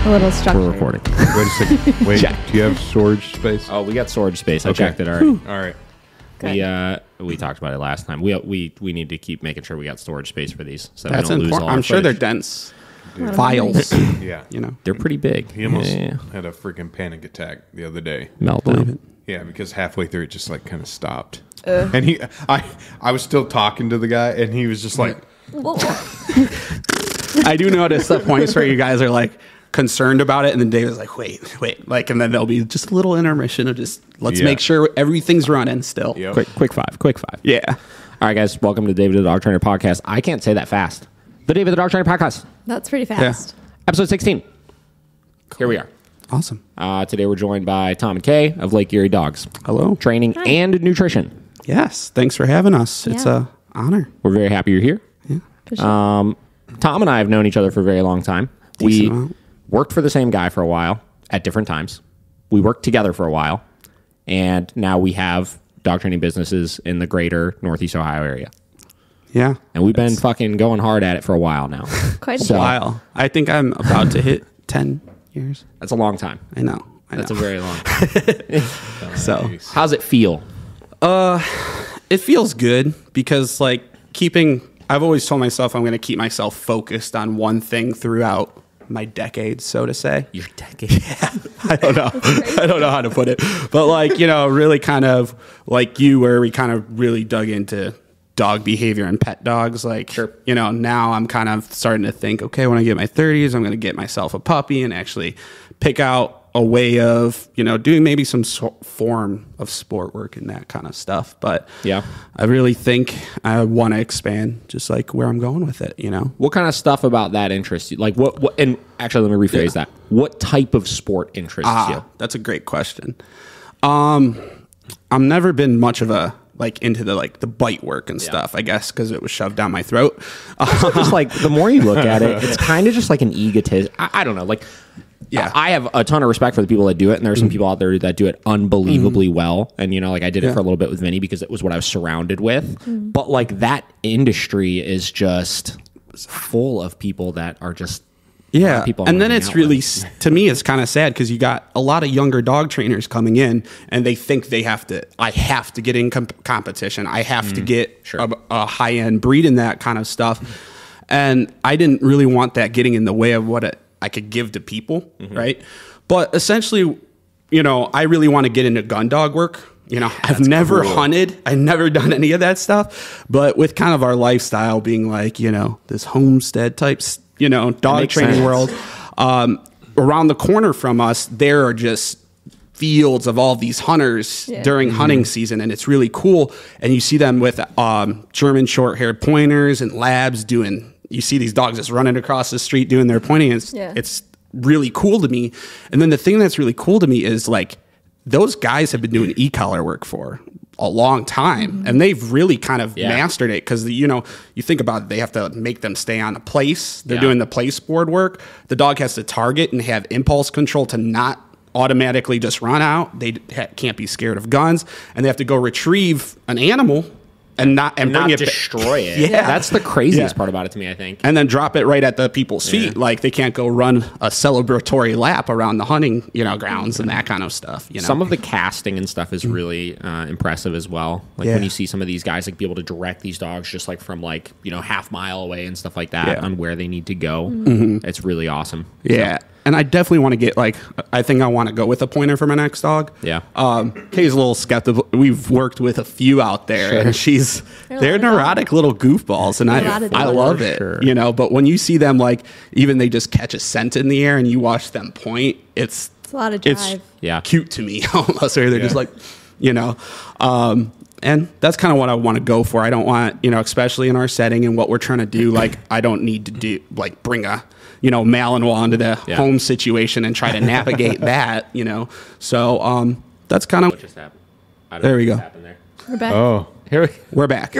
A little structure. We're recording. Wait a second. Wait, Check. do you have storage space? Oh, we got storage space. I Okay. checked it already. All right. We talked about it last time. We need to keep making sure we got storage space for these, so That's we don't lose all important. our I'm sure they're footage. dense Wow. files. Yeah. You know, They're pretty big. He almost Yeah. had a freaking panic attack the other day. Meltdown. Yeah, because halfway through it just like kind of stopped. And I was still talking to the guy, and he was just like, I do notice the points where you guys are like concerned about it, and then David's like, wait, like, and then there'll be just a little intermission of just let's Yeah. make sure everything's running still. Yep. Quick five. Yeah. All right, guys. Welcome to David the Dog Trainer podcast. I can't say that fast. The David the Dog Trainer podcast, That's pretty fast. episode 16. Here we are. Awesome. Today we're joined by Tom and Kay of Lake Erie Dogs. Hello. Training and nutrition. Yes. Thanks for having us. It's Yeah. a honor. We're very happy you're here. For sure. Tom and I have known each other for a very long time. We Decent amount. worked for the same guy for a while at different times. We worked together for a while, and now we have dog training businesses in the greater Northeast Ohio area. Yeah. And we've been fucking going hard at it for a while now. Quite so- a While I think I'm about to hit 10 years. That's a long time. I know. That's a very long time. So How's it feel? it feels good because like I've always told myself I'm going to keep myself focused on one thing throughout my decades, so to say. Your decade. I don't know. I don't know how to put it. But like, really kind of like you, where we kind of really dug into dog behavior and pet dogs. Like, Sure. Now I'm kind of starting to think, okay, when I get my 30s, I'm going to get myself a puppy and actually pick out a way of, doing maybe some form of sport work and that kind of stuff. But Yeah. I really think I want to expand just like where I'm going with it, What kind of stuff about that interests you? Like what and actually let me rephrase that. What type of sport interests you? That's a great question. I've never been much of a into the bite work and stuff, I guess, because it was shoved down my throat. Just like the more you look at it, it's kind of just like an egotist. I don't know. Like, Yeah. I have a ton of respect for the people that do it, and there are some people out there that do it unbelievably well. And I did it for a little bit with Vinny because it was what I was surrounded with. But like that industry is just full of people that are just Yeah, people and I'm then hanging it's out really, with. to me, it's kind of sad because you got a lot of younger dog trainers coming in, and they think I have to get in competition. I have to get a high end breed and that kind of stuff. And I didn't really want that getting in the way of what I could give to people, right? But essentially, I really want to get into gun dog work. I've never hunted. I've never done any of that stuff. But with kind of our lifestyle being like, this homestead types, dog training sense. world, around the corner from us, there are just fields of all these hunters during hunting season, and it's really cool. And you see them with German short-haired pointers and labs doing. You see these dogs just running across the street doing their pointing. It's really cool to me. And then the thing that's really cool to me is like those guys have been doing e-collar work for a long time, and they've really kind of mastered it because you think about it, they have to make them stay on a place. They're doing the place board work. The dog has to target and have impulse control to not automatically just run out. They can't be scared of guns, and they have to go retrieve an animal and not bring it destroy it. Yeah. That's the craziest part about it to me, I think. and then drop it right at the people's feet. Like they can't go run a celebratory lap around the hunting, grounds and that kind of stuff. Some of the casting and stuff is really impressive as well. Like when you see some of these guys like be able to direct these dogs just like from like, half mile away and stuff like that on where they need to go. It's really awesome. Yeah. And I definitely want to get I think I want to go with a pointer for my next dog. Yeah. Kay's a little skeptical. We've worked with a few out there, and they're neurotic little goofballs, and I love it. Sure. But when you see them even they just catch a scent in the air and you watch them point, it's It's a lot of drive. cute to me almost. Or they're just and that's kind of what I want to go for. I don't want, especially in our setting and what we're trying to do, I don't need to do bring a Malinois into the home situation and try to navigate that, So that's kind of What just happened? There we go. There. We're back. Oh, we're back.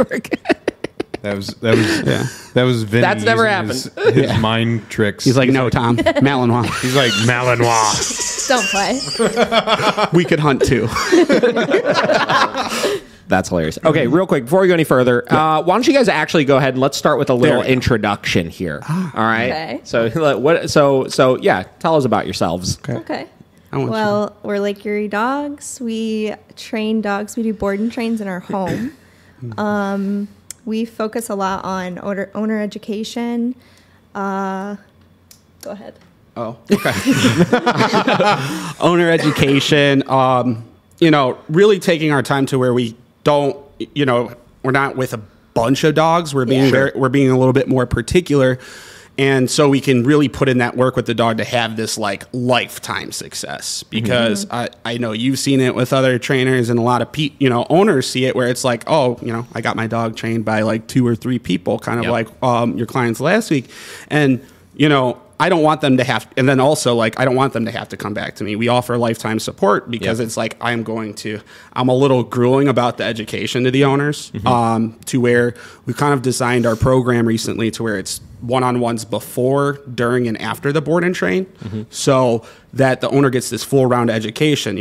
that was Vinny. That's never using His mind tricks. He's like, no, Tom, Malinois. He's like Malinois. Don't play. We could hunt too. That's hilarious. Okay, real quick, before we go any further, why don't you guys actually go ahead and let's start with a little introduction here. All right. Okay. So yeah, tell us about yourselves. Okay. Well, we're Lake Erie Dogs. We train dogs. We do board and trains in our home. We focus a lot on owner education. Go ahead. Oh, okay. Owner education, really taking our time to where we don't, we're not with a bunch of dogs. We're being we're being a little bit more particular. And so we can really put in that work with the dog to have this like lifetime success, because I know you've seen it with other trainers, and a lot of owners see it where it's like, oh, I got my dog trained by like 2 or 3 people, kind of like your clients last week. And, I don't want them to have, and then also like, I don't want them to have to come back to me. We offer lifetime support because it's like, I'm a little grueling about the education to the owners, to where we kind of designed our program recently to where it's one-on-ones before, during, and after the board and train, so that the owner gets this full round education,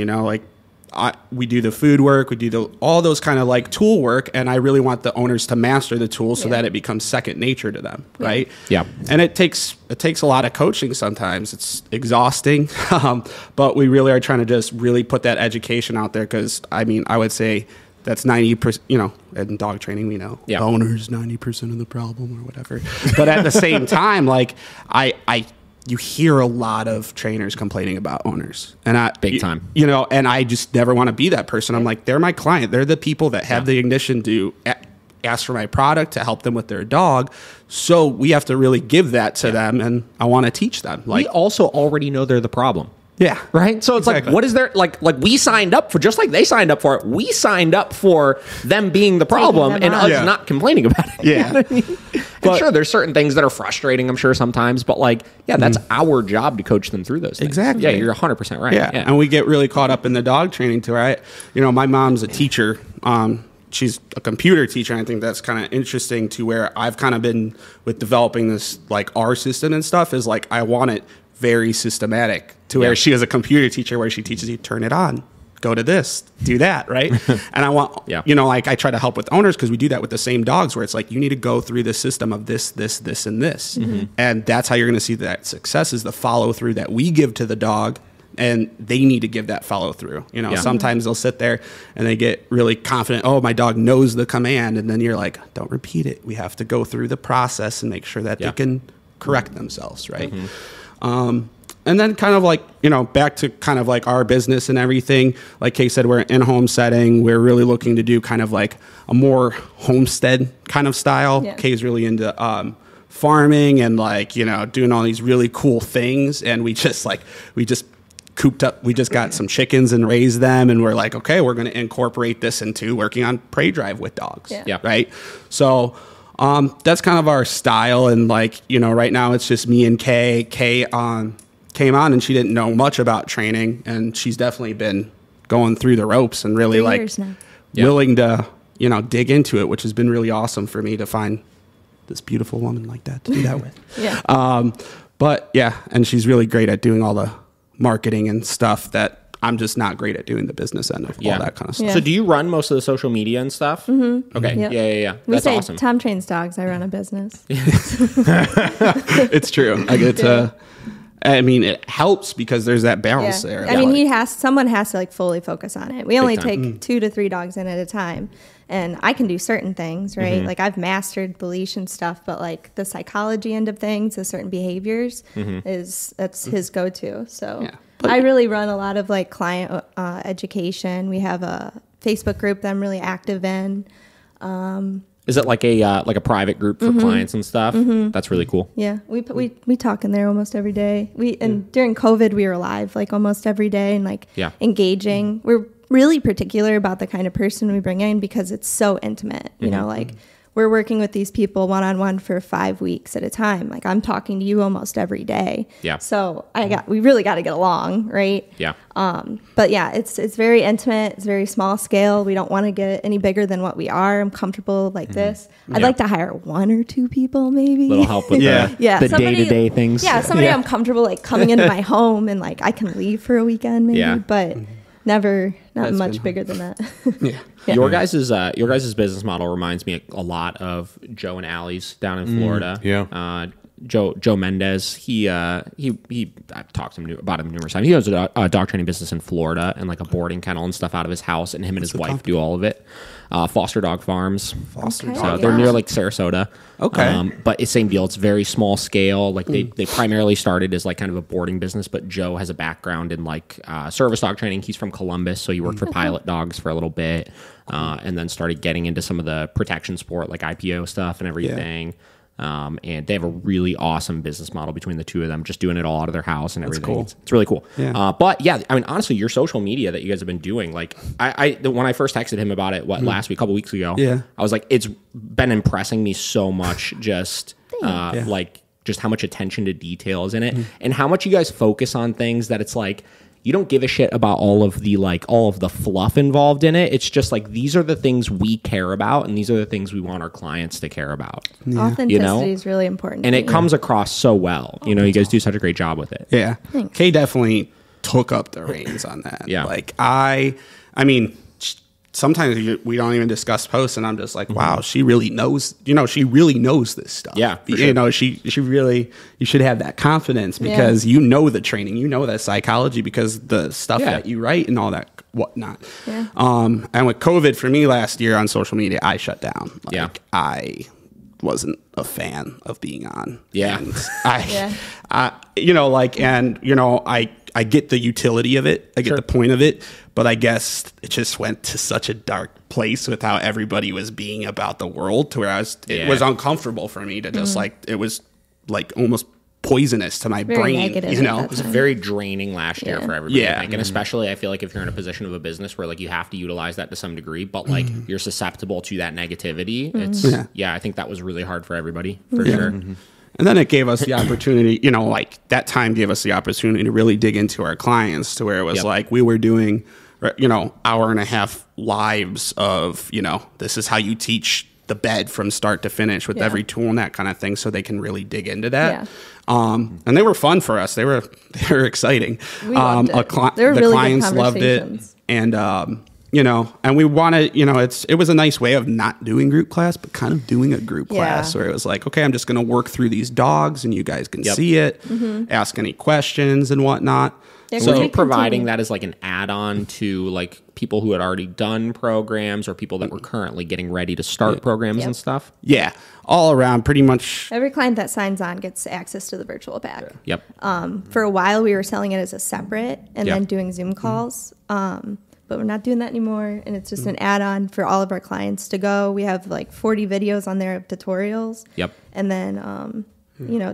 we do the food work, we do all those kind of like tool work, and I really want the owners to master the tools so that it becomes second nature to them, right? Yeah. And it takes a lot of coaching sometimes. It's exhausting, but we really are trying to just really put that education out there, because, I would say that's 90%, in dog training, we know the owner's 90% of the problem or whatever. But at the same time, like, you hear a lot of trainers complaining about owners, and big time, and I just never want to be that person. I'm like, they're my client. They're the people that have the ignition to ask for my product to help them with their dog. So we have to really give that to them, and I want to teach them. Like, we also already know they're the problem. Yeah. Right. So it's like, what is there like we signed up for, just like they signed up for it. We signed up for them being the problem and us not complaining about it. Yeah. You know what I mean? But sure, there's certain things that are frustrating, I'm sure, sometimes, but like, that's our job to coach them through those things. Exactly. Yeah, you're 100% right. Yeah. And we get really caught up in the dog training too, right? My mom's a teacher. She's a computer teacher, and I think that's kind of interesting to where I've kind of been with developing this, like, our system and stuff is like, I want it very systematic to where she is a computer teacher where she teaches you, turn it on, go to this, do that, right? And I want, like, I try to help with owners because we do that with the same dogs where it's like, you need to go through the system of this, and this. And that's how you're going to see that success is the follow through that we give to the dog, and they need to give that follow through. Sometimes they'll sit there and they get really confident. Oh, my dog knows the command. And then you're like, don't repeat it. We have to go through the process and make sure that they can correct themselves, right? And then kind of like, back to kind of like our business and everything, like Kay said, we're in home setting. We're really looking to do kind of like a more homestead kind of style. Yeah. Kay's really into farming and like, doing all these really cool things. And we just cooped up. We just got some chickens and raised them. And we're like, okay, we're going to incorporate this into working on prey drive with dogs. Yeah. Right. So that's kind of our style. And like, right now it's just me and Kay. Kay came on and she didn't know much about training, and she's definitely been going through the ropes and really willing to, dig into it, which has been really awesome for me to find this beautiful woman like that to do that with. But yeah, and she's really great at doing all the marketing and stuff that I'm just not great at doing the business end of all that kind of stuff. So do you run most of the social media and stuff? Okay. Yep. Yeah. That's awesome. Tom trains dogs. I run a business. It's true. I get to... it helps because there's that balance there. Someone has to like fully focus on it. We only take 2 to 3 dogs in at a time, and I can do certain things, right? Like I've mastered the leash and stuff, but like the psychology end of things, the certain behaviors that's his go-to. So I really run a lot of like client education. We have a Facebook group that I'm really active in. Is it like a private group for clients and stuff? That's really cool. Yeah, we talk in there almost every day. During COVID, we were live like almost every day and like engaging. We're really particular about the kind of person we bring in because it's so intimate. Like we're working with these people one-on-one for 5 weeks at a time. Like I'm talking to you almost every day. Yeah. So we really got to get along, right? Yeah. But yeah, it's very intimate. It's very small scale. We don't want to get any bigger than what we are. I'm comfortable like this. I'd like to hire 1 or 2 people, maybe. Little help with the day-to-day things. Yeah, somebody I'm comfortable like coming into my home and like I can leave for a weekend, maybe. Yeah. But not much bigger than that. Yeah. Your guys' business model reminds me a lot of Joe and Allie's down in Florida. Joe Mendez, I've talked to him about him numerous times. He owns a dog training business in Florida and like a boarding kennel and stuff out of his house, and him and his wife do all of it. Foster Dog Farms. They're near like Sarasota. Okay. But it's same deal. It's very small scale. Like they primarily started as like kind of a boarding business, but Joe has a background in like service dog training. He's from Columbus, so he worked for Pilot Dogs for a little bit, and then started getting into some of the protection sport like IPO stuff and everything. And they have a really awesome business model between the two of them, just doing it all out of their house and everything. Cool. It's really cool. Yeah. But yeah, I mean, honestly, your social media that you guys have been doing, like when I first texted him about it, last week, a couple weeks ago, I was like, it's been impressing me so much, just like just how much attention to detail is in it and how much you guys focus on things that it's like, you don't give a shit about all of the fluff involved in it. It's just like, these are the things we care about, and these are the things we want our clients to care about. Yeah. Authenticity is really important. And it comes across so well. You guys do such a great job with it. Yeah. Thanks. Kay definitely took up the reins on that. Yeah. Like I mean, sometimes we don't even discuss posts, and I'm just like, wow, she really knows, she really knows this stuff. Yeah. She really, you should have that confidence because you know the training, you know that psychology because the stuff that you write and all that whatnot. Yeah. And with COVID for me last year on social media, I shut down. I wasn't a fan of being on. Yeah. And I get the utility of it. I get the point of it. But I guess it just went to such a dark place with how everybody was being about the world to where it was uncomfortable for me to just it was like almost poisonous to my brain. It was very draining last year for everybody. I think. And especially I feel like if you're in a position of a business where like you have to utilize that to some degree, but like you're susceptible to that negativity. It's I think that was really hard for everybody for sure. And then it gave us the opportunity, that time gave us the opportunity to really dig into our clients to where it was like we were doing, hour and a half lives of, this is how you teach the bed from start to finish with every tool and that kind of thing, so they can really dig into that. And they were fun for us. They were exciting. We loved it. They were the really clients good loved it. And and we wanted, it was a nice way of not doing group class, but kind of doing a group class where it was like, okay, I'm just going to work through these dogs and you guys can see it, ask any questions and whatnot. Yeah, so providing that as like an add-on to like people who had already done programs or people that were currently getting ready to start programs and stuff. Yeah, all around pretty much. Every client that signs on gets access to the virtual pack. Yep. For a while we were selling it as a separate and then doing Zoom calls. But we're not doing that anymore, and it's just an add-on for all of our clients to go. We have like 40 videos on there of tutorials. Yep. And then,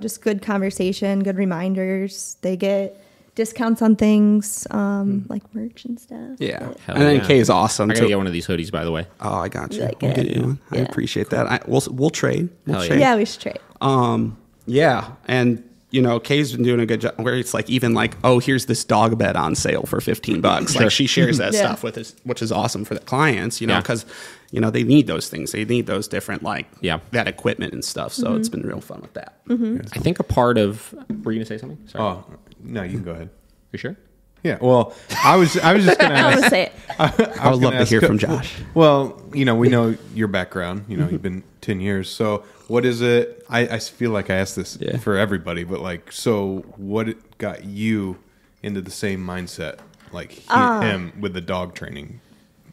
just good conversation, good reminders. They get discounts on things like merch and stuff. Yeah. And then Kay is awesome. I gotta get one of these hoodies, by the way. Oh, I got you. Like we'll get you one. I appreciate that. We'll trade. Yeah, we should trade. Yeah, and Kay's been doing a good job where it's like even like, oh, here's this dog bed on sale for $15. Like she shares that stuff with us, which is awesome for the clients, because they need those things. They need those different that equipment and stuff. So it's been real fun with that. I think a part of were you gonna say something? Sorry. Oh no, you can go ahead. You sure? Yeah. Well, I was just gonna. I would say it. I would love to hear from Josh. Well, we know your background. You've been 10 years. So what is it? I feel like I asked this for everybody, but like, so what got you into the same mindset like him with the dog training?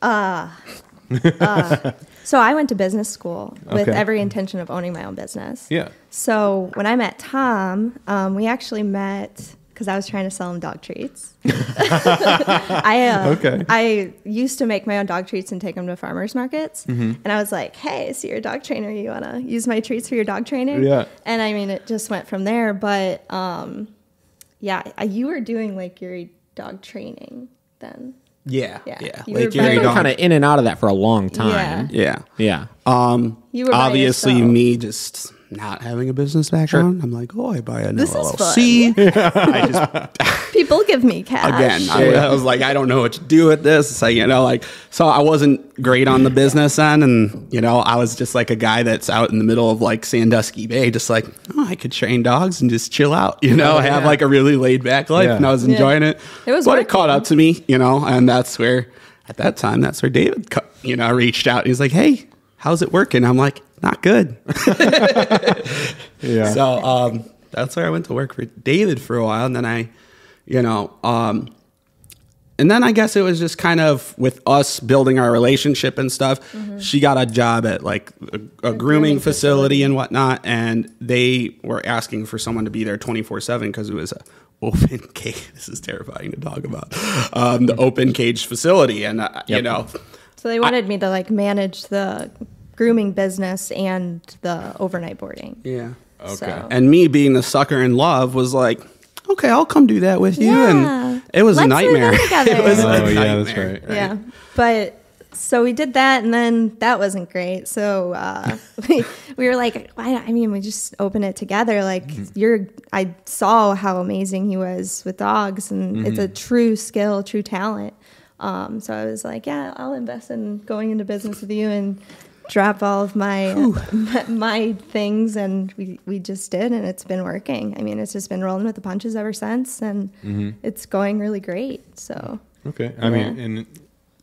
So I went to business school with every intention of owning my own business. Yeah. So when I met Tom, we actually met because I was trying to sell him dog treats. I used to make my own dog treats and take them to farmers markets. And I was like, hey, I see you're a dog trainer. You want to use my treats for your dog training? Yeah. And I mean, it just went from there. But you were doing Lake Erie dog training then. Yeah. Lake Erie Dogs. Kind of in and out of that for a long time. Yeah. You were obviously me just not having a business background, I'm like, oh, I buy an This LLC. is fun. People give me cash. Again, I was like, I don't know what to do with this. So, so I wasn't great on the business end. And, I was just like a guy that's out in the middle of like Sandusky Bay, just like, oh, I could train dogs and just chill out, have like a really laid back life. Yeah. And I was enjoying it. It was but working. It caught up to me, and that's where, at that time, that's where David, reached out. He's like, hey, how's it working? I'm like, not good. Yeah. So that's where I went to work for David for a while. And then and then I guess it was just kind of with us building our relationship and stuff. Mm-hmm. She got a job at like a grooming facility and whatnot. And they were asking for someone to be there 24/7 because it was a open cage. This is terrifying to talk about. The open cage facility. And, So they wanted me to like manage the grooming business and the overnight boarding. Yeah. Okay. So. And me being the sucker in love was like, okay, I'll come do that with you. Yeah. And it was a nightmare. It was a nightmare. Yeah, that's right. Yeah. But so we did that, and then that wasn't great. So we were like, we just open it together. Like I saw how amazing he was with dogs, and it's a true skill, true talent. So I was like, yeah, I'll invest in going into business with you and drop all of my my things, and we just did, and it's been working. I mean, it's just been rolling with the punches ever since, and it's going really great. So okay, I mean, and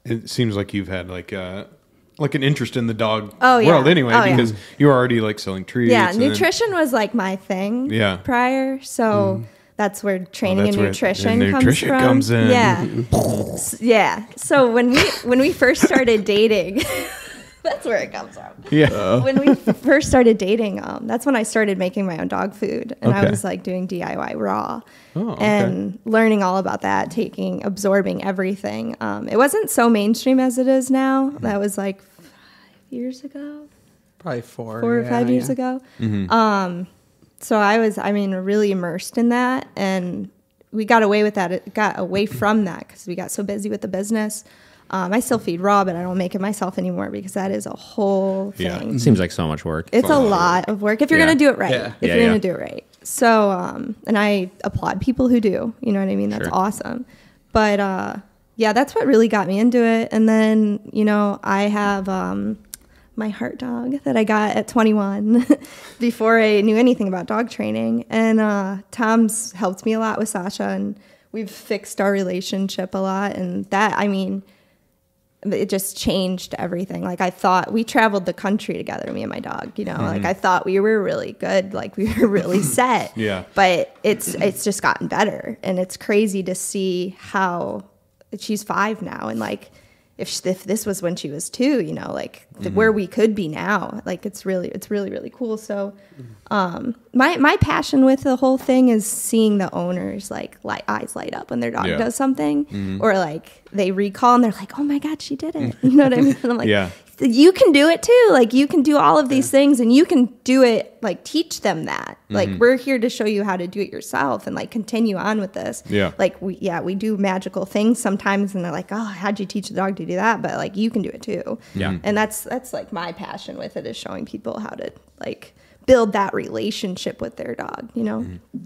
it seems like you've had like an interest in the dog world anyway, because you're already like selling treats. Yeah, nutrition was like my thing prior, so that's where training and nutrition comes in. Yeah, yeah. So when we first started dating. That's where it comes from. Yeah. When we first started dating, that's when I started making my own dog food, and I was like doing DIY raw and learning all about that, absorbing everything. It wasn't so mainstream as it is now. That was like 5 years ago. Probably 4 or 5 years ago. Mm-hmm. So I was, really immersed in that, and we got away with that. It got away from that because we got so busy with the business. I still feed raw, but I don't make it myself anymore because that is a whole thing. Yeah. It seems like so much work. It's a lot of work if you're going to do it right. Yeah. If you're going to do it right. So, and I applaud people who do. You know what I mean? That's awesome. But that's what really got me into it. And then, I have my heart dog that I got at 21 before I knew anything about dog training. And Tom's helped me a lot with Sasha, and we've fixed our relationship a lot. And that, it just changed everything. Like I thought we traveled the country together, me and my dog, like I thought we were really good. Like we were really set, but it's just gotten better. And it's crazy to see how she's 5 now. And like, if this was when she was 2, where we could be now, like it's really, really cool. So, my passion with the whole thing is seeing the owners like eyes light up when their dog does something, or like they recall and they're like, oh my God, she did it. You know what I mean? And I'm like, you can do it too. Like you can do all of these things, and you can do it, like teach them that. Like we're here to show you how to do it yourself and like continue on with this. Yeah. Like we do magical things sometimes, and they're like, oh, how'd you teach the dog to do that? But like you can do it too. Yeah. And that's like my passion with it, is showing people how to like build that relationship with their dog,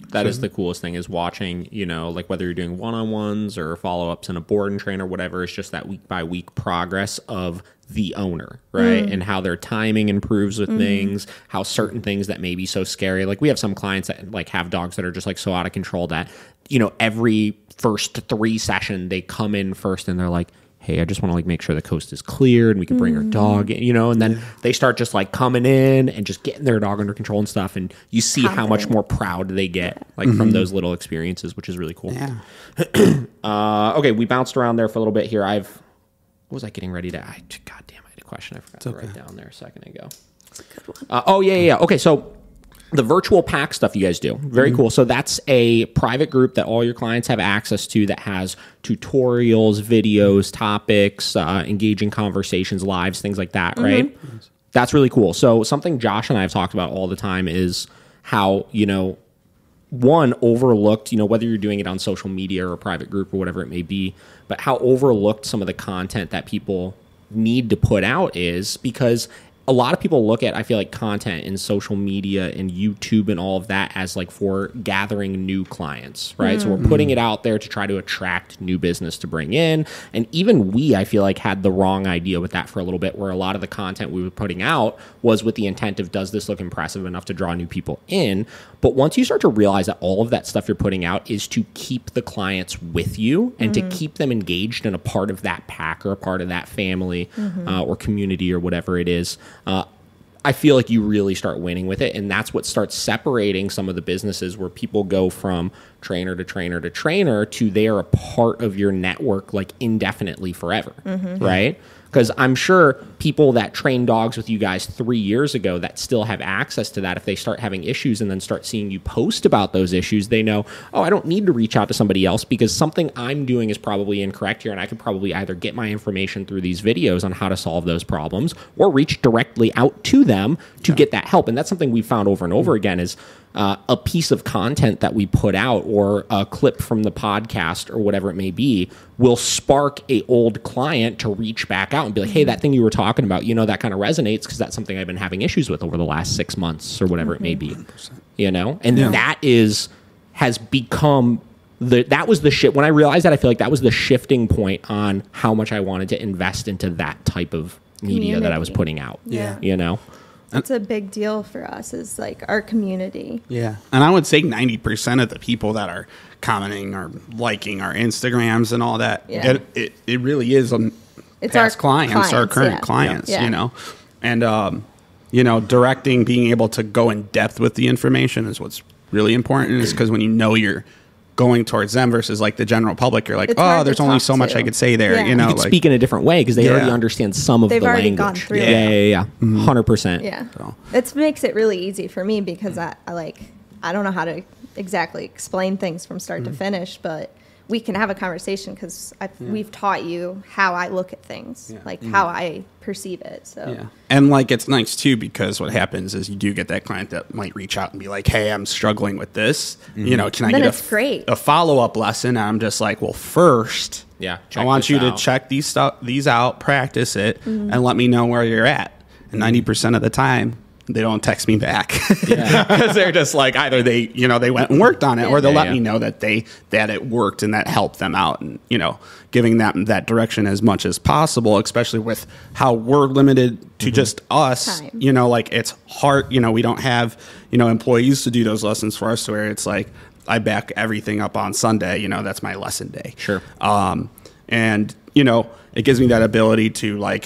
That is the coolest thing, is watching, like whether you're doing one-on-ones or follow-ups in a board and train or whatever, it's just that week by week progress of the owner, right? And how their timing improves with things, how certain things that may be so scary. Like we have some clients that like have dogs that are just like so out of control that, every first 3 session they come in first and they're like, hey, I just want to like make sure the coast is clear and we can bring our dog in, and then they start just like coming in and just getting their dog under control and stuff. And you see how much more proud they get like from those little experiences, which is really cool. Yeah. Okay. We bounced around there for a little bit here. What was I getting ready to, God damn, I had a question I forgot to write down there a second ago. That's a good one. Yeah. Okay. So the virtual pack stuff you guys do, very cool. So that's a private group that all your clients have access to that has tutorials, videos, topics, engaging conversations, lives, things like that, right? That's really cool. So something Josh and I have talked about all the time is how, one, overlooked, whether you're doing it on social media or a private group or whatever it may be, but how overlooked some of the content that people need to put out is, because a lot of people look at, I feel like, content in social media and YouTube and all of that as like for gathering new clients, right? So we're putting it out there to try to attract new business to bring in. And even I feel like, had the wrong idea with that for a little bit, where a lot of the content we were putting out was with the intent of, does this look impressive enough to draw new people in? But once you start to realize that all of that stuff you're putting out is to keep the clients with you and to keep them engaged and a part of that pack or a part of that family or community or whatever it is, I feel like you really start winning with it. And that's what starts separating some of the businesses where people go from trainer to trainer to trainer to they're a part of your network like indefinitely forever, right? Because I'm sure people that train dogs with you guys 3 years ago that still have access to that, if they start having issues and then start seeing you post about those issues, they know, oh, I don't need to reach out to somebody else because something I'm doing is probably incorrect here, and I could probably either get my information through these videos on how to solve those problems or reach directly out to them to get that help. And that's something we found over and over again is a piece of content that we put out or a clip from the podcast or whatever it may be will spark a old client to reach back out and be like, hey, that thing you were talking about, that kind of resonates because that's something I've been having issues with over the last 6 months or whatever it may be, 100%. And that has become that was the shit. When I realized that, I feel like that was the shifting point on how much I wanted to invest into that type of media that I was putting out. It's a big deal for us, is like our community. Yeah. And I would say 90% of the people that are commenting or liking our Instagrams and all that, it really is it's past clients, our current clients, And, directing, being able to go in depth with the information is what's really important, is because when you're going towards them versus like the general public, you're like, there's only so much I could say there. You could speak in a different way because they already understand some of the language. They've already gone through it. 100%. Yeah. So. It makes it really easy for me because I don't know how to exactly explain things from start to finish, but we can have a conversation because we've taught you how I look at things, how I perceive it. So and it's nice too, because what happens is you do get that client that might reach out and be like, hey, I'm struggling with this. Can I get a follow-up lesson? And I'm just like, well, first, I want you to check these out, practice it, and let me know where you're at. And 90% of the time, they don't text me back because they're just like, either they went and worked on it, or they'll let me know that it worked and that helped them out, and giving them that direction as much as possible, especially with how we're limited to just us. Time. It's hard. We don't have employees to do those lessons for us, where it's like I back everything up on Sunday. That's my lesson day. Sure. And it gives me that ability to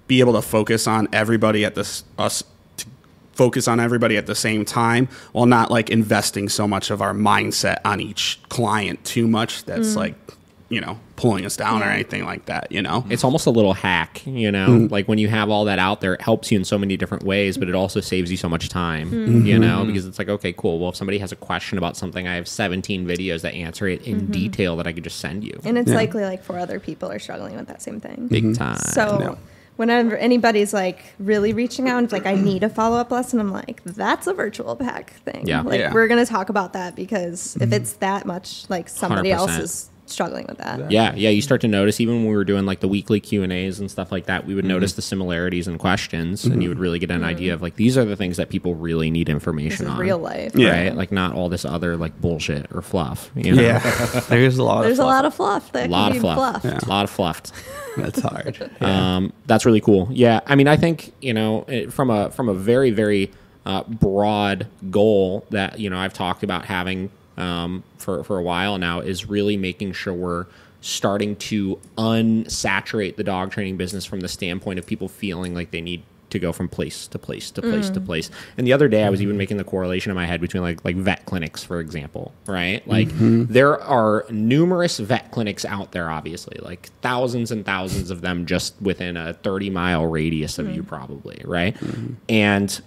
be able to focus on everybody at focus on everybody at the same time, while not investing so much of our mindset on each client too much. That's pulling us down or anything like that. It's almost a little hack, like when you have all that out there, it helps you in so many different ways, but it also saves you so much time, because it's like, okay, cool. Well, if somebody has a question about something, I have 17 videos that answer it in detail that I could just send you. And it's likely 4 other people are struggling with that same thing. Big time. So whenever anybody's really reaching out and it's I need a follow-up lesson, I'm like, that's a virtual pack thing. We're going to talk about that, because if it's that much, somebody 100%. Else is struggling with that. Yeah. You start to notice, even when we were doing the weekly Q&As and stuff like that, we would notice the similarities in questions, and you would really get an idea of these are the things that people really need information on. Real life. Right? Not all this other bullshit or fluff. Yeah. There's a lot of fluff. A lot of fluff. A lot of fluff. That's hard. That's really cool. Yeah. I mean, I think, from a very, very broad goal that, I've talked about having for a while now, is really making sure we're starting to unsaturate the dog training business from the standpoint of people feeling like they need to go from place to place to place to place. And the other day I was even making the correlation in my head between like vet clinics, for example, right? There are numerous vet clinics out there, obviously, thousands and thousands of them just within a 30-mile radius of you probably, right? And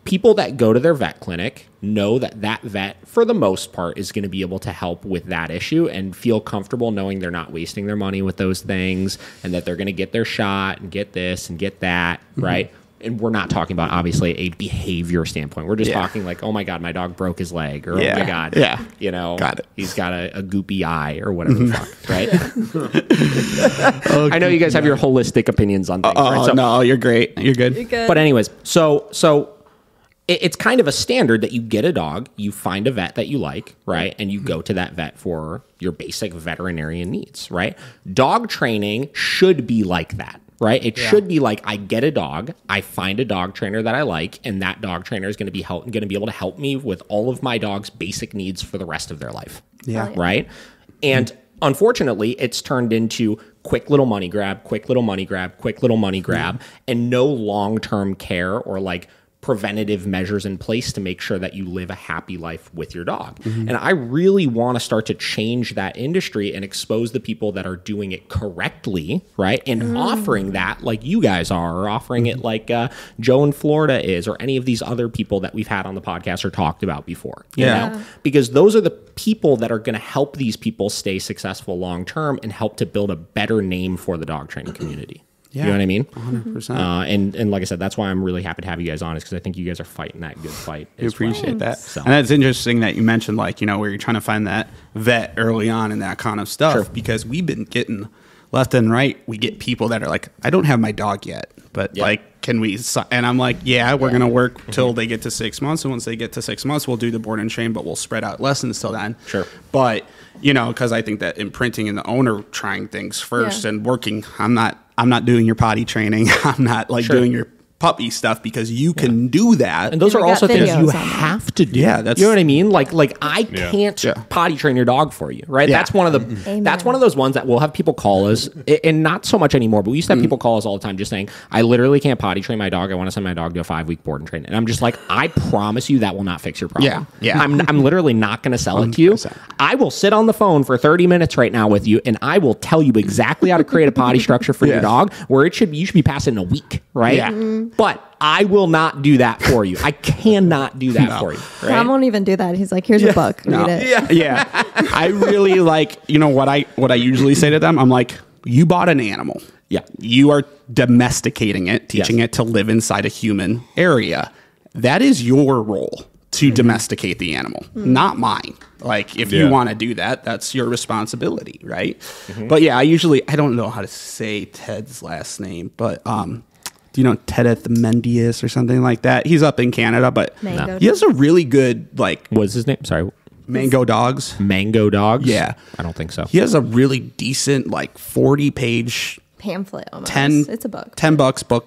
people that go to their vet clinic know that vet, for the most part, is going to be able to help with that issue and feel comfortable knowing they're not wasting their money with those things, and that they're going to get their shot and get this and get that, right? and we're not talking about obviously a behavior standpoint. We're just talking like, oh my God, my dog broke his leg, or oh my God, you know, he's got a goopy eye or whatever the fuck, right? I know you guys have your holistic opinions on things. Right? So, no, you're great. You're good. But anyways, so it's kind of a standard that you get a dog, you find a vet that you like, right? And you go to that vet for your basic veterinarian needs, right? Dog training should be like that, right? It should be like, I get a dog, I find a dog trainer that I like, and that dog trainer is going to be able to help me with all of my dog's basic needs for the rest of their life. Yeah. Right? And unfortunately, it's turned into quick little money grab, quick little money grab, quick little money grab, and no long-term care or like preventative measures in place to make sure that you live a happy life with your dog. And I really want to start to change that industry and expose the people that are doing it correctly, right? And offering that like you guys are, or offering it like Joe in Florida is, or any of these other people that we've had on the podcast or talked about before. You know? Because those are the people that are going to help these people stay successful long-term and help to build a better name for the dog training community. You know what I mean? 100%. And like I said, that's why I'm really happy to have you guys on, is because I think you guys are fighting that good fight. We appreciate that. So. And that's interesting that you mentioned, like, you know, where you're trying to find that vet early on and that kind of stuff, because we've been getting left and right. We get people that are like, I don't have my dog yet, but like, can we? And I'm like, we're going to work till they get to 6 months. And once they get to 6 months, we'll do the board and train, but we'll spread out lessons till then. Sure. But, you know, because I think that imprinting and the owner trying things first and working, I'm not doing your potty training. I'm not like doing your puppy stuff, because you can do that. And those are also things you have to do. Yeah, that's, you know what I mean? Like I can't potty train your dog for you, right? That's one of the that's one of those ones that we'll have people call us, and not so much anymore, but we used to have people call us all the time just saying, I literally can't potty train my dog. I want to send my dog to a 5-week board and train. And I'm just like, I promise you that will not fix your problem. I'm literally not going to sell it to you. 100%. I will sit on the phone for 30 minutes right now with you, and I will tell you exactly how to create a potty structure for your dog, where you should be passing in a week, right? But I will not do that for you. I cannot do that for you. Right? Tom won't even do that. He's like, here's a book. Read it. I really like, you know, what I usually say to them, I'm like, you bought an animal. Yeah. You are domesticating it, teaching it to live inside a human area. That is your role, to domesticate the animal, not mine. Like, if you want to do that, that's your responsibility, right? But I don't know how to say Ted's last name, but do you know Davidthedogtrainer or something like that? He's up in Canada, but he has a really good, like... What's his name? Sorry. Mango Dogs. Mango Dogs? Yeah. I don't think so. He has a really decent, like, 40-page... pamphlet almost. It's a book. $10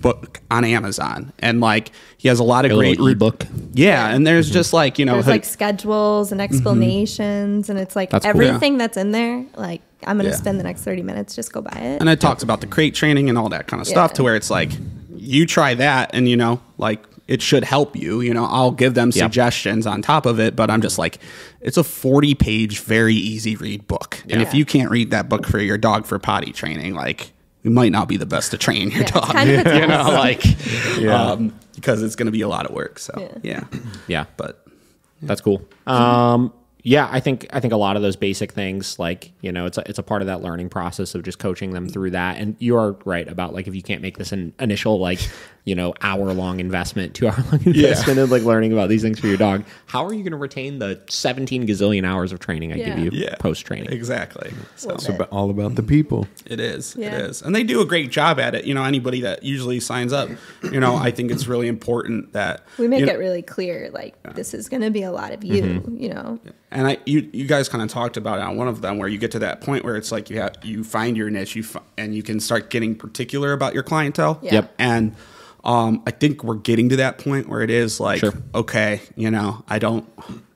book on Amazon. And, like, he has a lot of great... ebook. Yeah, and there's just, like, you know... There's, like, schedules and explanations, and it's, like, everything that's in there, like... I'm going to spend the next 30 minutes, just go buy it. And it talks about the crate training and all that kind of stuff, to where it's like, you try that and, you know, like, it should help you. You know, I'll give them suggestions on top of it, but I'm just like, it's a 40-page, very easy read book. And if you can't read that book for your dog for potty training, like, you might not be the best to train your dog. Kind of you know, like, because it's going to be a lot of work. So, but that's cool. Yeah, I think a lot of those basic things, like, you know, it's a part of that learning process of just coaching them through that. And you are right about, like, if you can't make this an initial, like, you know, hour-long investment, 2-hour-long investment in, like, learning about these things for your dog, how are you going to retain the 17 gazillion hours of training I give you post-training? Exactly. So it's all about the people. It is. It is. And they do a great job at it. You know, anybody that usually signs up, you know, I think it's really important that... We make it really clear, like, this is going to be a lot of you, you know. And you guys kind of talked about it on one of them, where you get to that point where it's like you find your niche, and you can start getting particular about your clientele. And I think we're getting to that point where it is like, okay, you know,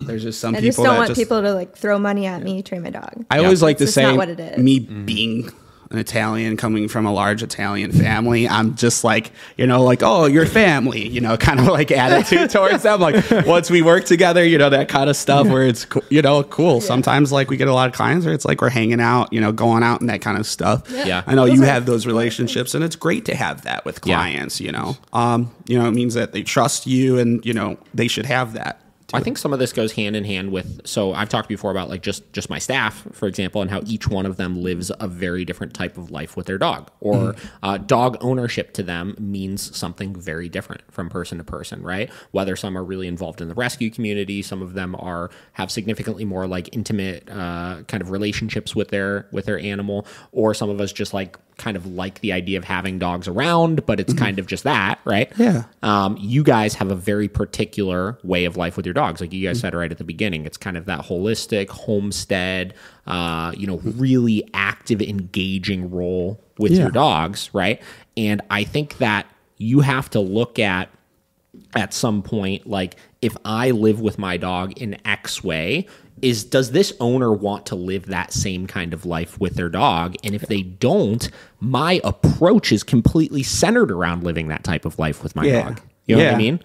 there's just some people that I just don't want people to, like, throw money at me, train my dog. I always like to say, not what it is. Me being an Italian, coming from a large Italian family, I'm just like, you know, like, oh, your family, you know, kind of like attitude towards them. Like, once we work together, you know, that kind of stuff where it's, you know, cool. Sometimes, like, we get a lot of clients where it's like we're hanging out, you know, going out and that kind of stuff. I know you have those relationships, and it's great to have that with clients, you know. You know, it means that they trust you, and, you know, they should have that. I think some of this goes hand in hand with, so I've talked before about like just my staff, for example, and how each one of them lives a very different type of life with their dog, or dog ownership to them means something very different from person to person, right? Whether some are really involved in the rescue community, some of them have significantly more like intimate kind of relationships with their animal, or some of us just like kind of like the idea of having dogs around, but it's kind of just that, right? Yeah. You guys have a very particular way of life with your dogs. Like you guys said right at the beginning, it's kind of that holistic homestead, really active, engaging role with your dogs, right? And I think that you have to look at some point, like if I live with my dog in X way, does this owner want to live that same kind of life with their dog? And if they don't, my approach is completely centered around living that type of life with my dog. You know what I mean?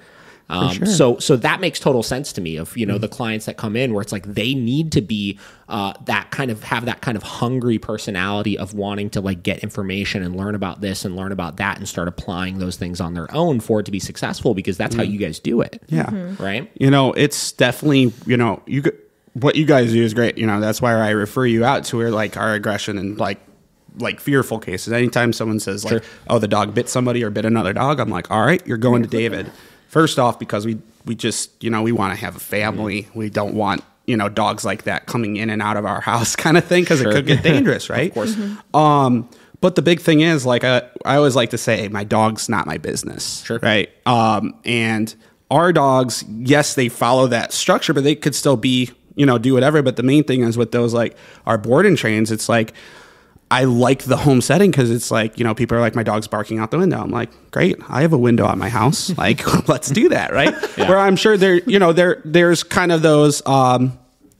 Sure. So that makes total sense to me of, the clients that come in where it's like they need to be have that kind of hungry personality of wanting to like get information and learn about this and learn about that and start applying those things on their own for it to be successful, because that's how you guys do it. Yeah. Right. It's definitely, what you guys do is great. That's why I refer you out to where like our aggression and like fearful cases. Anytime someone says like, oh, the dog bit somebody or bit another dog, I'm like, all right, you're going to David. First off, because we just, we want to have a family. We don't want, dogs like that coming in and out of our house kind of thing, because it could get dangerous, right? Of course. But the big thing is, like, I always like to say, my dog's not my business, right? And our dogs, yes, they follow that structure, but they could still be, do whatever. But the main thing is with those, like, our board and trains, it's like, I like the home setting because it's like, people are like, my dog's barking out the window. I'm like, great, I have a window at my house. Like, let's do that, right? Where I'm sure there's kind of those,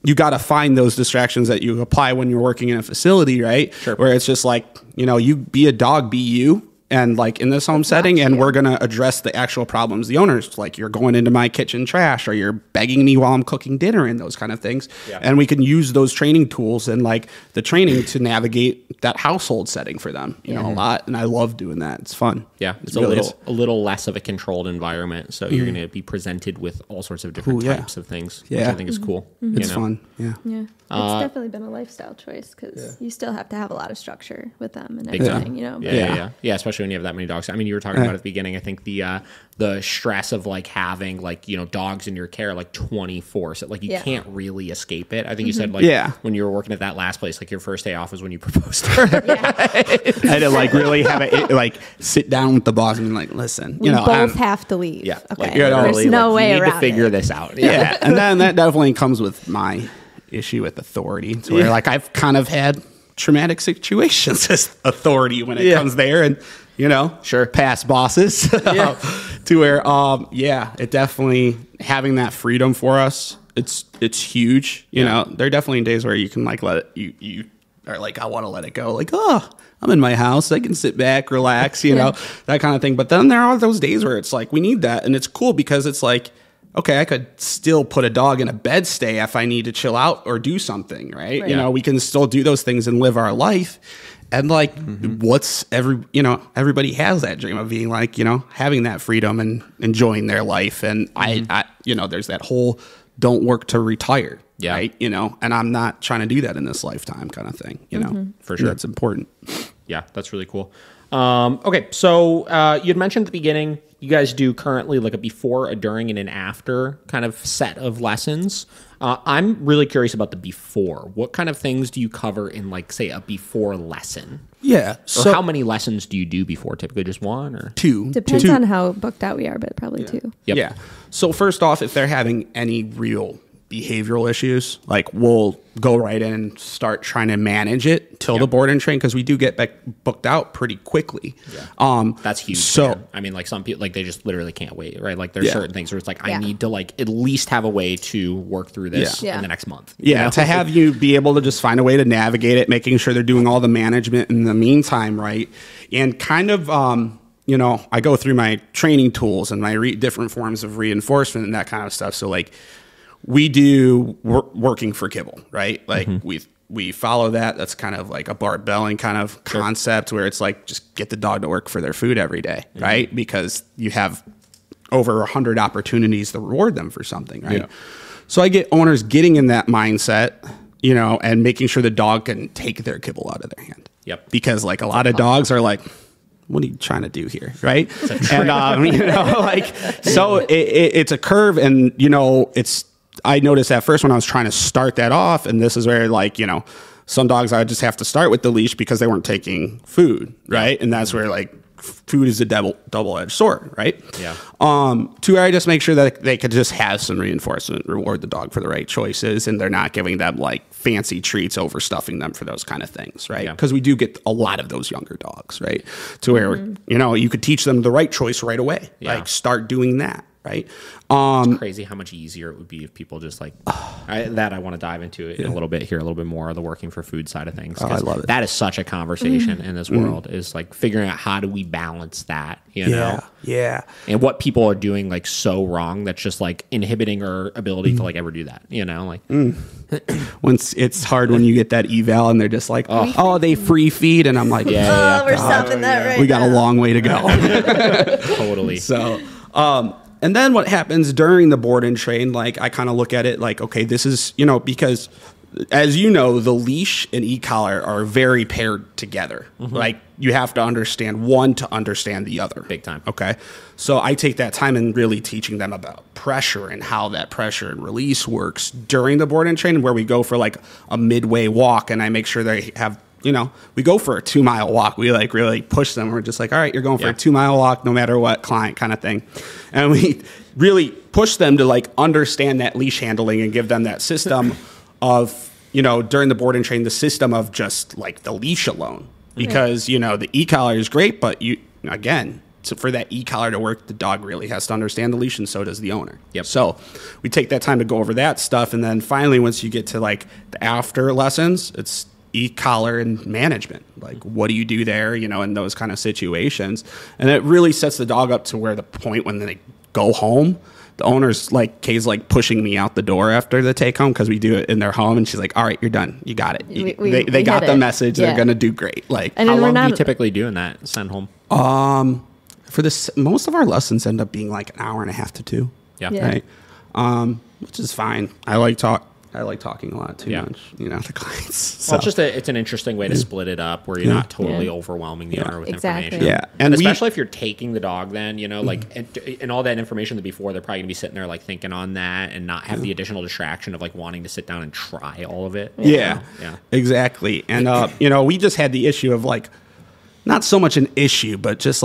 you got to find those distractions that you apply when you're working in a facility, right? Where it's just like, you be a dog, be you. And like in this home setting, and we're going to address the actual problems. The owners, like, you're going into my kitchen trash, or you're begging me while I'm cooking dinner, and those kind of things. And we can use those training tools and like the training to navigate that household setting for them, a lot. And I love doing that. It's fun. Yeah. It's a little less of a controlled environment. So you're going to be presented with all sorts of different types of things, which I think is cool. It's fun. Yeah. It's definitely been a lifestyle choice, because you still have to have a lot of structure with them and everything, Yeah, especially when you have that many dogs. I mean, you were talking about at the beginning, I think the stress of like having like, dogs in your care like 24, so like you can't really escape it. I think you said like when you were working at that last place, like your first day off was when you proposed to her. I had to like really have it, like sit down with the boss and be like, listen, we both have to leave. Yeah. Okay. Like, there's no way you need around to figure it. this out. Yeah. And then that definitely comes with my issue with authority, to where like I've kind of had traumatic situations as authority when it comes there, and past bosses to where it definitely, having that freedom for us, it's huge. There are definitely days where you can like let it, you are like, I want to let it go, like, oh, I'm in my house, I can sit back, relax, that kind of thing. But then there are those days where it's like, we need that, and it's cool because it's like, okay, I could still put a dog in a bed stay if I need to chill out or do something, right? We can still do those things and live our life. And like, everybody has that dream of being like, having that freedom and enjoying their life. And I there's that whole don't work to retire, right? And I'm not trying to do that in this lifetime kind of thing, For sure. That's important. Yeah, that's really cool. Okay, so you had mentioned at the beginning, you guys do currently like a before, a during, and an after kind of set of lessons. I'm really curious about the before. What kind of things do you cover in like, say, a before lesson? Yeah. So how many lessons do you do before? Typically just one or two? Depends on how booked out we are, but probably two. Yep. Yeah. So first off, if they're having any real behavioral issues, like we'll go right in and start trying to manage it till the board and train, because we do get booked out pretty quickly. That's huge. So man. I mean, like some people, like they just literally can't wait, right? Like there's certain things where it's like, I need to like at least have a way to work through this in the next month. To have you be able to just find a way to navigate it, making sure they're doing all the management in the meantime, right? And kind of I go through my training tools and my different forms of reinforcement and that kind of stuff. So like, we do working for kibble, right? Like we follow that. That's kind of like a barbelling kind of concept where it's like, just get the dog to work for their food every day, right? Because you have over 100 opportunities to reward them for something, right? Yeah. So I get owners getting in that mindset, and making sure the dog can take their kibble out of their hand. Yep. Because like a lot of dogs are like, what are you trying to do here, right? And so it's a curve, and I noticed at first when I was trying to start that off, and this is where some dogs I would just have to start with the leash because they weren't taking food, right? And that's where food is a double-edged sword, right? Yeah. To where I just make sure that they could just have some reinforcement, reward the dog for the right choices, and they're not giving them fancy treats, overstuffing them for those kind of things, right? Because we do get a lot of those younger dogs, right? To where you could teach them the right choice right away, start doing that. Right. It's crazy how much easier it would be if people just I want to dive into it a little bit here, a little bit more of the working for food side of things. I love it. That is such a conversation in this world, is figuring out how do we balance that, know? Yeah. And what people are doing so wrong that's just inhibiting our ability to ever do that, When it's hard when you get that eval and they're just like, oh, they free feed. And I'm like, we're stopping that right We got a long way to go. Totally. So, and then what happens during the board and train, I kind of look at it okay, this is, because as the leash and e-collar are very paired together. Mm-hmm. You have to understand one to understand the other. Big time. Okay. So I take that time and really teaching them about pressure and how that pressure and release works during the board and train, where we go for a midway walk, and I make sure they have, we go for a 2-mile walk. We really push them. We're just all right, you're going for a 2-mile walk, no matter what, client kind of thing. And we really push them to understand that leash handling and give them that system of, during the board and train, the system of just the leash alone. Because, the e-collar is great, but so for that e-collar to work, the dog really has to understand the leash, and so does the owner. Yep. So we take that time to go over that stuff. And then finally, once you get to the after lessons, it's e-collar and management. What do you do there, in those kind of situations? And it really sets the dog up to where the point when they go home, the owner's Kay's pushing me out the door after the take home, because we do it in their home, and she's like, all right, you're done. You got it. They got the message. Yeah. They're going to do great. And how long do you typically do in that send home? For this, most of our lessons end up being an hour and a half to 2. Yeah. Right. Which is fine. I like talking a lot too much, to clients. So. Well, it's an interesting way to split it up, where you're not totally overwhelming the owner with information. Yeah, and especially if you're taking the dog, then and all that information that before, they're probably gonna be sitting there thinking on that, and not have the additional distraction of wanting to sit down and try all of it. Yeah, exactly. And we just had the issue of not so much an issue, but just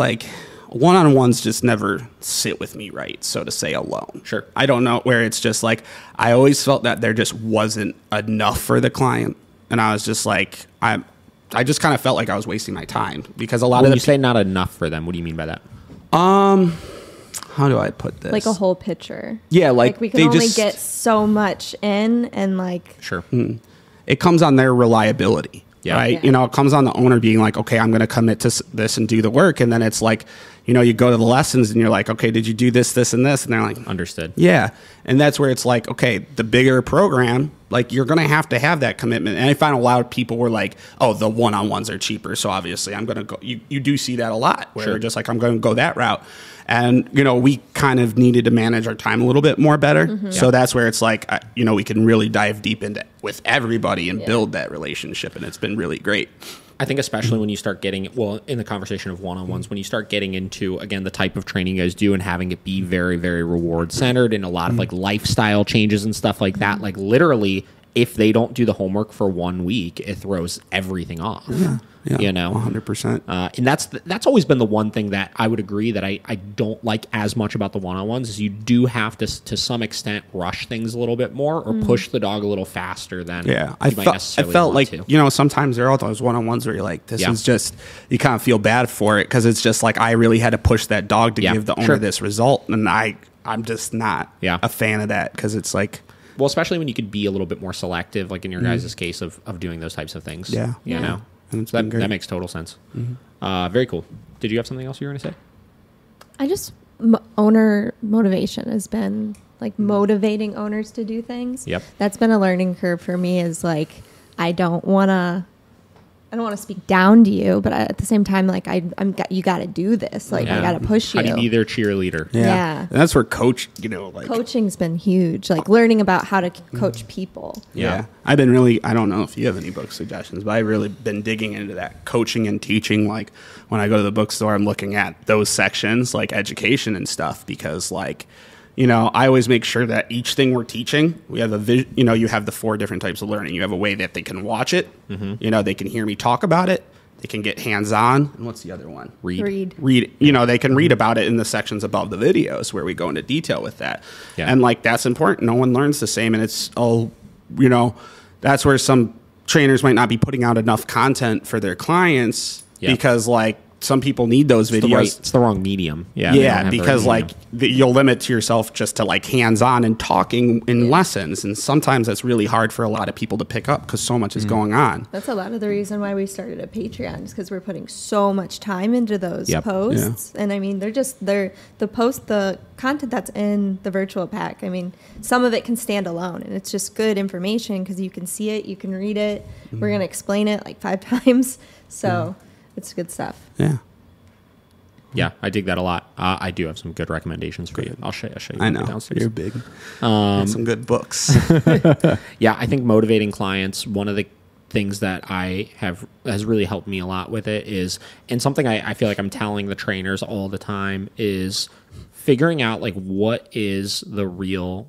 one-on-ones just never sit with me right, so to say, alone. Sure. I don't know, where it's just I always felt that there just wasn't enough for the client. And I was just I just kind of felt I was wasting my time, because a lot of when you say not enough for them, what do you mean by that? How do I put this? A whole picture. Yeah, we can only get so much in, and Sure. It comes on their reliability. Yeah. Right. Yeah. It comes on the owner being okay, I'm going to commit to this and do the work. And then it's you go to the lessons and you're okay, did you do this, this, and this? And they're understood. Yeah. And that's where it's okay, the bigger program, you're going to have that commitment. And I find a lot of people were oh, the one-on-ones are cheaper, so obviously I'm going to go. You do see that a lot, where sure. just I'm going to go that route. And, we kind of needed to manage our time a little bit more better. Mm-hmm. So that's where it's we can really dive deep into with everybody and build that relationship. And it's been really great. I think especially when you start getting, in the conversation of one-on-ones, when you start getting into, again, the type of training you guys do and having it be very, very reward-centered, and a lot of lifestyle changes and stuff like that, literally, if they don't do the homework for 1 week, it throws everything off. Yeah. Yeah, 100%. And that's always been the one thing that I would agree that I don't like as much about the one-on-ones, is you do have to some extent rush things a little bit more, or push the dog a little faster than I felt sometimes there are those one-on-ones where you're this is just, you kind of feel bad for it, because it's just I really had to push that dog to give the owner this result, and I'm just not a fan of that, because it's well, especially when you could be a little bit more selective, in your guys' case of doing those types of things. Yeah. You know? So that makes total sense. Mm-hmm. Very cool. Did you have something else you were going to say? I just, owner motivation has been motivating owners to do things. Yep. That's been a learning curve for me, is I don't want to I don't want to speak down to you, but at the same time, like you got to do this. Like I got to push you. How do you be their cheerleader? Yeah. And that's where coaching's been huge. Like learning about how to coach people. Yeah. I've been really, I don't know if you have any book suggestions, but I've really been digging into that coaching and teaching. Like when I go to the bookstore, I'm looking at those sections, like education and stuff, because like, I always make sure that each thing we're teaching, we have you have the 4 different types of learning. You have a way that they can watch it. Mm-hmm. They can hear me talk about it. They can get hands-on. And what's the other one? Read. They can read about it in the sections above the videos where we go into detail with that. Yeah. And like, that's important. No one learns the same. And it's that's where some trainers might not be putting out enough content for their clients because like, some people need those videos. It's the wrong medium. Yeah, because like you'll limit to yourself just to like hands-on and talking in lessons, and sometimes that's really hard for a lot of people to pick up because so much is going on. That's a lot of the reason why we started a Patreon, is because we're putting so much time into those posts, and I mean the content that's in the virtual pack. I mean, some of it can stand alone, and it's just good information because you can see it, you can read it. We're gonna explain it like 5 times, so. It's good stuff. Yeah. Yeah, I dig that a lot. I do have some good recommendations for you. I'll show you. I know. Downstairs. You're big. Some good books. Yeah, I think motivating clients, one of the things that has really helped me a lot with it is, and something I feel like I'm telling the trainers all the time, is figuring out like what is the real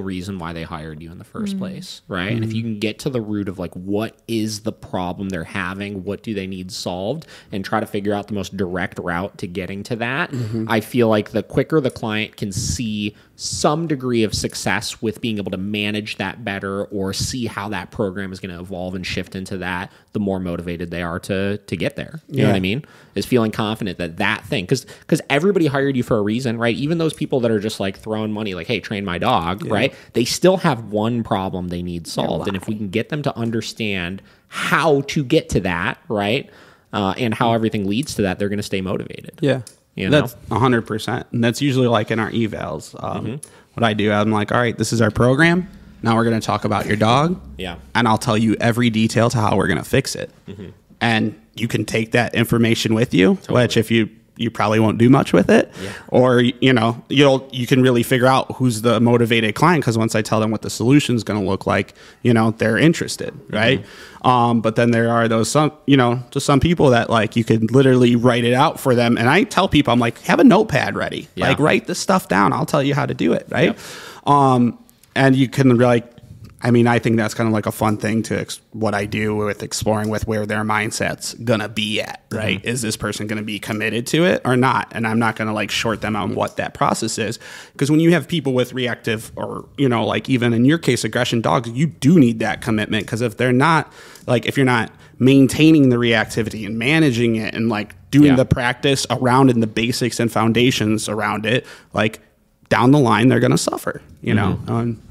reason why they hired you in the first place, right? And if you can get to the root of like what is the problem they're having, what do they need solved, and try to figure out the most direct route to getting to that, I feel like the quicker the client can see some degree of success with being able to manage that better or see how that program is going to evolve and shift into that, the more motivated they are to get there. You know what I mean? Is feeling confident that thing, because everybody hired you for a reason, right? Even those people that are just like throwing money, like, hey, train my dog, right? They still have one problem they need solved. And if we can get them to understand how to get to that, right? And how everything leads to that, they're going to stay motivated. Yeah. That's 100%. And that's usually like in our evals. What I do, I'm like, all right, this is our program. Now we're going to talk about your dog. Yeah. And I'll tell you every detail to how we're going to fix it. And you can take that information with you, which if you probably won't do much with it, or you can really figure out who's the motivated client, because once I tell them what the solution is going to look like, they're interested, right? But then there are those some people that like you could literally write it out for them, and I tell people, I'm like, have a notepad ready, like write this stuff down. I'll tell you how to do it, right? And you can like. I mean, I think that's kind of like a fun thing to what I do with exploring with where their mindset's going to be at, right? Is this person going to be committed to it or not? And I'm not going to like short them on what that process is. Because when you have people with reactive or, like even in your case, aggression dogs, you do need that commitment. Because if you're not maintaining the reactivity and managing it and like doing the practice around and the basics and foundations around it, like down the line, they're going to suffer, and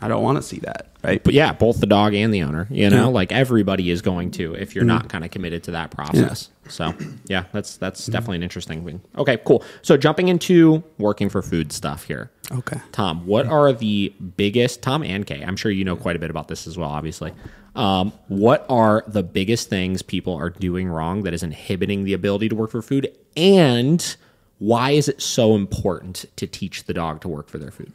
I don't want to see that. Right. But yeah, both the dog and the owner, like everybody is going to, if you're not kind of committed to that process. So yeah, that's definitely an interesting thing. Okay, cool. So jumping into working for food stuff here. Okay. Tom, what are the biggest, Tom and Kay, I'm sure you know quite a bit about this as well, obviously. What are the biggest things people are doing wrong that is inhibiting the ability to work for food? And why is it so important to teach the dog to work for their food?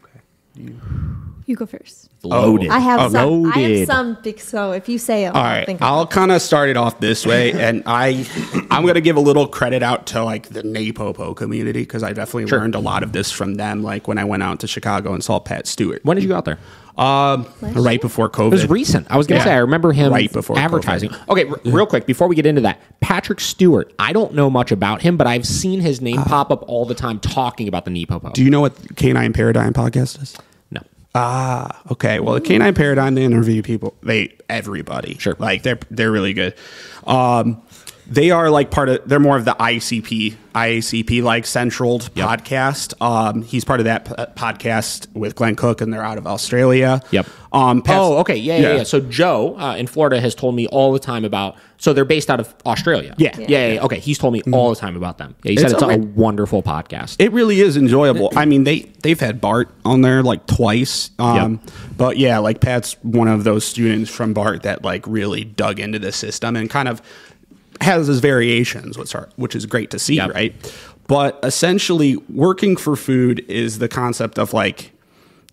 You go first. Loaded. I have some. I have some. So if you say it, all right, I'll kind of start it off this way, and I'm going to give a little credit out to like the Napopo community, because I definitely learned a lot of this from them. Like when I went out to Chicago and saw Pat Stewart. When did you go out there? Right before COVID. It was recent. I was going to say, I remember him right before advertising. COVID. Okay, real quick, before we get into that, Patrick Stewart, I don't know much about him, but I've seen his name pop up all the time talking about the Napopo. Do you know what Canine Paradigm podcast is? No. Okay. Well, the Canine Paradigm, they interview people. Everybody. Sure. Like they're really good. They are like they're more of the IACP like central podcast. He's part of that podcast with Glenn Cook, and they're out of Australia. Yep. Okay. Yeah. So Joe in Florida has told me all the time about, so they're based out of Australia. Yeah. Okay. He's told me all the time about them. Yeah, he said it's a wonderful podcast. It really is enjoyable. I mean, they've had Bart on there like twice. But yeah, like Pat's one of those students from Bart that like really dug into the system and kind of has its variations, which is great to see, right? But essentially, working for food is the concept of like,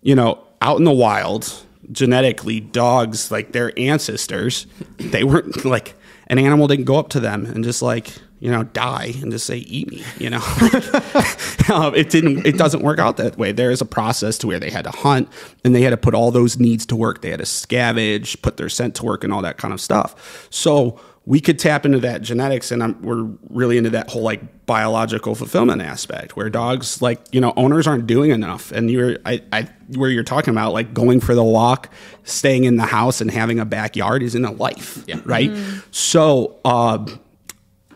you know, out in the wild, genetically, dogs, like their ancestors, they weren't like, an animal didn't go up to them and just like, you know, die and just say, eat me, you know. It doesn't work out that way. There is a process to where they had to hunt and they had to put all those needs to work. They had to scavenge, put their scent to work and all that kind of stuff. So we could tap into that genetics, and we're really into that whole like biological fulfillment aspect where dogs, like, you know, owners aren't doing enough. And where you're talking about like going for the walk, staying in the house and having a backyard isn't a life, right? So,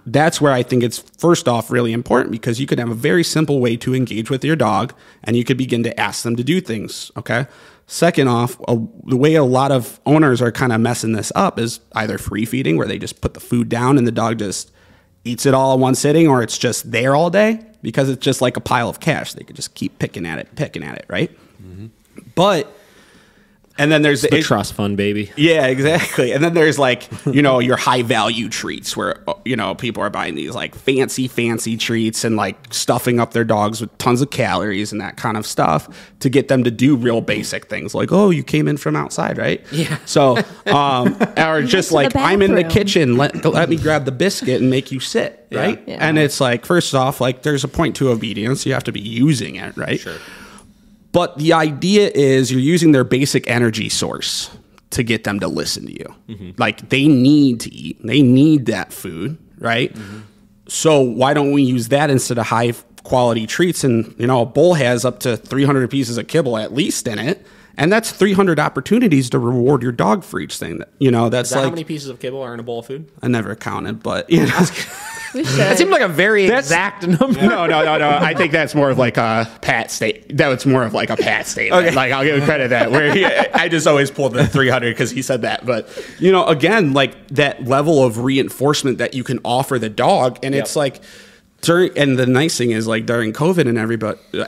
that's where I think it's first off really important, because you could have a very simple way to engage with your dog and you could begin to ask them to do things. Okay. Second off, the way a lot of owners are kind of messing this up is either free feeding, where they just put the food down and the dog just eats it all in one sitting, or it's just there all day because it's just like a pile of cash. They could just keep picking at it. Right. But and then there's the trust fund, baby. Yeah, exactly. And then there's like, you know, your high value treats where, you know, people are buying these like fancy treats and like stuffing up their dogs with tons of calories and that kind of stuff to get them to do real basic things like, oh, you came in from outside, right? Yeah. So, or just like, I'm in the kitchen, let me grab the biscuit and make you sit, right? Yeah. And it's like, first off, like there's a point to obedience. You have to be using it, right? Sure. But the idea is you're using their basic energy source to get them to listen to you. Like they need to eat. They need that food, right? So why don't we use that instead of high quality treats? And, you know, a bowl has up to 300 pieces of kibble at least in it. And that's 300 opportunities to reward your dog for each thing. You know, that's like... how many pieces of kibble are in a bowl of food? I never counted, but, you know... That seemed like a very exact number. No. I think that's more of like a Pat statement. That was more of like a Pat statement. Okay. Like I'll give him credit that. I just always pulled the 300 because he said that. But you know, again, like that level of reinforcement that you can offer the dog, and it's like and the nice thing is like during COVID and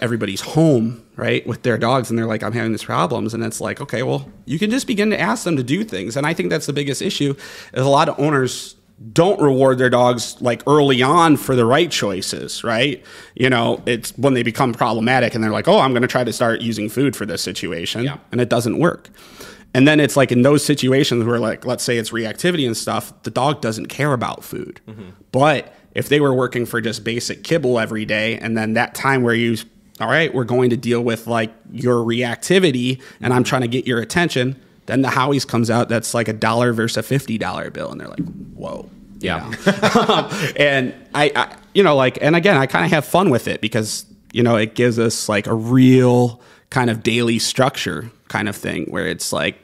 everybody's home, right, with their dogs, and they're like, I'm having these problems, and it's like, okay, well, you can just begin to ask them to do things, and I think that's the biggest issue. Is a lot of owners don't reward their dogs like early on for the right choices, right? You know, it's when they become problematic and they're like, oh, I'm going to try to start using food for this situation, and it doesn't work. And then it's like in those situations where like, let's say it's reactivity and stuff, the dog doesn't care about food. But if they were working for just basic kibble every day, and then that time where all right, we're going to deal with like your reactivity and I'm trying to get your attention, then the Howie's comes out, that's like $1 versus a $50 bill. And they're like, whoa. Yeah. And I, you know, like, and again, I kind of have fun with it because, you know, it gives us like a real kind of daily structure kind of thing where it's like,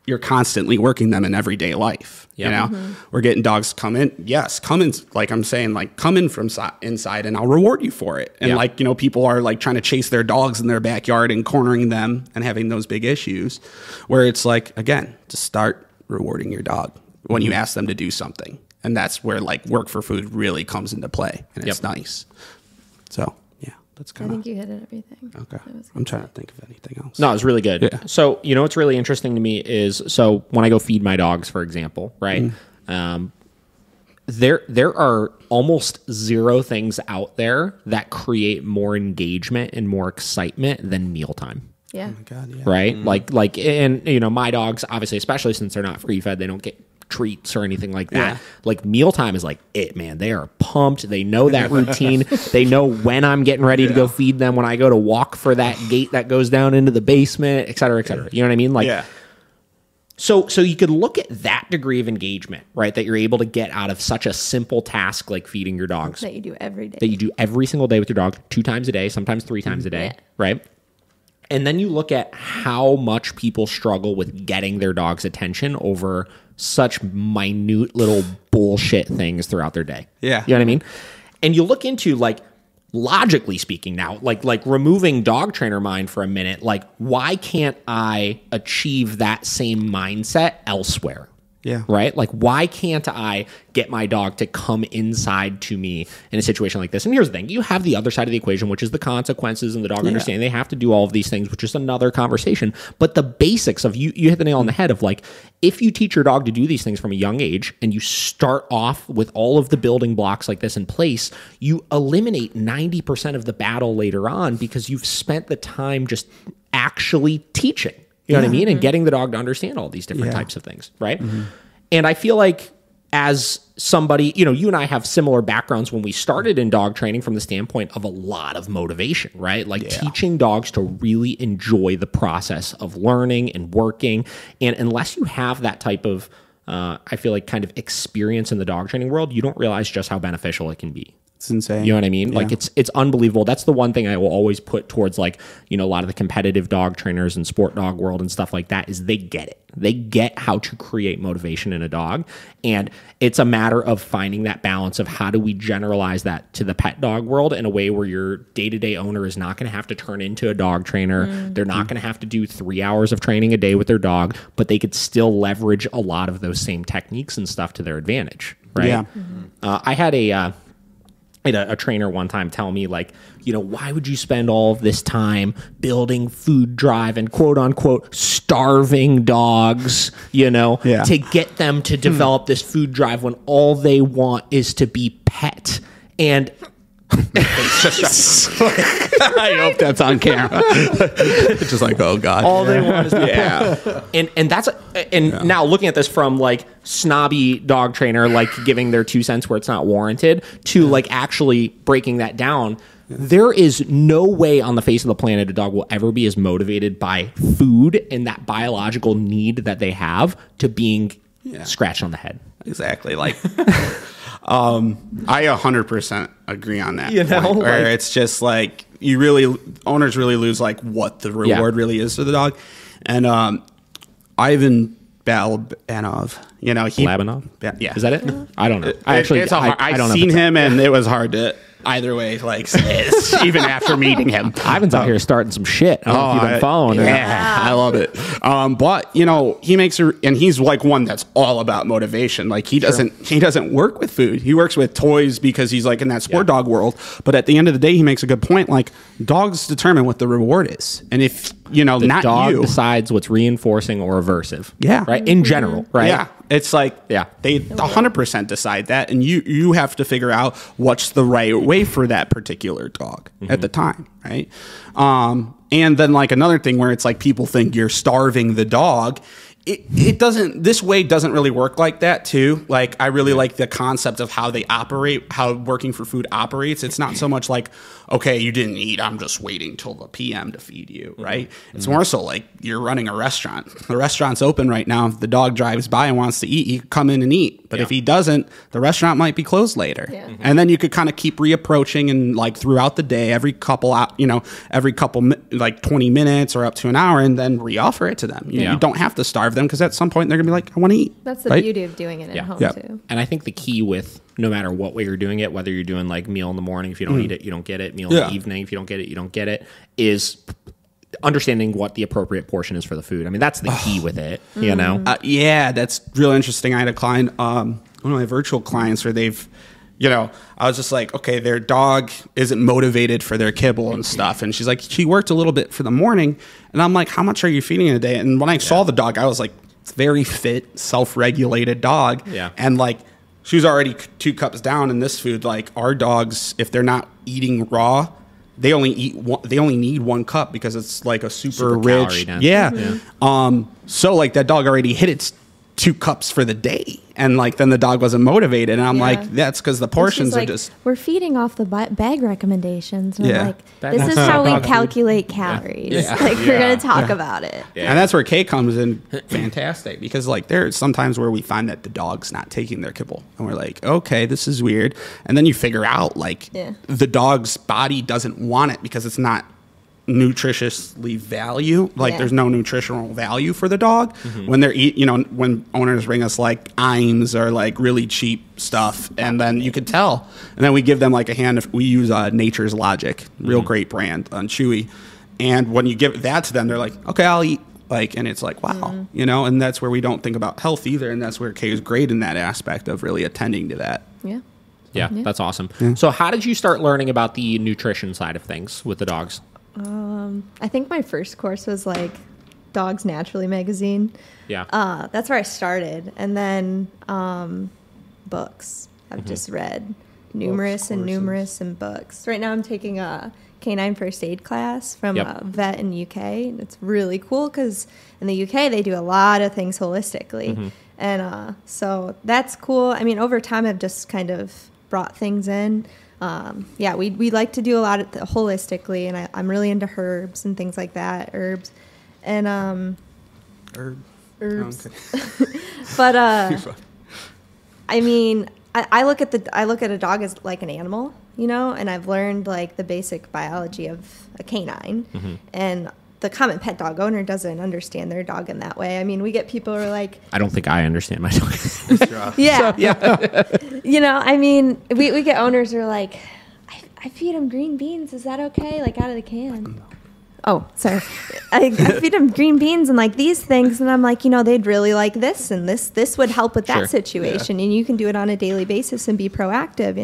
you're constantly working them in everyday life. You know, we're getting dogs come in. Yes, come in. Like I'm saying, like come in from inside and I'll reward you for it. And like, you know, people are like trying to chase their dogs in their backyard and cornering them and having those big issues where it's like, again, to start rewarding your dog when you ask them to do something. And that's where like work for food really comes into play. And it's nice. So. That's kind I think you hit it everything. Okay. I'm trying to think of anything else. No, it was really good. Yeah. So, you know, what's really interesting to me is, so when I go feed my dogs, for example, right? There are almost zero things out there that create more engagement and more excitement than mealtime. Yeah. Oh my God, yeah. Right? Like, and you know, my dogs, obviously, especially since they're not free fed, they don't get treats or anything like that. Yeah. Like mealtime is like it, man. They are pumped. They know that routine. They know when I'm getting ready to go feed them, when I go to walk for that gate that goes down into the basement, et cetera, et cetera. You know what I mean? Like, so you could look at that degree of engagement, right? That you're able to get out of such a simple task like feeding your dogs. That you do every day. That you do every single day with your dog, 2 times a day, sometimes 3 times a day, right? And then you look at how much people struggle with getting their dog's attention over such minute little bullshit things throughout their day. Yeah. You know what I mean? And you look into, like, logically speaking now, like removing dog trainer mind for a minute, like, why can't I achieve that same mindset elsewhere? Yeah. Right? Like, why can't I get my dog to come inside to me in a situation like this? And here's the thing. You have the other side of the equation, which is the consequences and the dog understanding they have to do all of these things, which is another conversation. But the basics of you hit the nail on the head of like, if you teach your dog to do these things from a young age and you start off with all of the building blocks like this in place, you eliminate 90% of the battle later on because you've spent the time just actually teaching. You know what I mean? And getting the dog to understand all these different types of things, right? And I feel like as somebody, you know, you and I have similar backgrounds when we started in dog training from the standpoint of a lot of motivation, right? Like teaching dogs to really enjoy the process of learning and working. And unless you have that type of, I feel like kind of experience in the dog training world, you don't realize just how beneficial it can be. It's insane. You know what I mean? Yeah. Like it's unbelievable. That's the one thing I will always put towards like, you know, a lot of the competitive dog trainers and sport dog world and stuff like that is they get it. They get how to create motivation in a dog. And it's a matter of finding that balance of how do we generalize that to the pet dog world in a way where your day-to-day owner is not going to have to turn into a dog trainer. They're not going to have to do 3 hours of training a day with their dog, but they could still leverage a lot of those same techniques and stuff to their advantage. Right. Yeah. I had a trainer one time tell me like, you know, why would you spend all of this time building food drive and quote unquote starving dogs, you know, to get them to develop this food drive when all they want is to be pet. And I hope that's on camera. It's just like, oh God. All they want is to be pet. And that's now looking at this from like snobby dog trainer, like giving their 2 cents where it's not warranted to like actually breaking that down. There is no way on the face of the planet a dog will ever be as motivated by food and that biological need that they have to being scratched on the head. Exactly. Like, I 100% agree on that. You know, point, where it's just like owners really lose like what the reward really is to the dog. And Ivan Balabanov, you know, Labanov? Yeah. Is that it? I don't know. I've seen him and it was hard to either way, like even after meeting him. Ivan's out here starting some shit. I don't know if you've been following him. Yeah, I love it. But you know, and he's like one that's all about motivation. Like he doesn't work with food. He works with toys because he's like in that sport dog world. But at the end of the day, he makes a good point. Like dogs determine what the reward is, and if you know, the not dog you decides what's reinforcing or aversive. Yeah, right. In general, right. Yeah, it's like they 100% decide that, and you have to figure out what's the right way for that particular dog at the time, right? And then like another thing where it's like people think you're starving the dog. It doesn't, this way doesn't really work like that too. Like I really like the concept of how they operate, how working for food operates. It's not so much like, okay, you didn't eat, I'm just waiting till the PM to feed you, right? It's more so like you're running a restaurant. The restaurant's open right now. If the dog drives by and wants to eat, he can come in and eat. But if he doesn't, the restaurant might be closed later. And then you could kind of keep reapproaching and like throughout the day, every couple like 20 minutes or up to an hour, and then reoffer it to them. You don't have to starve them because at some point they're gonna be like, I want to eat. That's the beauty of doing it at home too. And I think the key with no matter what way you're doing it, whether you're doing like meal in the morning, if you don't eat it, you don't get it. Meal in the evening, if you don't get it, you don't get it. Is understanding what the appropriate portion is for the food. I mean, that's the key with it. You know? That's real interesting. I had a client, one of my virtual clients, where they've, you know, I was just like, okay, their dog isn't motivated for their kibble and stuff. And she's like, she worked a little bit for the morning. And I'm like, how much are you feeding in a day? And when I saw the dog, I was like, it's a very fit, self-regulated dog. Yeah. And like, she was already 2 cups down in this food. Like our dogs, if they're not eating raw, they only need 1 cup because it's like a super rich. So like that dog already hit its 2 cups for the day, and like then the dog wasn't motivated, and I'm like, that's because the portions like, are just, we're feeding off the bag recommendations, and I'm like, this is how we calculate calories. Like we're gonna talk about it, and that's where Kay comes in fantastic, because like there's sometimes where we find that the dog's not taking their kibble, and we're like, okay, this is weird, and then you figure out like the dog's body doesn't want it because it's not nutritiously value, like there's no nutritional value for the dog when they're when owners bring us like Iams or like really cheap stuff, and then you could tell, and then we give them like a hand if we use Nature's Logic, real great brand on Chewy, and when you give that to them, they're like, okay, I'll eat Like, and it's like, wow, you know, and that's where we don't think about health either. And that's where Kay is great in that aspect of really attending to that. Yeah, that's awesome. So how did you start learning about the nutrition side of things with the dogs? I think my first course was like Dogs Naturally magazine. Yeah. That's where I started. And then books. I've just read numerous books. Right now I'm taking a canine first aid class from a vet in the UK. And it's really cool because in the UK they do a lot of things holistically. And so that's cool. I mean, over time I've just kind of brought things in. We like to do a lot of holistically, and I'm really into herbs and things like that. Herbs. And herbs. But I mean, I look at a dog as like an animal, you know, and I've learned like the basic biology of a canine, and the common pet dog owner doesn't understand their dog in that way. I mean, we get people who are like, I don't think I understand my dog. You know, I mean, we get owners who are like, I feed him green beans. Is that okay? Like out of the can. Oh, sorry. I feed them green beans and like these things. And I'm like, you know, they'd really like this. And this would help with that situation. And you can do it on a daily basis and be proactive.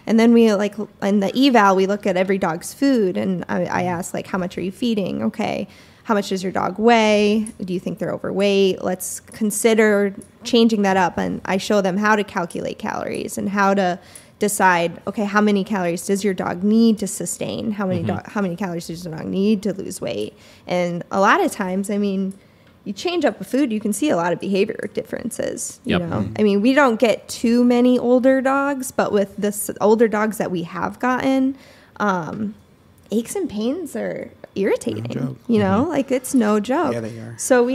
And then we like in the eval, we look at every dog's food. And I ask like, how much are you feeding? Okay. How much does your dog weigh? Do you think they're overweight? Let's consider changing that up. And I show them how to calculate calories and how to decide, okay, how many calories does your dog need to sustain? How many calories does your dog need to lose weight? And a lot of times, I mean, you change up a food, you can see a lot of behavior differences. You know, I mean, we don't get too many older dogs, but with the older dogs that we have gotten, aches and pains are irritating. You know, like it's no joke. Yeah, they are. So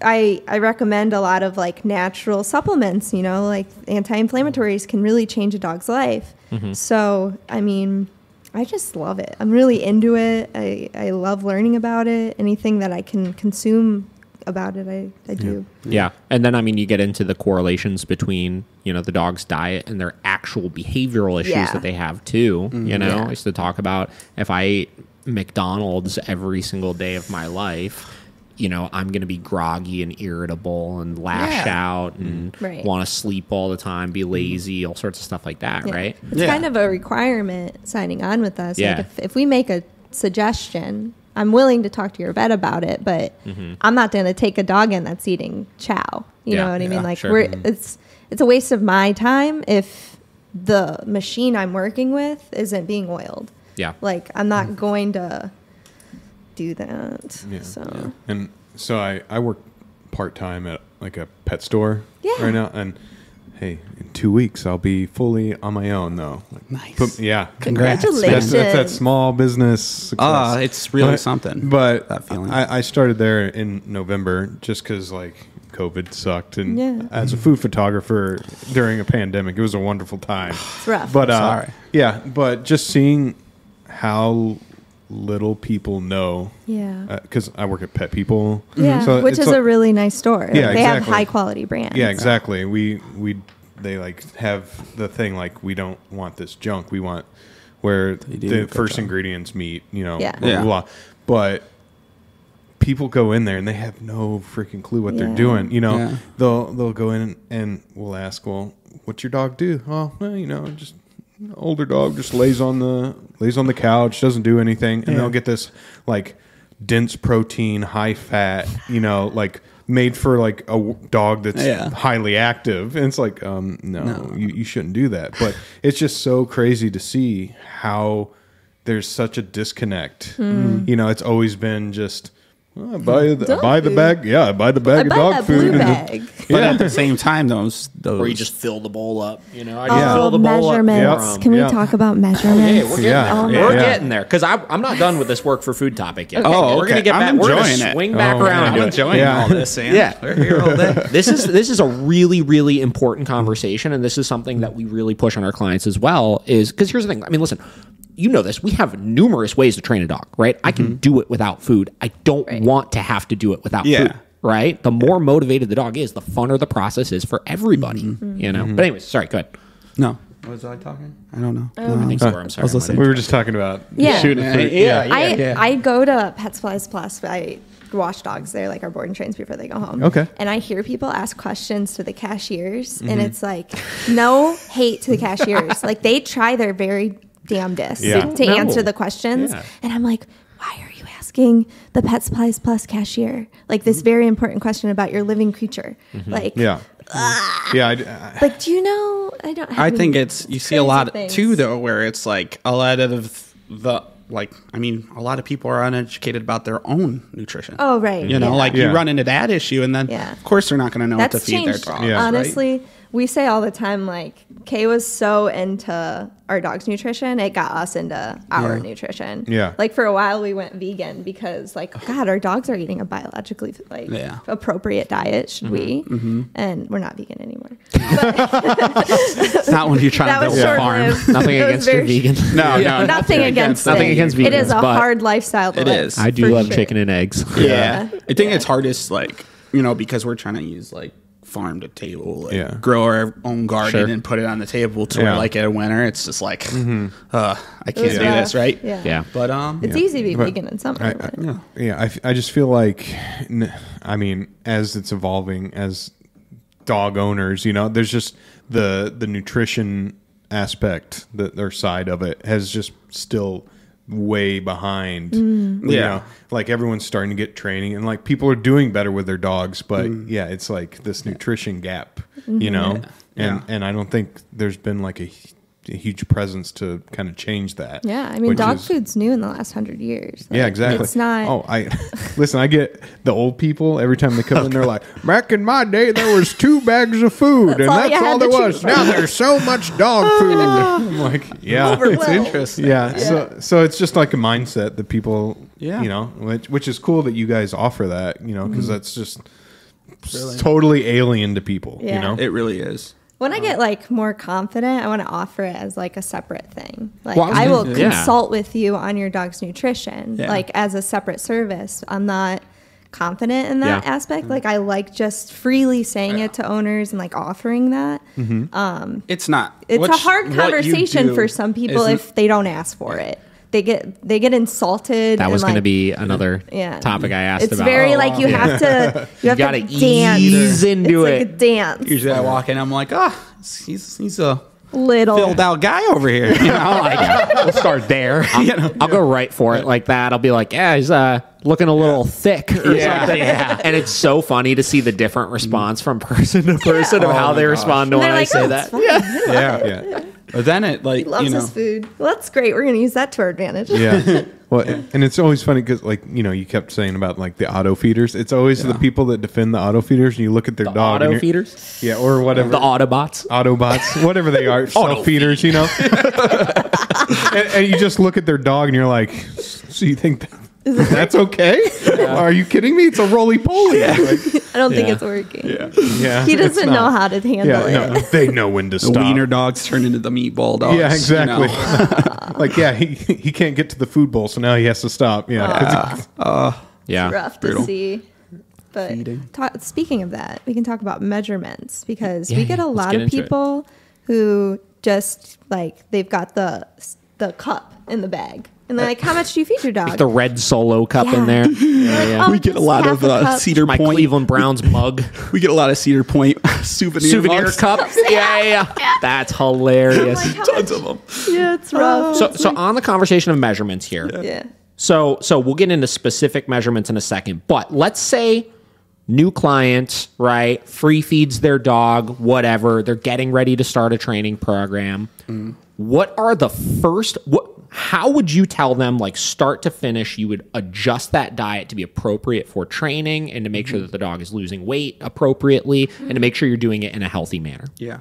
I recommend a lot of like natural supplements, you know, like anti-inflammatories can really change a dog's life. So, I mean, I just love it. I'm really into it. I love learning about it. Anything that I can consume about it, I do. Yeah. And then, I mean, you get into the correlations between, you know, the dog's diet and their actual behavioral issues that they have too. You know, I used to talk about if I ate McDonald's every single day of my life, you know, I'm going to be groggy and irritable and lash out and want to sleep all the time, be lazy, all sorts of stuff like that, right? It's kind of a requirement signing on with us. Yeah. Like if we make a suggestion, I'm willing to talk to your vet about it, but I'm not going to take a dog in that's eating chow. You know what I mean? Like it's a waste of my time if the machine I'm working with isn't being oiled. Yeah. Like I'm not going to do that. And so I work part-time at like a pet store right now, and hey, in 2 weeks I'll be fully on my own though. Nice. But, Congratulations. That's that small business success. It's really something. But that feeling. I started there in November just because like COVID sucked, and as a food photographer during a pandemic, it was a wonderful time. It's rough. But sorry. But just seeing how little people know, because I work at Pet People, so which is a really nice store. Yeah, they have high quality brands. Yeah, exactly. They like have the thing like we don't want this junk. We want where the first ingredients meet. You know, blah, blah, blah. But people go in there and they have no freaking clue what they're doing. You know, they'll go in and we'll ask, well, what's your dog do? Oh, well, you know, just. Older dog just lays on the couch, doesn't do anything, and they'll get this like dense protein, high fat, you know, like made for like a dog that's highly active. And it's like, no. You shouldn't do that. But it's just so crazy to see how there's such a disconnect. You know, it's always been just. I buy the bag. Yeah, I buy the bag of dog food. But at the same time, those or you just fill the bowl up. You know, I just fill the bowl measurements. up. Can we talk about measurements? We're getting there because I'm not done with this work for food topic yet. Okay. We're gonna get back. We're gonna swing back around. I'm enjoying all this. Sam. We're here all day. This is a really, really important conversation, and this is something that we really push on our clients as well. Is because here's the thing. I mean, listen. You know this. We have numerous ways to train a dog, right? I can do it without food. I don't want to have to do it without food, right? The more motivated the dog is, the funner the process is for everybody, you know? But anyways, sorry, go ahead. No. Was I talking? I don't know. I think so. I'm sorry. I was listening. We were just talking about shooting food. I go to Pet Supplies Plus. I watch dogs there, like our board and trains before they go home. Okay. And I hear people ask questions to the cashiers, and it's like, no hate to the cashiers. Like, they try their very damnedest to answer the questions. Yeah. And I'm like, why are you asking the Pet Supplies Plus cashier like this very important question about your living creature? Like, like, do you know? I think it's, you see a lot too, though, where it's like a lot of the, like, I mean, a lot of people are uneducated about their own nutrition. Oh, right. You know, like you run into that issue, and then of course they're not going to know what to feed their dog. Yeah. Honestly, we say all the time, like, Kay was so into our dog's nutrition, it got us into our nutrition. Yeah. Like, for a while we went vegan because, like, God, our dogs are eating a biologically, like, appropriate diet. Should we? And we're not vegan anymore. It's not when you're trying to build a farm. Nothing against your vegan. No, nothing against vegan. It is a hard lifestyle to live. It is. I do love chicken and eggs. Yeah. I think it's hardest, like, you know, because we're trying to use, like, farm to table, like grow our own garden and put it on the table to where, like, in winter it's just like I can't do this, right? But it's easy to be vegan in summer. I just feel like, I mean, as it's evolving as dog owners, you know, there's just the nutrition aspect, their side of it has just still way behind. You know, like, everyone's starting to get training, and, like, people are doing better with their dogs, but it's like this nutrition gap, you know, and I don't think there's been like a huge presence to kind of change that. Yeah, I mean, dog food's new in the last 100 years. Like, yeah, exactly. It's not. Listen, I get the old people every time they come in. They're like, back in my day, there was 2 bags of food, and that's all there was. Now there's so much dog food. I'm like, it's interesting. So it's just like a mindset that people, you know, which is cool that you guys offer that, you know, because that's just totally alien to people. You know, it really is. When I get, like, more confident, I want to offer it as, like, a separate thing. Like, I will consult with you on your dog's nutrition, like, as a separate service. I'm not confident in that aspect. Like, I like just freely saying it to owners and, like, offering that. It's not. It's a hard conversation for some people if they don't ask for it. They get insulted. That was going to be another topic I asked about. It's very like you have to gotta dance. Ease into it. Like a dance. Usually I walk in, I'm like, he's a little filled out guy over here. You know, like, we'll start there. I'll go right for it like that. I'll be like, he's looking a little thick or something. And it's so funny to see the different response from person to person of how they respond to when I say that. Yeah. But then it, like, he loves his food. Well, that's great. We're going to use that to our advantage. Yeah. Well, and it's always funny because, like, you know, you kept saying about, like, the auto feeders. It's always the people that defend the auto feeders, and you look at their dog. Auto feeders? Yeah, or whatever. The Autobots? Autobots, whatever they are. Self-feeders, you know? and you just look at their dog, and you're like, so you think that's okay? Are you kidding me? It's a roly-poly. Like, I don't think it's working. Yeah. He doesn't know how to handle it. No, they know when to stop. The wiener dogs turn into the meatball dogs. Yeah, exactly. You know? He can't get to the food bowl, so now he has to stop. Yeah. It's rough to see. But speaking of that, we can talk about measurements because we get a lot of people who just, like, they've got the cup in the bag. And they're like, how much do you feed your dog? Like the red Solo cup in there. Like, we get a lot of Cedar My Point. Cleveland Browns mug. We get a lot of Cedar Point souvenir cups. Yeah. That's hilarious. Tons of them. Yeah, it's rough. So on the conversation of measurements here. Yeah. So we'll get into specific measurements in a second. But let's say new client, right? Free feeds their dog, whatever. They're getting ready to start a training program. What are the first... How would you tell them, like, start to finish, you would adjust that diet to be appropriate for training and to make sure that the dog is losing weight appropriately and to make sure you're doing it in a healthy manner? Yeah.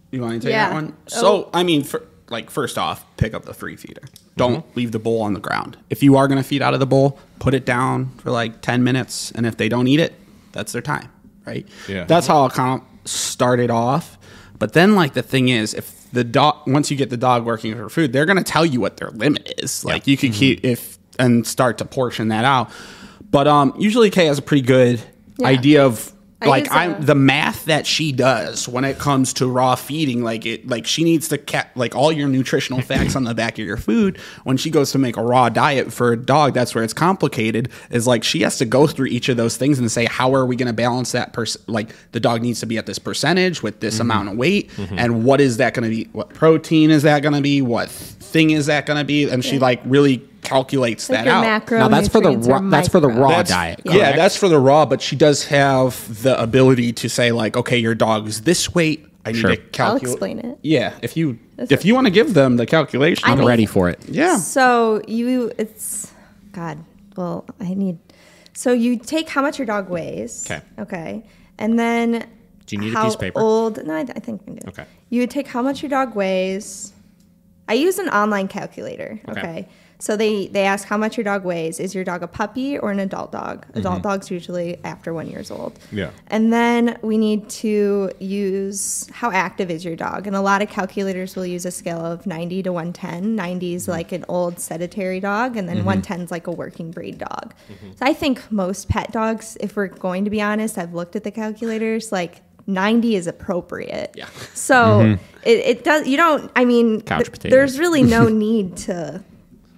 You want to take that one? So, I mean, first off, pick up the free feeder. Don't leave the bowl on the ground. If you are going to feed out of the bowl, put it down for like 10 minutes. And if they don't eat it, that's their time, right? Yeah. That's how I kind of started off. But then, like, the thing is, if the dog, once you get the dog working for food, they're going to tell you what their limit is. Like, you could keep and start to portion that out. But usually Kay has a pretty good idea of the math that she does when it comes to raw feeding, she needs to all your nutritional facts on the back of your food. When she goes to make a raw diet for a dog, that's where it's complicated. Is like she has to go through each of those things and say, how are we going to balance that the dog needs to be at this percentage with this amount of weight, and what is that going to be? What protein is that going to be? What thing is that going to be? And she really calculates that out. Now that's for the raw diet. Yeah, that's for the raw, but she does have the ability to say okay, your dog is this weight. I need to calculate. I'll explain it. Yeah, if you want to give them the calculation, I'm ready for it. Yeah. So you take how much your dog weighs. Okay. And then do you need a piece of paper? No, I think I do. Okay. You would take how much your dog weighs. I use an online calculator. Okay. So they ask how much your dog weighs. Is your dog a puppy or an adult dog? Adult dogs usually after 1 year old. Yeah. And then we need to use how active is your dog. And a lot of calculators will use a scale of 90 to 110. 90 is like an old sedentary dog, and then 110 is like a working breed dog. So I think most pet dogs, if we're going to be honest, I've looked at the calculators, 90 is appropriate. Yeah. So it does. You don't. I mean, there's really no need to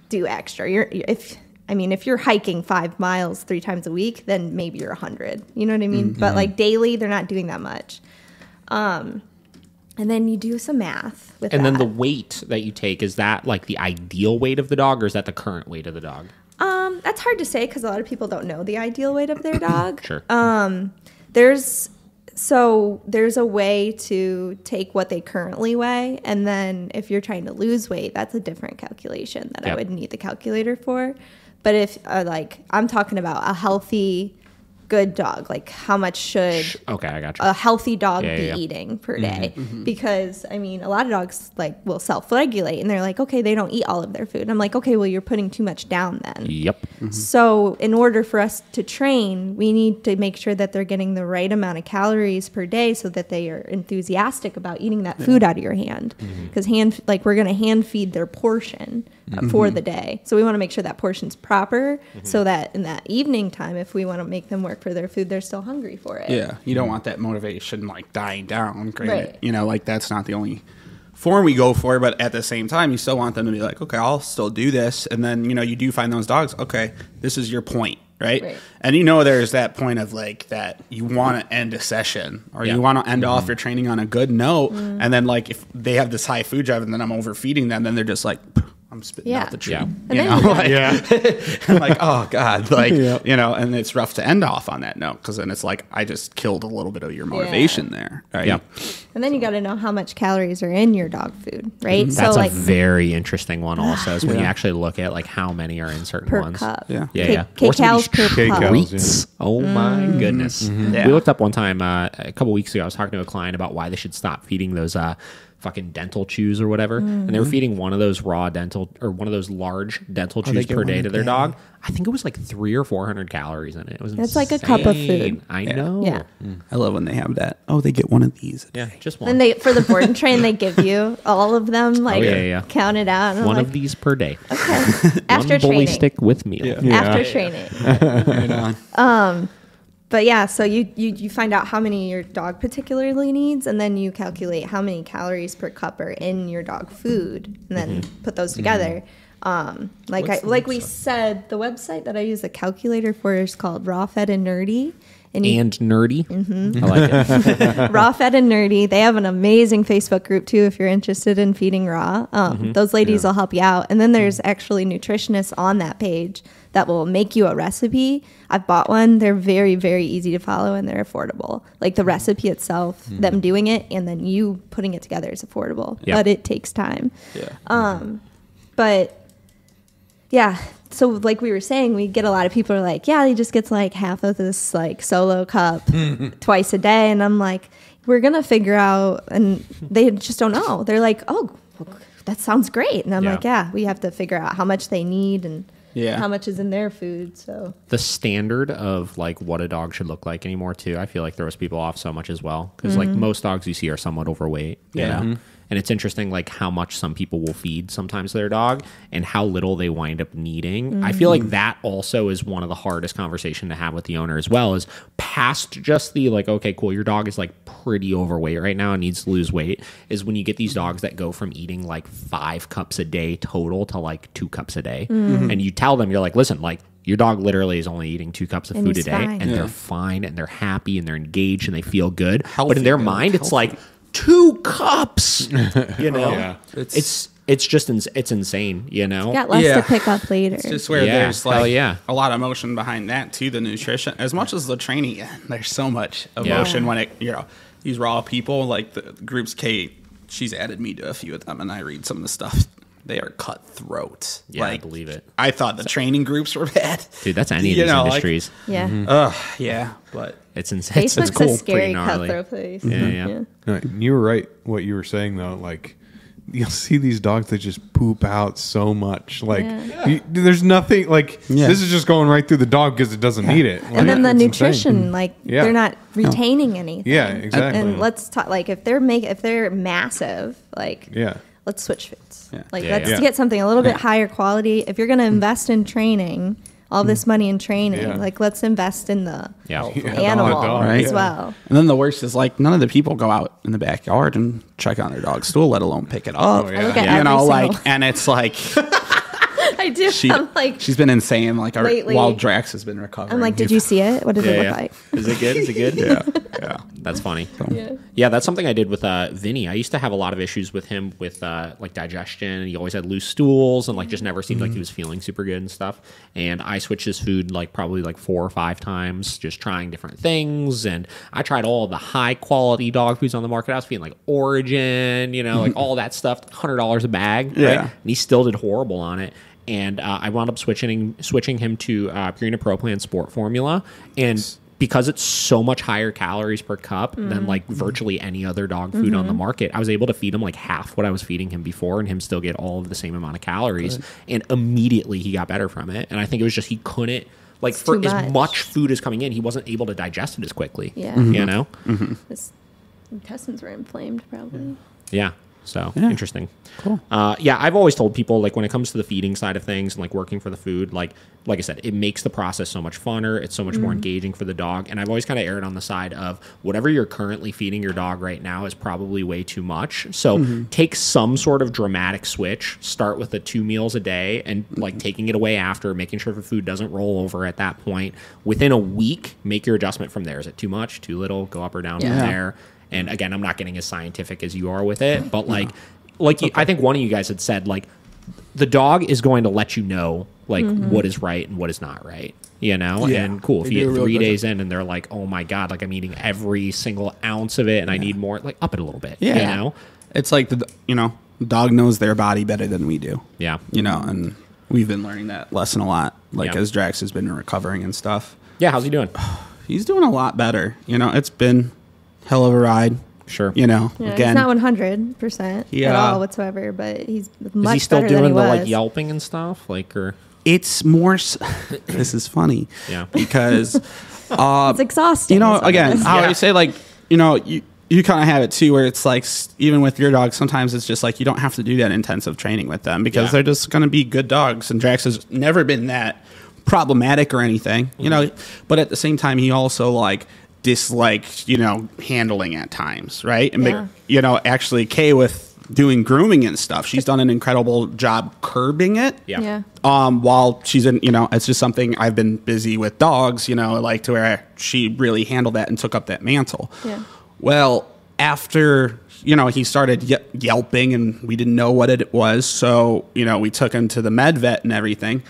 do extra. If you're hiking 5 miles 3 times a week, then maybe you're 100. You know what I mean? But daily, they're not doing that much. And then you do some math with that. And then the weight that you take, is that the ideal weight of the dog, or is that the current weight of the dog? That's hard to say because a lot of people don't know the ideal weight of their dog. Sure. There's a way to take what they currently weigh, and then if you're trying to lose weight, that's a different calculation that I would need the calculator for. But if I'm talking about a healthy, good dog, how much should I got you. a healthy dog be eating per day? Because a lot of dogs will self-regulate, and they're okay, they don't eat all of their food. I'm okay, well, you're putting too much down then. Yep. So in order for us to train, we need to make sure that they're getting the right amount of calories per day so that they are enthusiastic about eating that food out of your hand. Because we're going to hand feed their portion for the day. So we want to make sure that portion's proper so that in that evening time, if we want to make them work for their food, they're still hungry for it. Yeah, you don't want that motivation dying down. Right. That's not the only form we go for, but at the same time, you still want them to be okay, I'll still do this. And then you do find those dogs. Okay, this is your point, right? And there's that point of that you want to end a session, or you want to end off your training on a good note. And then if they have this high food drive and then I'm overfeeding them, then they're just I'm spitting out the tree. I'm oh God, and it's rough to end off on that note, because then it's I just killed a little bit of your motivation there. Right? Yeah. And then you got to know how much calories are in your dog food, right? That's a very interesting one also, is when you actually look at how many are in certain per ones. Cup. Yeah. Kcals per cup. Treats. Oh my goodness. We looked up one time, a couple weeks ago, I was talking to a client about why they should stop feeding those fucking dental chews or whatever, and they were feeding one of those raw dental, or one of those large dental chews per day to their dog. I think it was 300 or 400 calories in it. It was That's like a cup of food. I know. Yeah. I love when they have that. Oh, they get one of these. Yeah, just one. And for the board and train, they give you all of them, count it out. And one of these per day. Okay. After one bully training. stick with meal. After training. Right on. But yeah, so you find out how many your dog particularly needs, and then you calculate how many calories per cup are in your dog food, and then put those together. We said, the website that I use the calculator for is called Raw Fed and Nerdy. And Nerdy. I like it. Raw Fed and Nerdy. They have an amazing Facebook group too if you're interested in feeding raw. Those ladies will help you out. And then there's actually nutritionists on that page that will make you a recipe. I've bought one. They're very, very easy to follow, and they're affordable. The recipe itself, them doing it, and then you putting it together is affordable. But it takes time. Yeah. But yeah. So we were saying, we get a lot of people are he just gets half of this solo cup twice a day. And I'm we're going to figure out, and they just don't know. They're oh, that sounds great. And I'm we have to figure out how much they need and how much is in their food. So the standard of what a dog should look like anymore too, I feel throws people off so much as well. Because most dogs you see are somewhat overweight. You know? And it's interesting, like, how much some people will feed sometimes their dog and how little they wind up needing. I feel like that also is one of the hardest conversation to have with the owner as well, is past just the, like, okay, cool, your dog is, like, pretty overweight right now and needs to lose weight, is when you get these dogs that go from eating, like, 5 cups a day total to, like, 2 cups a day. And you tell them, you're like, listen, like, your dog literally is only eating 2 cups of food a day, fine. And they're fine, and they're happy, and they're engaged, and they feel good. Healthy, but in their mind, it's like 2 cups. You know, it's just it's insane. You know, got less to pick up later. It's just where there's like a lot of emotion behind that too. The nutrition, as much as the training, there's so much emotion when it these raw people like the groups. Kate, she's added me to a few of them, and I read some of the stuff. They are cutthroat. Yeah, like, I believe it. I thought the training groups were bad. Dude, that's any of these industries. Like, yeah, but it's insane. Facebook's cool. a scary cutthroat place. Yeah. No, you were right. What you were saying though, like you'll see these dogs that just poop out so much. Like there's nothing. Like this is just going right through the dog because it doesn't need it. Like, and then the nutrition, like they're not retaining anything. Yeah, exactly. And let's talk. Like if they're massive, like let's switch foods. Yeah. Like let's get something a little bit higher quality. If you're going to invest in training, all this money in training, like let's invest in the animal as well. And then the worst is like none of the people go out in the backyard and check on their dog's stool, let alone pick it up. I look at and it's like I do. I'm like, she's been insane. Like lately, while Drax has been recovering. I'm like, did you see it? What does it look like? Is it good? Is it good? Yeah. That's funny. Yeah, that's something I did with Vinny. I used to have a lot of issues with him with like digestion, and he always had loose stools and like just never seemed like he was feeling super good and stuff. And I switched his food like probably like 4 or 5 times, just trying different things. And I tried all the high quality dog foods on the market. I was feeding like Origin, like all that stuff, $100 a bag. Right? And he still did horrible on it. And I wound up switching him to Purina Pro Plan Sport Formula. And because it's so much higher calories per cup than like virtually any other dog food on the market, I was able to feed him like half what I was feeding him before and him still get all of the same amount of calories. And immediately he got better from it. And I think it was just he couldn't, like, it's for as much food as coming in, he wasn't able to digest it as quickly. Yeah. You know? His intestines were inflamed probably. Yeah. So interesting. Cool. I've always told people, like, when it comes to the feeding side of things and like working for the food, like I said, it makes the process so much funner. It's so much more engaging for the dog. And I've always kind of erred on the side of whatever you're currently feeding your dog right now is probably way too much. So take some sort of dramatic switch. Start with the 2 meals a day and like taking it away after, making sure the food doesn't roll over at that point. Within a week, make your adjustment from there. Is it too much, too little? Go up or down from there. And again, I'm not getting as scientific as you are with it, but like I think one of you guys had said, like, the dog is going to let you know, like, what is right and what is not right, And cool, if you get 3 days in and they're like, oh my God, like, I'm eating every single ounce of it and I need more, like, up it a little bit, you know? It's like, the dog knows their body better than we do. Yeah. And we've been learning that lesson a lot, like, as Drax has been recovering and stuff. Yeah, how's he doing? He's doing a lot better. It's been hell of a ride. Sure. Again, he's not 100% at all whatsoever, but he's much better than he was. Is he still doing the like yelping and stuff? Like, or it's more. This is funny. Yeah. Because it's exhausting. Again, I always say, like, you kind of have it too, where it's like, even with your dog, sometimes it's just like you don't have to do that intensive training with them because they're just going to be good dogs. And Drax has never been that problematic or anything, But at the same time, he also like disliked, handling at times, right? And actually Kay with doing grooming and stuff, she's done an incredible job curbing it. While she's in, it's just something I've been busy with dogs, like to where she really handled that and took up that mantle. Yeah. Well, after he started yelping and we didn't know what it was, so we took him to the med vet and everything.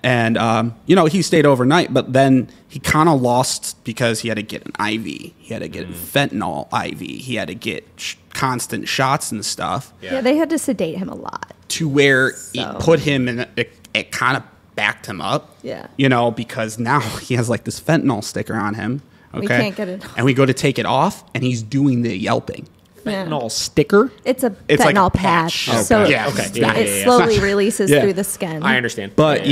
And, he stayed overnight, but then he kind of lost because he had to get an IV. He had to get fentanyl IV. He had to get constant shots and stuff. Yeah, they had to sedate him a lot. To where it put him in, it kind of backed him up. Yeah. Because now he has like this fentanyl sticker on him. Okay. We can't get it off. And we go to take it off, and he's doing the yelping. Fentanyl sticker? It's fentanyl like a patch. Okay. So it slowly releases through the skin. I understand. But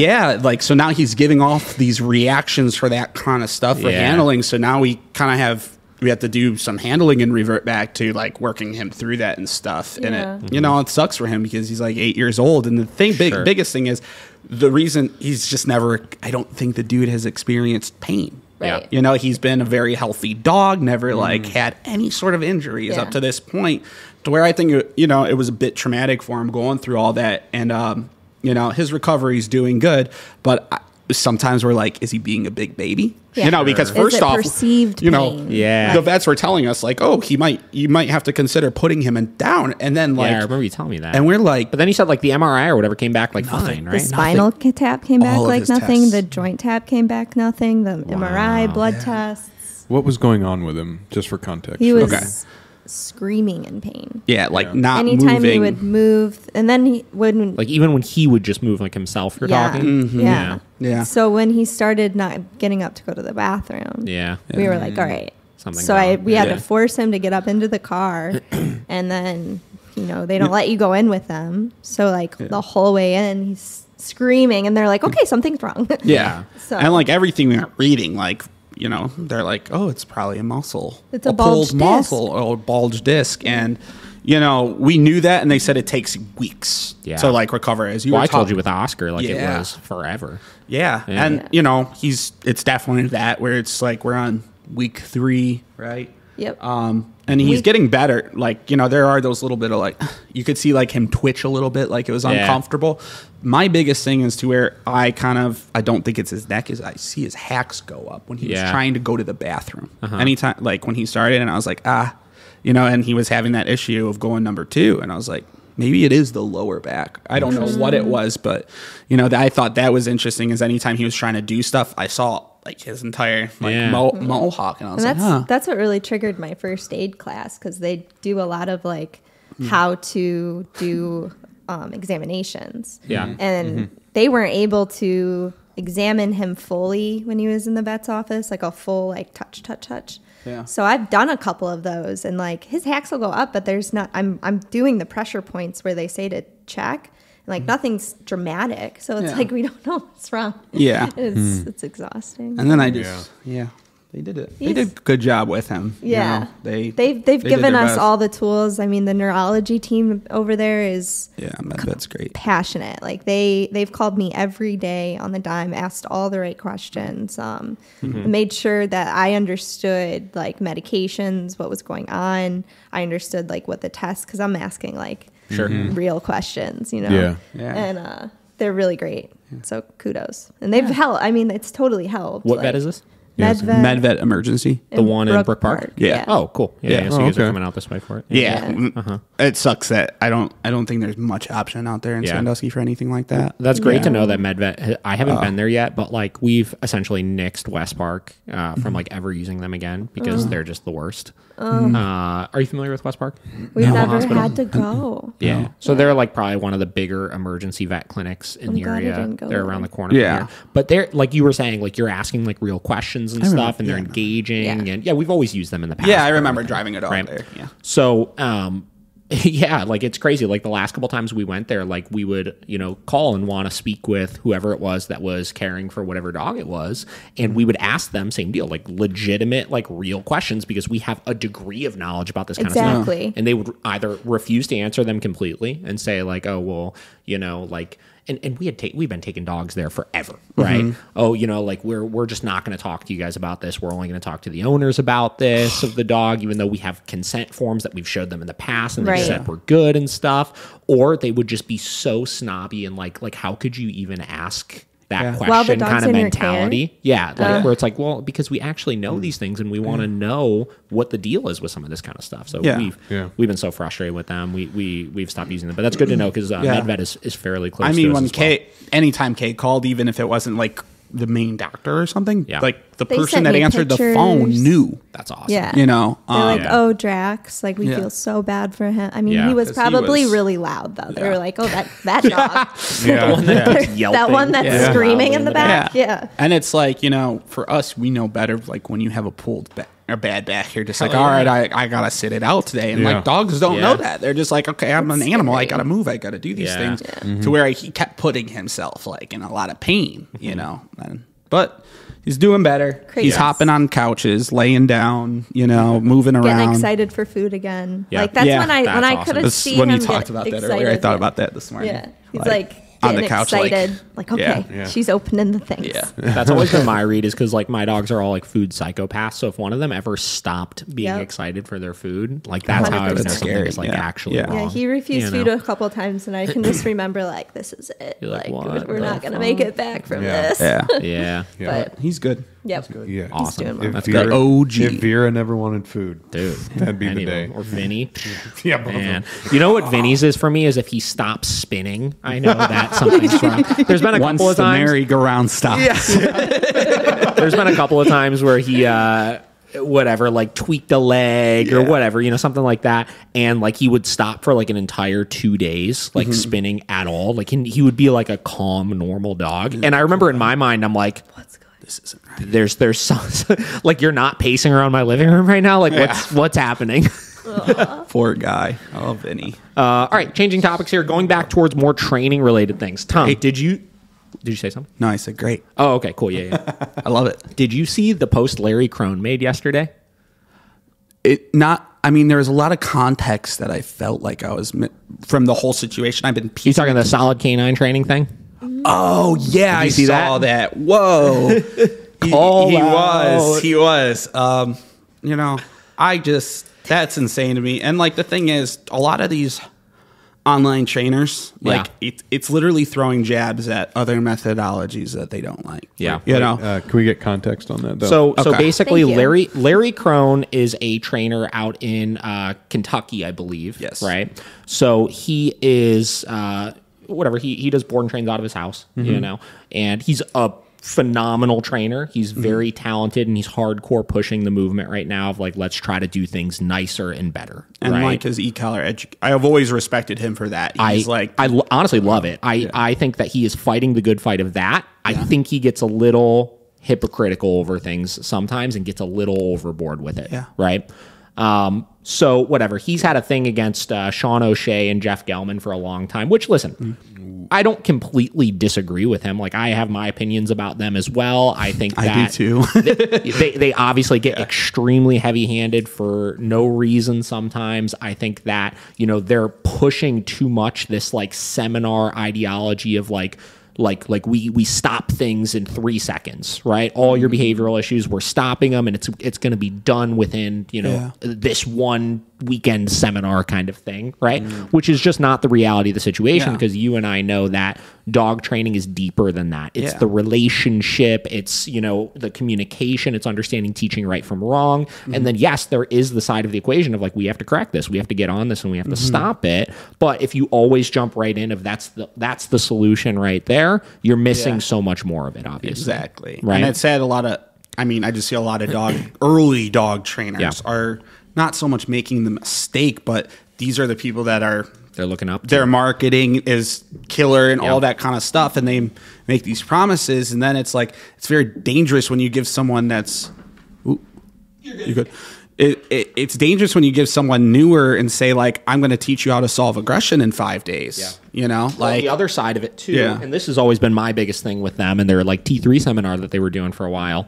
so now he's giving off these reactions for that kind of stuff for handling. So now we kind of have we have to do some handling and revert back to like working him through that and stuff. And it, it sucks for him because he's like 8 years old. And the biggest thing is the reason he's just never, I don't think the dude has experienced pain. Right. He's been a very healthy dog, never like had any sort of injuries up to this point, to where I think, it was a bit traumatic for him going through all that. And, his recovery is doing good, but sometimes we're like, is he being a big baby? Yeah. Because first off, perceived pain? The vets were telling us like, oh, you might have to consider putting him down. And then like, I remember you telling me that. And we're like, but then he said like the MRI or whatever came back like fine, right? The spinal tap came back like nothing. Tests. The joint tap came back nothing. The MRI, blood tests. What was going on with him, just for context? He was screaming in pain. Yeah, like not anytime moving. He would move, and then he wouldn't. Like even when he would just move like himself, you're talking? Yeah. So when he started not getting up to go to the bathroom, we were like, all right. We had to force him to get up into the car, and then, they don't let you go in with them. So like the whole way in, he's screaming, and they're like, okay, something's wrong. Yeah. And like everything we were reading, like, they're like, oh, it's probably a muscle. It's a bulged muscle or a bulged disc. And, we knew that, and they said it takes weeks to like recover. As you were I told you with Oscar, like it was forever. Yeah. And, it's definitely that where it's like we're on week 3, right? Yep. And he's getting better. Like, there are those little bit of like, you could see like him twitch a little bit, like it was uncomfortable. My biggest thing is to where I don't think it's his neck, is I see his hacks go up when he was trying to go to the bathroom. Anytime, like when he started, and I was like, and he was having that issue of going number 2. And I was like, maybe it is the lower back. I don't know what it was, but, I thought that was interesting, is anytime he was trying to do stuff, I saw like his entire mohawk, and I was that's what really triggered my first aid class, because they do a lot of like how to do examinations. And they weren't able to examine him fully when he was in the vet's office, like a full like touch. So I've done a couple of those, and like his hacks will go up, but there's not. I'm doing the pressure points where they say to check. Like nothing's dramatic, so it's like we don't know what's wrong. Yeah, it's exhausting. And then I just they did it. They did a good job with him. Yeah, they've given us all the tools. I mean, the neurology team over there is that's great. Passionate. Like they've called me every day on the dime, asked all the right questions, made sure that I understood like medications, what was going on. I understood like what the tests, because I'm asking like. Real questions, and they're really great. So kudos, and they've helped. I mean, it's totally helped. What vet is this? MedVet Emergency. The one in Brook Park? Yeah. Oh, cool. Yeah. So you guys are coming out this way for it? Yeah. It sucks that I don't think there's much option out there in Sandusky for anything like that. That's great to know that MedVet, I haven't been there yet, but like we've essentially nixed West Park from like ever using them again, because they're just the worst. Are you familiar with West Park? We've never had to go. Yeah. So they're like probably one of the bigger emergency vet clinics in the area. They're around the corner. Yeah. From here. But they're like you were saying, like you're asking like real questions and stuff, and they're engaging, and we've always used them in the past. Yeah, I remember driving it all there. Yeah. So, like it's crazy. Like the last couple times we went there, like we would, call and want to speak with whoever it was that was caring for whatever dog it was, and we would ask them, same deal, like legitimate, like real questions, because we have a degree of knowledge about this kind of stuff, and they would either refuse to answer them completely and say like, oh well, like. And we've been taking dogs there forever, right? Oh, like we're just not going to talk to you guys about this. We're only going to talk to the owners about this of the dog, even though we have consent forms that we've showed them in the past and they said we're good and stuff. Or they would just be so snobby and like how could you even ask that question kind of mentality? Where it's like, well, because we actually know these things and we want to know what the deal is with some of this kind of stuff. So we've been so frustrated with them. We've stopped using them, but that's good to know, because MedVet is fairly close. I mean, to us when anytime Kate called, even if it wasn't like the main doctor or something, like the person that answered the phone knew. That's awesome. Yeah. They're like, oh, Drax, like we feel so bad for him. I mean, he was probably really loud though. They were like, oh, that dog. The one that's yelping. That one that's screaming in the back. Yeah. And it's like, for us, we know better, like when you have a pulled back or bad back, you're just like, all right, I gotta sit it out today. And like dogs don't know that. They're just like, okay, I'm an animal. I gotta move. I gotta do these things. To where he kept putting himself like in a lot of pain, But He's doing better. He's hopping on couches, laying down, moving around. Getting excited for food again. Yeah. Like, that's when I awesome. could have seen when him you talked about excited. that earlier. I thought about that this morning. Yeah. He's like on getting the couch, excited. Like okay, she's opening the things. Yeah. That's always been my read, is because like my dogs are all like food psychopaths. So if one of them ever stopped being excited for their food, like that's how I would know something is like actually wrong. Yeah, he refused food a couple of times, and I can just remember like, this is it. Like we're not gonna make it back from this. Yeah. But he's good. Yep. Good. Yeah. Awesome. If That's Vera, good. OG. If Vera never wanted food, Dude, that'd be the day. Or Vinny. Yeah, both Man. You know what Vinny's is for me is if he stops spinning, I know that something's wrong. There's been a couple of times. The merry-go-round stops. There's been a couple of times where he like tweaked a leg or whatever, something like that, and like he would stop for like an entire 2 days, like spinning at all. Like he would be like a calm, normal dog. And I remember in my mind, I'm like, this isn't right. There's some, like, you're not pacing around my living room right now. Like what's happening? Poor guy. Oh, Vinny. All right, changing topics here, going back towards more training related things. Tom, did you say something? No, I said great. Oh, okay, cool. Yeah. I love it. Did you see the post Larry Crone made yesterday? There was a lot of context that I felt like I was from the whole situation. I've been. He's talking the solid canine training thing. Oh yeah, I saw that. Whoa, he was. That's insane to me. And like the thing is, a lot of these online trainers, like it's literally throwing jabs at other methodologies that they don't like. Yeah, can we get context on that though? So basically, Larry Crone is a trainer out in Kentucky, I believe. Yes, right. So he is. Whatever, he does board and trains out of his house, and he's a phenomenal trainer. He's very talented, and he's hardcore pushing the movement right now of like, let's try to do things nicer and better. And like his e-collar I have always respected him for that. I honestly love it. I think that he is fighting the good fight of that. I think he gets a little hypocritical over things sometimes and gets a little overboard with it. Yeah. Right. So whatever, he's had a thing against Sean O'Shea and Jeff Gelman for a long time, which I don't completely disagree with him. Like, I have my opinions about them as well. I think that I do too. they obviously get extremely heavy-handed for no reason sometimes. I think that, they're pushing too much this like seminar ideology of like we stop things in 3 seconds, right? All your behavioral issues, we're stopping them, and it's going to be done within this one weekend seminar kind of thing, right? Which is just not the reality of the situation, because you and I know that dog training is deeper than that. It's the relationship, it's the communication, it's understanding teaching right from wrong, and then yes, there is the side of the equation of like, we have to correct this, we have to get on this, and we have to stop it. But if you always jump right in, if that's the solution right there, you're missing so much more of it, obviously. Exactly. Right. And it's sad I just see a lot of early dog trainers are not so much making the mistake, but these are the people that they're looking up to. Their marketing is killer and all that kind of stuff, and they make these promises, and then it's like, it's very dangerous when you give someone that's you're good. It's dangerous when you give someone newer and say like, I'm going to teach you how to solve aggression in 5 days. Like the other side of it too. And this has always been my biggest thing with them, and their like T3 seminar that they were doing for a while,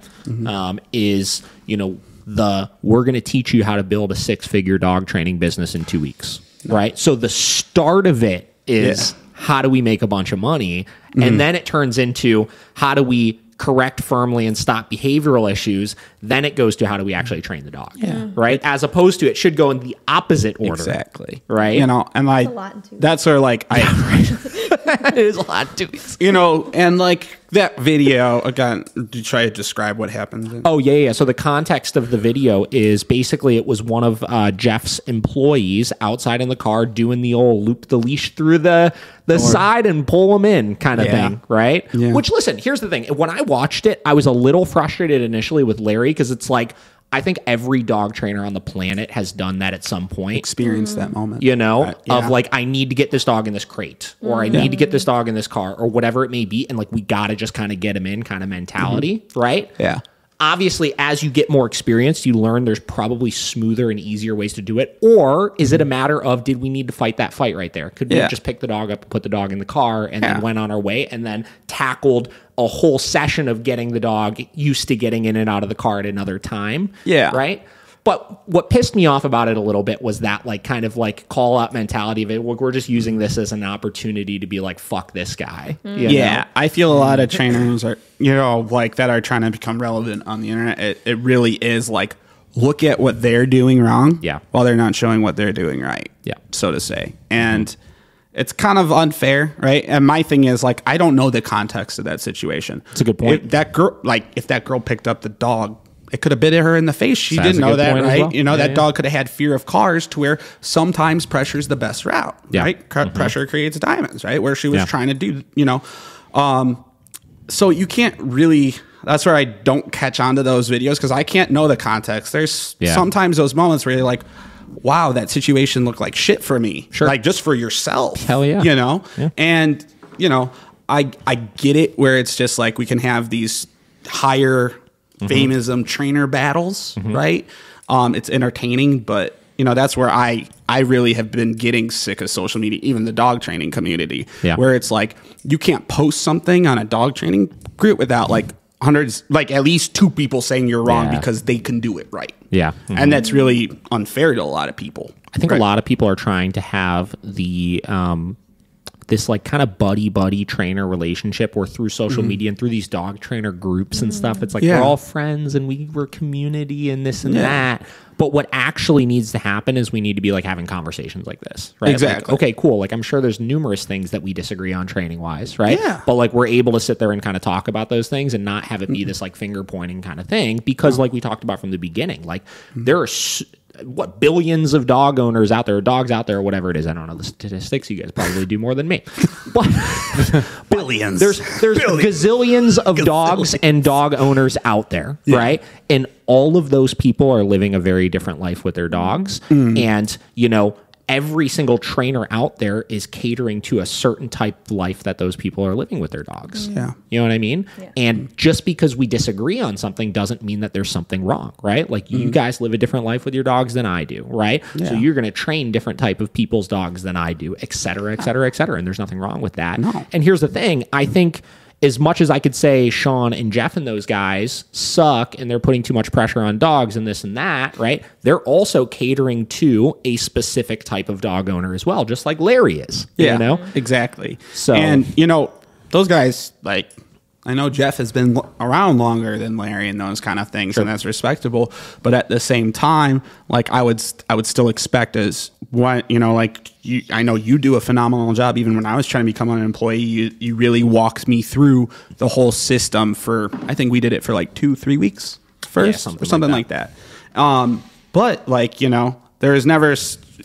is, we're going to teach you how to build a 6-figure dog training business in 2 weeks. Right. So the start of it is how do we make a bunch of money? And then it turns into how do we correct firmly and stop behavioral issues. Then it goes to how do we actually train the dog, right? As opposed to, it should go in the opposite order. Exactly. Right. And like, that's where like, it is a lot to it. And like that video, again, to try to describe what happened. Yeah. So the context of the video is basically it was one of Jeff's employees outside in the car doing the old loop the leash through the side and pull him in kind of thing, right? Yeah. Which, listen, here's the thing. When I watched it, I was a little frustrated initially with Larry, because it's like, I think every dog trainer on the planet has done that at some point. Experienced that moment. Of like, I need to get this dog in this crate, or I need to get this dog in this car, or whatever it may be. And like, we got to just kind of get him in kind of mentality, right? Yeah. obviously, as you get more experience, you learn there's probably smoother and easier ways to do it. Or is it a matter of, did we need to fight that fight right there? Could we have just picked the dog up and put the dog in the car and then went on our way and then tackled a whole session of getting the dog used to getting in and out of the car at another time? Yeah. Right? But what pissed me off about it a little bit was that like kind of like call out mentality of it. We're just using this as an opportunity to be like, fuck this guy. Yeah. I feel a lot of trainers are, like that are trying to become relevant on the internet. It really is like, look at what they're doing wrong while they're not showing what they're doing right. Yeah. So to say. And it's kind of unfair, right? And my thing is like, I don't know the context of that situation. It's a good point. If that girl picked up the dog, it could have bit her in the face. She didn't know that, right? Well. That dog could have had fear of cars to where sometimes pressure is the best route, right? Pressure creates diamonds, right? Where she was trying to do, so you can't really, that's where I don't catch on to those videos because I can't know the context. There's sometimes those moments where you're like, wow, that situation looked like shit for me. Sure. Like just for yourself. Hell yeah. Yeah. And, I get it where it's just like we can have these higher famism trainer battles, right? It's entertaining, but that's where I really have been getting sick of social media, even the dog training community, where it's like you can't post something on a dog training group without like hundreds, like at least 2 people saying you're wrong because they can do it right. Yeah. And that's really unfair to a lot of people. I think a lot of people are trying to have the this like kind of buddy trainer relationship where through social media and through these dog trainer groups and stuff, it's like we're all friends and we're community and this and that. But what actually needs to happen is we need to be like having conversations like this, right? Exactly. Like, okay, cool. Like I'm sure there's numerous things that we disagree on training wise, right? Yeah. But like we're able to sit there and kind of talk about those things and not have it be this like finger pointing kind of thing because like we talked about from the beginning, like there are billions of dog owners out there, dogs out there, or whatever it is. I don't know the statistics. You guys probably do more than me. But billions. There's gazillions of dogs and dog owners out there, right? And all of those people are living a very different life with their dogs. And, every single trainer out there is catering to a certain type of life that those people are living with their dogs. Yeah. You know what I mean? Yeah. And just because we disagree on something doesn't mean that there's something wrong, right? Like you guys live a different life with your dogs than I do, right? Yeah. So you're going to train different type of people's dogs than I do, et cetera, et cetera, et cetera. And there's nothing wrong with that. No. And here's the thing. I think as much as I could say Sean and Jeff and those guys suck and they're putting too much pressure on dogs and this and that, right? They're also catering to a specific type of dog owner as well, just like Larry is. Yeah, exactly. So, and those guys, like, I know Jeff has been around longer than Larry and those kind of things, and that's respectable. But at the same time, like I would still expect as what I know you do a phenomenal job. Even when I was trying to become an employee, you really walked me through the whole system for. I think we did it for like 2-3 weeks first, or something like that. But there is never.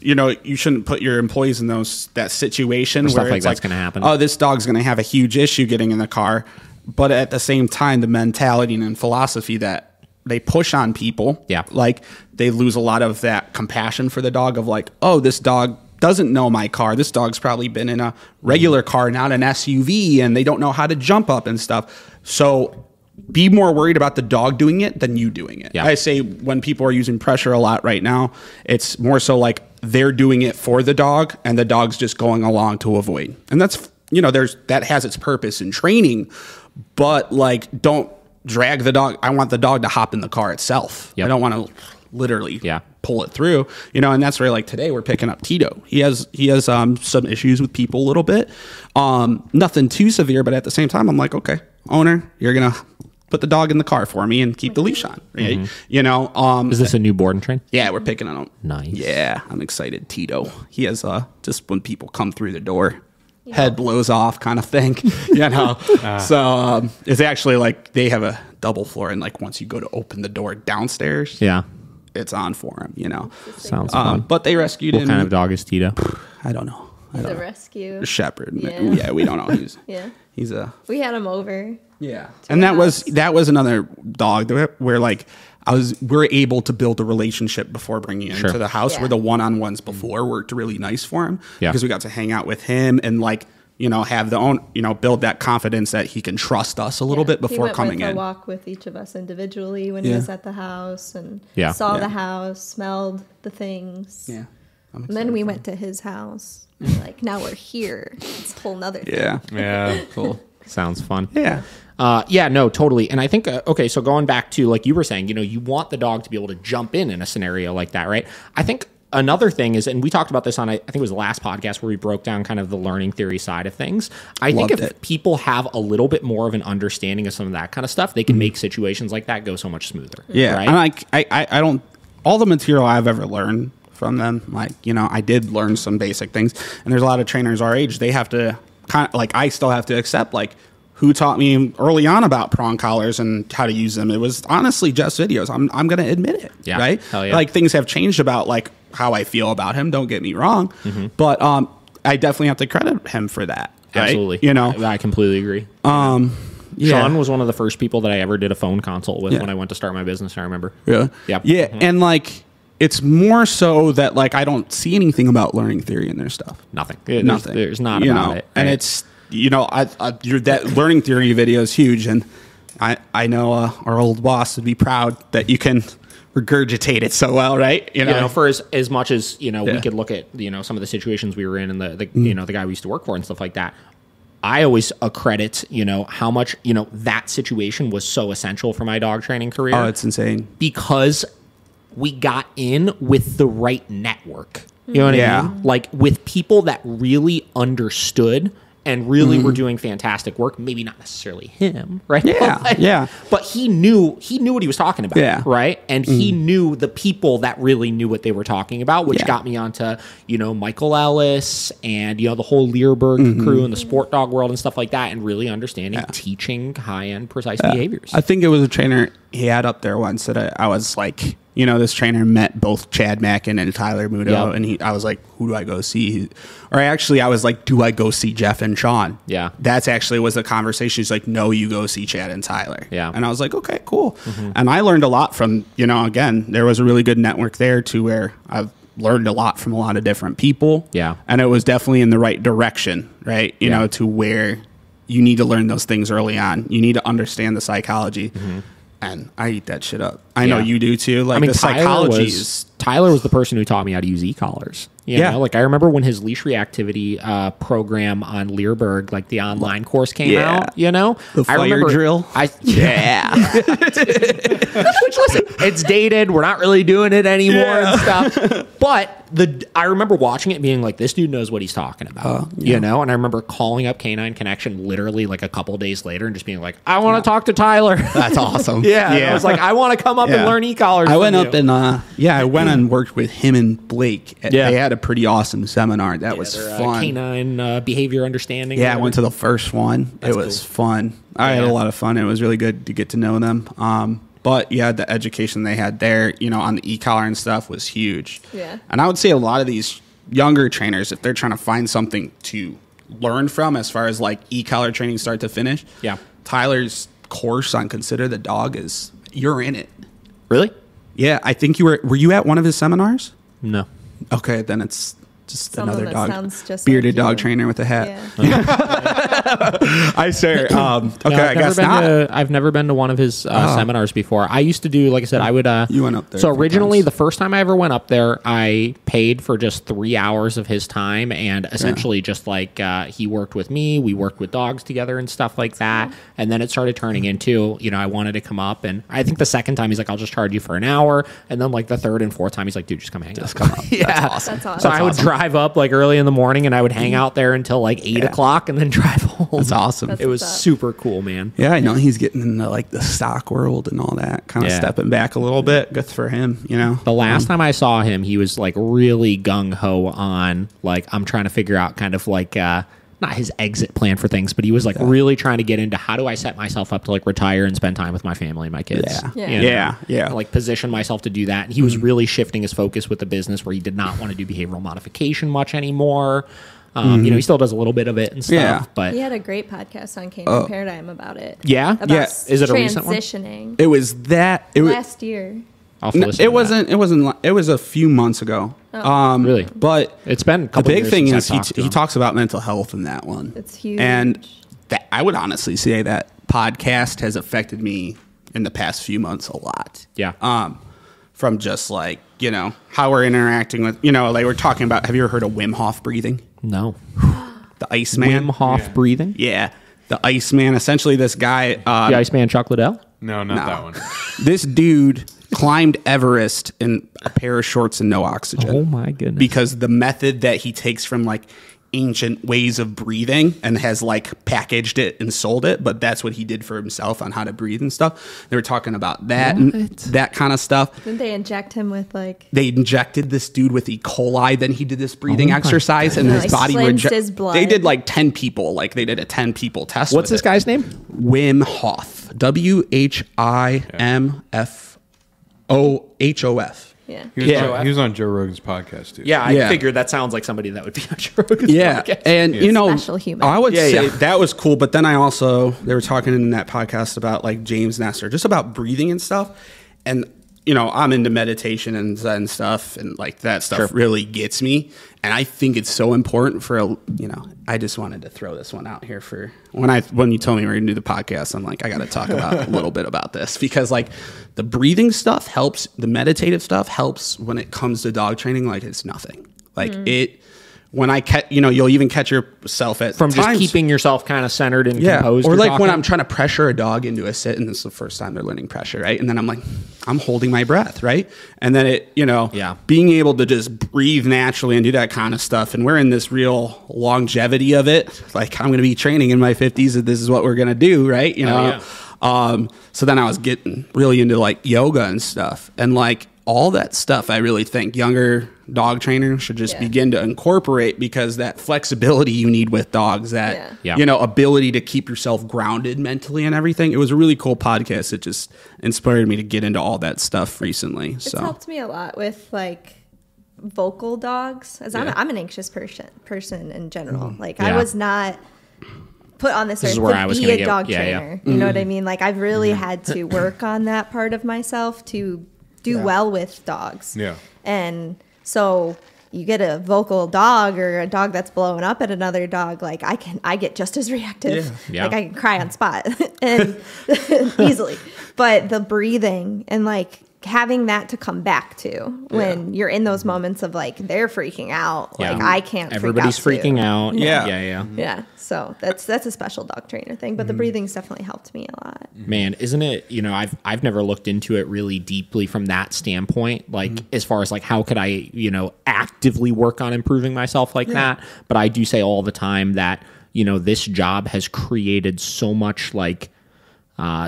You shouldn't put your employees in that situation where it's that's going to happen. Oh, this dog's going to have a huge issue getting in the car. But at the same time, the mentality and philosophy that they push on people, like they lose a lot of that compassion for the dog of like, oh, this dog doesn't know my car. This dog's probably been in a regular car, not an SUV, and they don't know how to jump up and stuff. So be more worried about the dog doing it than you doing it. Yeah. I say when people are using pressure a lot right now, it's more so like they're doing it for the dog and the dog's just going along to avoid. And that's, that has its purpose in training. But like, don't drag the dog. I want the dog to hop in the car itself. I don't want to literally pull it through. And that's where like today we're picking up Tito. He has some issues with people a little bit. Nothing too severe, but at the same time, I'm like, okay, owner, you're gonna put the dog in the car for me and keep the leash on. Right? Is this a new board and train? Yeah, we're picking on him. Nice. Yeah, I'm excited. Tito. He has just when people come through the door. Head blows off kind of thing, So it's actually like they have a double floor, and like once you go to open the door downstairs, it's on for him. Sounds fun. But they rescued him. What kind of dog is Tito? I don't know. He's a rescue. A shepherd. Yeah, we don't know. He's We had him over. Yeah, and that was another dog where like we're able to build a relationship before bringing him into the house where the one-on-ones before worked really nice for him because we got to hang out with him and like, have the own, build that confidence that he can trust us a little bit before coming in. He walk with each of us individually when he was at the house and saw the house, smelled the things. Yeah. And then we went to his house. Like, now we're here. It's a whole nother thing. Yeah. Cool. Sounds fun. Yeah. No, totally. And I think, so going back to, like you were saying, you want the dog to be able to jump in a scenario like that, right? I think another thing is, and we talked about this on, I think it was the last podcast where we broke down kind of the learning theory side of things. I think if people have a little bit more of an understanding of some of that kind of stuff, they can make situations like that go so much smoother. Yeah. Right? And I don't, all the material I've ever learned from them, I did learn some basic things. And there's a lot of trainers our age, they have to I still have to accept, who taught me early on about prong collars and how to use them. It was honestly Jeff's videos. I'm going to admit it. Yeah. Right. Hell yeah. Things have changed about how I feel about him. Don't get me wrong. But I definitely have to credit him for that. Right? Absolutely. I completely agree. Sean was one of the first people that I ever did a phone consult with when I went to start my business. I remember. Yeah. Yeah. Yeah. And it's more so that I don't see anything about learning theory in their stuff. Nothing. Nothing. There's not about it. Right? And it's that learning theory video is huge, and I know our old boss would be proud that you can regurgitate it so well, right? For as much as we could look at some of the situations we were in and the the guy we used to work for and stuff like that. I always accredit how much that situation was so essential for my dog training career. Oh, it's insane because we got in with the right network. You know what I mean? With people that really understood and really were doing fantastic work. Maybe not necessarily him, right? Yeah, But he knew what he was talking about, right? And he knew the people that really knew what they were talking about, which got me onto, Michael Ellis and, the whole Learberg crew and the sport dog world and stuff like that, and really understanding teaching high-end precise behaviors. I think it was a trainer he had up there once that I was like, this trainer met both Chad Mackin and Tyler Muto, and I was like, who do I go see? Or actually, I was like, do I go see Jeff and Sean? Yeah. That's actually was the conversation. He's like, no, you go see Chad and Tyler. Yeah. And I was like, okay, cool. And I learned a lot from, again, there was a really good network there to where I've learned a lot from a lot of different people. Yeah. And it was definitely in the right direction, right? You know, to where you need to learn those things early on. You need to understand the psychology. And I eat that shit up. I know you do too. The psychology is... Tyler was the person who taught me how to use e-collars. You know? I remember when his leash reactivity program on Learberg, the online course came out, The fire drill. Which, listen, it's dated. We're not really doing it anymore and stuff. But I remember watching it and being like, this dude knows what he's talking about, And I remember calling up Canine Connection literally a couple days later and just being like, I want to talk to Tyler. That's awesome. I was like, I want to come up and learn e-collars. I went up and I went and worked with him and Blake. They had a pretty awesome seminar. That was fun. Canine behavior understanding. Yeah, I went to the first one. It was fun. I had a lot of fun. It was really good to get to know them. But the education they had there, on the e-collar and stuff was huge. Yeah. And I would say a lot of these younger trainers, if they're trying to find something to learn from as far as e-collar training start to finish, Tyler's course on Consider the Dog you're in it. Really? Yeah, I think were you at one of his seminars? No. Okay, then it's just Someone another bearded dog trainer with a hat. I swear. I guess not. I've never been to one of his seminars before. I used to do, like I said, I would. You went up there. So originally, the first time I ever went up there, I paid for just 3 hours of his time, and essentially just he worked with me, we worked with dogs together and stuff like that, and then it started turning into, I wanted to come up, and I think the second time he's like, I'll just charge you for an hour, and then the third and fourth time he's like, dude, just come hang out. Just come up. That's awesome. So I would drive up early in the morning, and I would hang out there until 8 o'clock, and then drive home. That's awesome. It was super cool, man. Yeah, I know he's getting into the stock world and all that, kind of stepping back a little bit. Good for him, The last time I saw him, he was really gung ho on I'm trying to figure out kind of not his exit plan for things, but he was really trying to get into how do I set myself up to retire and spend time with my family and my kids. Yeah. Position myself to do that. And he was really shifting his focus with the business where he did not want to do behavioral modification much anymore. He still does a little bit of it and stuff, but he had a great podcast on Canine Paradigm about it. Yeah. About Is it a recent one? Transitioning. It was last year. It was a few months ago. Really? But it's been a couple the big years thing since is he talks about mental health in that one. It's huge. And I would honestly say that podcast has affected me in the past few months a lot. Yeah. From just like, how we're interacting with, like we're talking about, have you ever heard of Wim Hof breathing? No. The Iceman? Wim Hof breathing? Yeah. The Iceman, essentially this guy. The Iceman Chocolate L? No, not that one. This dude climbed Everest in a pair of shorts and no oxygen. Oh my goodness. Because the method that he takes from like ancient ways of breathing and has like packaged it and sold it, but that's what he did for himself on how to breathe and stuff. They were talking about that and that kind of stuff. Didn't they inject him with like... They injected this dude with E. coli, then he did this breathing exercise and his body his blood. They did like 10 people, like they did a 10 people test. What's this guy's name? Wim Hof. WHIMFOHOF. Yeah. He was on Joe Rogan's podcast too. Yeah, I figured that sounds like somebody that would be on Joe Rogan's podcast. And Special human. I would say that was cool, but then they were talking in that podcast about like James Nestor, just about breathing and stuff. And I'm into meditation and Zen stuff, and like that stuff really gets me. And I think it's so important for I just wanted to throw this one out here for when you told me we were gonna do the podcast. I'm like, I got to talk about a little bit about this because like the breathing stuff helps, the meditative stuff helps when it comes to dog training. Like it's nothing. Like it. When I catch, you'll even catch yourself at from times, just keeping yourself kind of centered and composed. Or like when I'm trying to pressure a dog into a sit, and this is the first time they're learning pressure, right? And then I'm like, I'm holding my breath, right? And then it, being able to just breathe naturally and do that kind of stuff. And we're in this real longevity of it. Like I'm going to be training in my 50s, and this is what we're going to do, right? So then I was getting really into like yoga and stuff, and like all that stuff. I really think younger dog trainers should just begin to incorporate, because that flexibility you need with dogs, that ability to keep yourself grounded mentally and everything. It was a really cool podcast. It just inspired me to get into all that stuff recently. It's helped me a lot with like vocal dogs, as I'm an anxious person in general. Like I was not put on this earth to be a dog trainer. You know what I mean? Like I've really had to work on that part of myself to do well with dogs. Yeah. And so you get a vocal dog or a dog that's blowing up at another dog, like I get just as reactive. Yeah. Like I can cry on spot and easily. But the breathing and like having that to come back to when you're in those moments of like they're freaking out, like I can't. Everybody's freaking out. Yeah. So that's a special dog trainer thing, but the breathing's definitely helped me a lot. Man, isn't it? I've never looked into it really deeply from that standpoint. Like as far as like how could I actively work on improving myself like that? But I do say all the time that this job has created so much like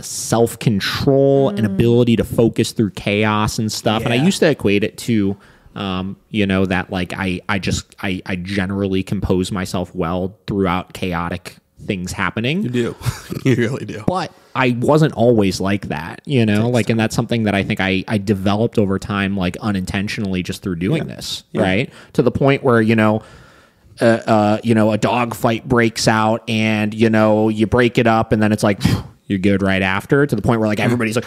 self-control and ability to focus through chaos and stuff. And I used to equate it to, that like I generally compose myself well throughout chaotic things happening. You do. You really do. But I wasn't always like that, like, and that's something that I think I developed over time, like unintentionally just through doing this, right? To the point where, a dog fight breaks out and, you break it up and then it's like, you're good right after, to the point where like everybody's like,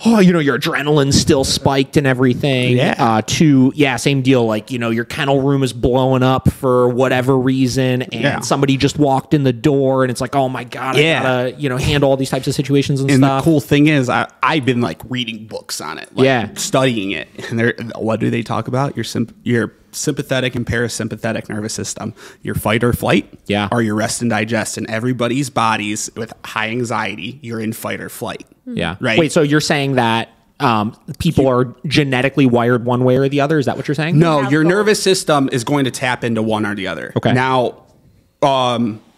oh, your adrenaline's still spiked and everything. Same deal. Like, your kennel room is blowing up for whatever reason, and somebody just walked in the door, and it's like, oh my God, I gotta, handle all these types of situations and stuff. And the cool thing is, I've been like reading books on it, studying it, and what do they talk about? Your sympathetic and parasympathetic nervous system, your fight or flight, or your rest and digest. In everybody's bodies with high anxiety, you're in fight or flight. Yeah. Right. Wait, so you're saying that people are genetically wired one way or the other? Is that what you're saying? No, your nervous system is going to tap into one or the other. Okay. Now,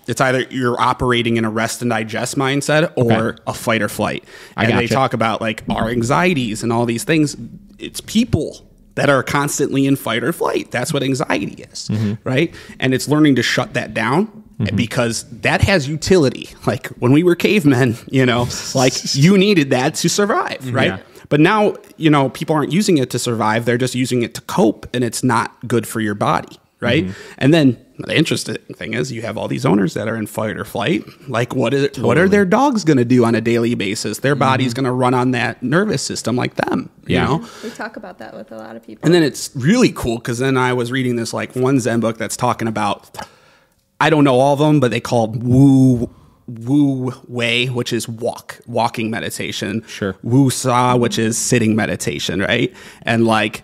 it's either you're operating in a rest and digest mindset or a fight or flight. And they talk about like our anxieties and all these things. It's people that are constantly in fight or flight. That's what anxiety is, right? And it's learning to shut that down because that has utility. Like when we were cavemen, like you needed that to survive, right? Yeah. But now, people aren't using it to survive. They're just using it to cope, and it's not good for your body, right? And then the interesting thing is you have all these owners that are in fight or flight. Like what are their dogs going to do on a daily basis? Their body's going to run on that nervous system like them, you know? We talk about that with a lot of people. And then it's really cool because then I was reading this like one Zen book that's talking about, I don't know all of them, but they call Wu Wei, which is walking meditation. Sure. Wu Sa, which is sitting meditation, right? And like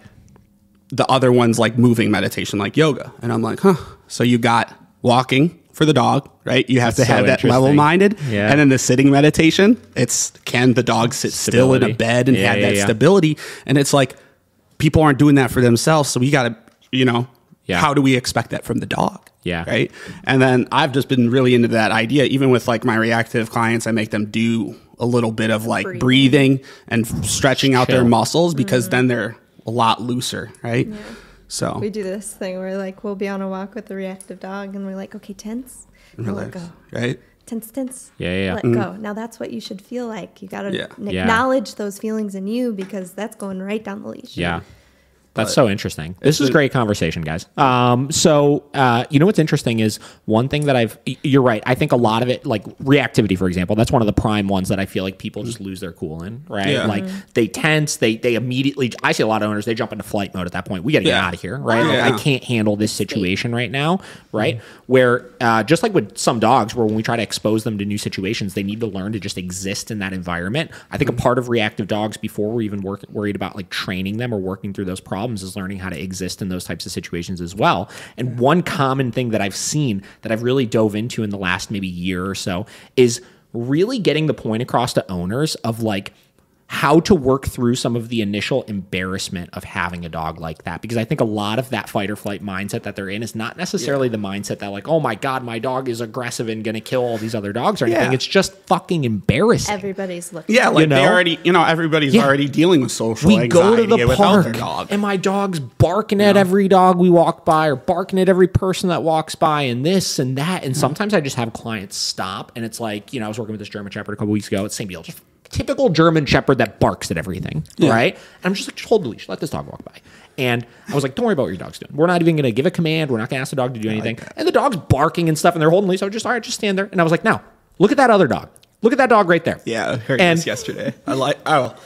the other one's like moving meditation, like yoga. And I'm like, so you got walking for the dog, right? You have to have that level-minded. Yeah. And then the sitting meditation, it's can the dog sit still in a bed and have that stability? And it's like people aren't doing that for themselves. So we got to, how do we expect that from the dog? Yeah. Right. And then I've just been really into that idea. Even with like my reactive clients, I make them do a little bit of like breathing and stretching out their muscles because then they're a lot looser. Right. Yeah. So we do this thing where like we'll be on a walk with the reactive dog and we're like, okay, tense, let go. Right. Tense. Yeah. Let go. Now that's what you should feel like. You got to acknowledge those feelings in you because that's going right down the leash. Yeah. That's so interesting. This is great conversation, guys. So what's interesting is one thing that you're right. I think a lot of it, like reactivity, for example, that's one of the prime ones that I feel like people just lose their cool in, right? Yeah. Like they tense, they immediately, I see a lot of owners, they jump into flight mode at that point. We got to get out of here, right? Like, I can't handle this situation right now, right? Where just like with some dogs, where when we try to expose them to new situations, they need to learn to just exist in that environment. I think a part of reactive dogs before we're even worried about like training them or working through those problems is learning how to exist in those types of situations as well. And one common thing that I've seen that I've really dove into in the last maybe year or so is really getting the point across to owners of like how to work through some of the initial embarrassment of having a dog like that. Because I think a lot of that fight or flight mindset that they're in is not necessarily the mindset that like, oh my God, my dog is aggressive and going to kill all these other dogs or anything. It's just fucking embarrassing. Everybody's looking. Yeah, like they already, everybody's already dealing with social anxiety. We go to the park and my dog's barking at every dog we walk by or barking at every person that walks by and this and that. And sometimes I just have clients stop and it's like, I was working with this German Shepherd a couple weeks ago. It's the same deal. Just typical German Shepherd that barks at everything, right? And I'm just like, just hold the leash. Let this dog walk by. And I was like, don't worry about what your dog's doing. We're not even going to give a command. We're not going to ask the dog to do anything. And the dog's barking and stuff, and they're holding the leash. So I was just, all right, just stand there. And I was like, now, look at that other dog. Look at that dog right there. Yeah, I heard this yesterday. I like,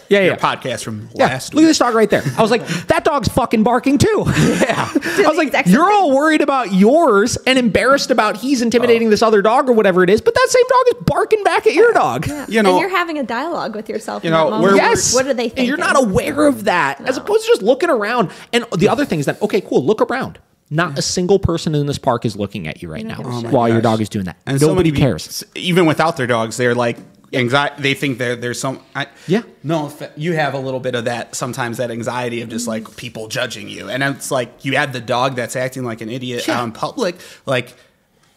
your podcast from last week. Look at this dog right there. I was like, that dog's fucking barking too. I was like, you're all worried about yours and embarrassed about he's intimidating this other dog or whatever it is, but that same dog is barking back at your dog. Yeah. And you're having a dialogue with yourself in that moment. What are they thinking? And you're not aware of that, as opposed to just looking around. And the other thing is that, okay, cool, look around. Not a single person in this park is looking at you right now while your dog is doing that. And nobody cares. Even without their dogs, they're like anxiety. They think there's some. You have a little bit of that sometimes. That anxiety of just like people judging you, and it's like you have the dog that's acting like an idiot out in public. Like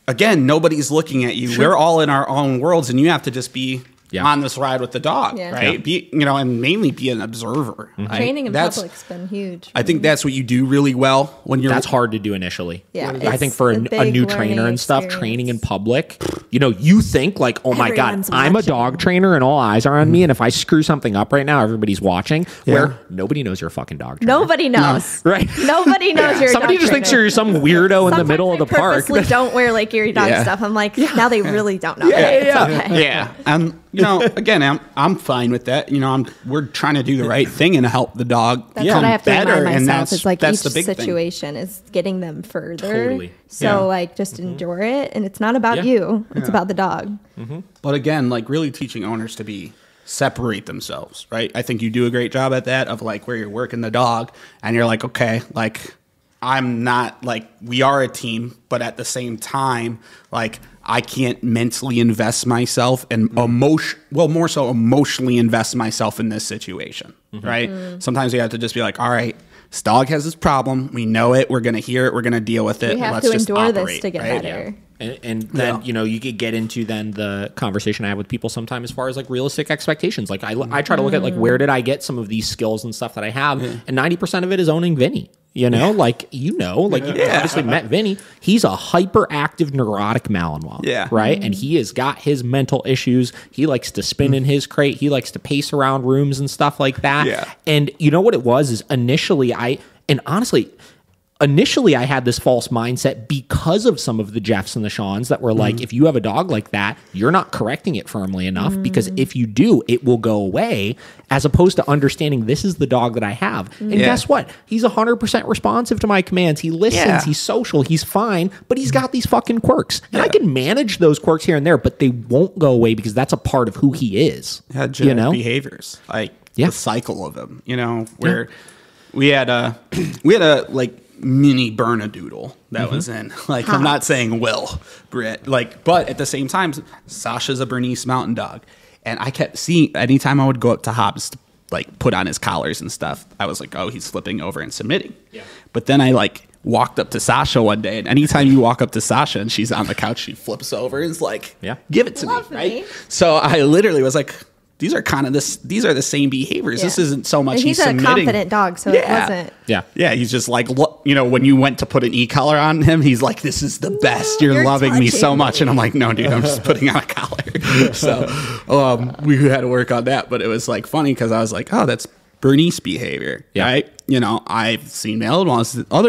again, nobody's looking at you. We're all in our own worlds, and you have to just be on this ride with the dog, right? Be and mainly be an observer. Right? Training in public's been huge. I think that's what you do really well when you're. That's hard to do initially. Yeah, I think for a new trainer and stuff, training in public, you think like, oh my God, I'm a dog trainer and all eyes are on me, and if I screw something up right now, everybody's watching. Where nobody knows you're a fucking dog trainer. Nobody knows, right? Nobody knows you're. Somebody just thinks you're some weirdo in the middle of the park. Don't wear Lake Erie Dog stuff. I'm like, now they really don't know. Yeah. And again, I'm fine with that. We're trying to do the right thing and help the dog become better. I have to remind myself. It's like that's each the big situation is getting them further. Totally. So like just endure it, and it's not about you. It's about the dog. Mm-hmm. But again, like really teaching owners to separate themselves, right? I think you do a great job at that of like where you're working the dog and you're like, okay, like I'm not like we are a team, but at the same time, like I can't mentally invest myself and more so emotionally invest myself in this situation, right? Sometimes you have to just be like, all right, this dog has this problem. We know it. We're going to hear it. We're going to deal with it. We have to endure this to get better. And then, you could get into then the conversation I have with people sometimes as far as like realistic expectations. Like I try to look at like, where did I get some of these skills and stuff that I have? And 90% of it is owning Vinny. You obviously met Vinny. He's a hyperactive, neurotic Malinois, right? And he has got his mental issues. He likes to spin in his crate. He likes to pace around rooms and stuff like that. And you know what it was is initially honestly, initially I had this false mindset because of some of the Jeffs and the Shawns that were like, if you have a dog like that, you're not correcting it firmly enough, because if you do, it will go away, as opposed to understanding this is the dog that I have. And guess what? He's 100% responsive to my commands. He listens. He's social. He's fine, but he's got these fucking quirks. And I can manage those quirks here and there, but they won't go away because that's a part of who he is. Behaviors, like the cycle of them, where we had a like mini Bernedoodle that was in, like, I'm not saying Will Britt, like, but at the same time, Sasha's a Bernese Mountain Dog, and I kept seeing, anytime I would go up to Hobbs to like put on his collars and stuff, I was like, oh, he's flipping over and submitting. But then I like walked up to Sasha one day, and anytime you walk up to Sasha and she's on the couch, she flips over and is like, give it to me, right? So I literally was like, these are the same behaviors. This isn't so much he's a confident dog, so it wasn't. He's just like, when you went to put an e-collar on him, he's like, this is the best. You're loving me so much. And I'm like, no, dude, I'm just putting on a collar. So we had to work on that. But it was like funny because I was like, oh, that's Bernese behavior, right? I've seen other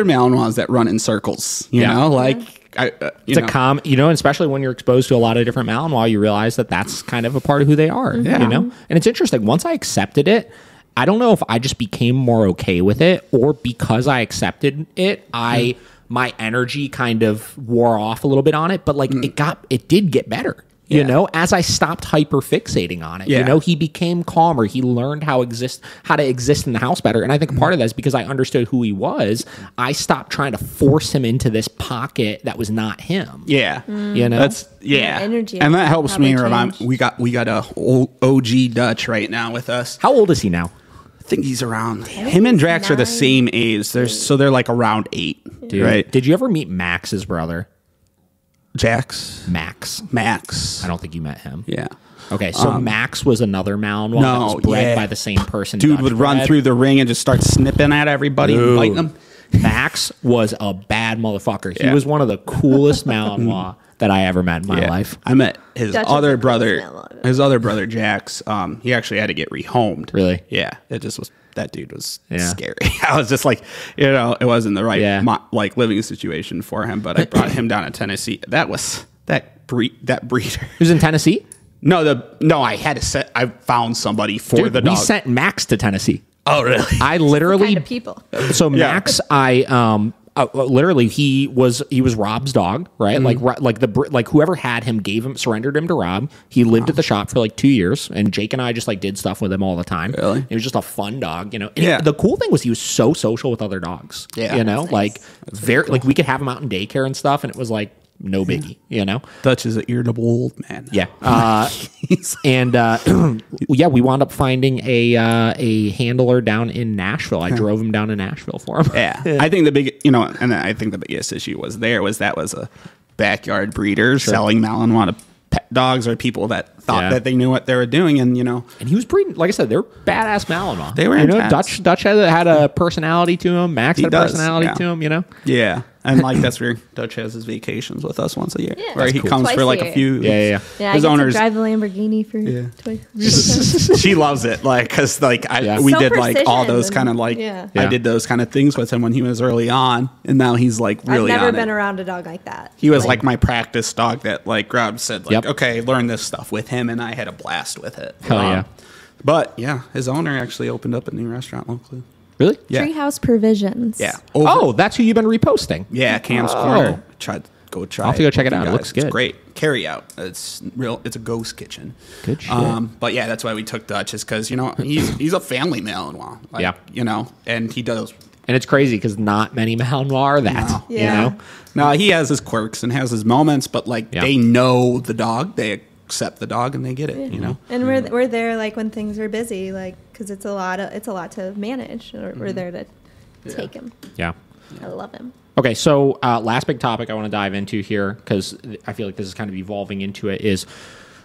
Malinois that run in circles, it's a especially when you're exposed to a lot of different Malinois, you realize that that's kind of a part of who they are, and it's interesting. Once I accepted it, I don't know if I just became more okay with it, or because I accepted it, my energy kind of wore off a little bit on it, but like it did get better. As I stopped hyper fixating on it, he became calmer. He learned how to exist in the house better. And I think part of that is because I understood who he was. I stopped trying to force him into this pocket that was not him. That's energy, and that helps me remind. We got a OG Dutch right now with us. How old is he now? I think he's around. Him and Drax are the same age. They're like around 8. Dude, right? Did you ever meet Max's brother? Max. I don't think you met him. Yeah. Okay, so Max was another Malinois that was bred by the same person. Dude would run through the ring and just start snipping at everybody and biting them. Max was a bad motherfucker. He was one of the coolest Malinois that I ever met in my life. I met his other brother, Jax. He actually had to get rehomed. Really? Yeah. It just was. That dude was scary. I was just like, it wasn't the right living situation for him. But I brought him down to Tennessee. That breeder. He was in Tennessee? No, I found somebody for the dog. We sent Max to Tennessee. Oh, really? I literally kind of people. So Max, literally he was Rob's dog, right? Like whoever had him surrendered him to Rob. He lived at the shop for like 2 years, and Jake and I just like did stuff with him all the time. Really? It was just a fun dog, And the cool thing was he was so social with other dogs. Nice. Very like we could have him out in daycare and stuff, and it was like no biggie, Dutch is an irritable old man. Yeah. We wound up finding a handler down in Nashville. I drove him down to Nashville for him. Yeah. I think the biggest issue was that was a backyard breeder selling Malinois to pet dogs, or people that thought that they knew what they were doing, and he was breeding. Like I said, they're badass Malinois. They were intense. Dutch had a personality to him. Max had a personality to him. Yeah. And like that's where Dutch has his vacations with us once a year, where he comes for like a few. Yeah. His owners drive the Lamborghini for twice. She loves it, like because we did like all those kind of like I did those kind of things with him when he was early on, and now he's like really. I've never been around a dog like that. He was like my practice dog that like Rob said like okay, learn this stuff with him, and I had a blast with it. Hell yeah! But his owner actually opened up a new restaurant locally. Really? Yeah. Treehouse Provisions. Yeah. That's who you've been reposting. Yeah, Cam's Corner. Try. I'll have to go check it out. It looks good. It's great. Carry out. It's real. It's a ghost kitchen. Good shit. But yeah, that's why we took Dutch, is because he's a family Malinois. And he does. And it's crazy because not many Malinois are that. No, he has his quirks and has his moments, but they know the dog. They accept the dog and they get it. And we're there like when things are busy, like because it's a lot to manage. We're there to take him. Yeah. I love him. Okay, so last big topic I want to dive into here, because I feel like this is kind of evolving into it, is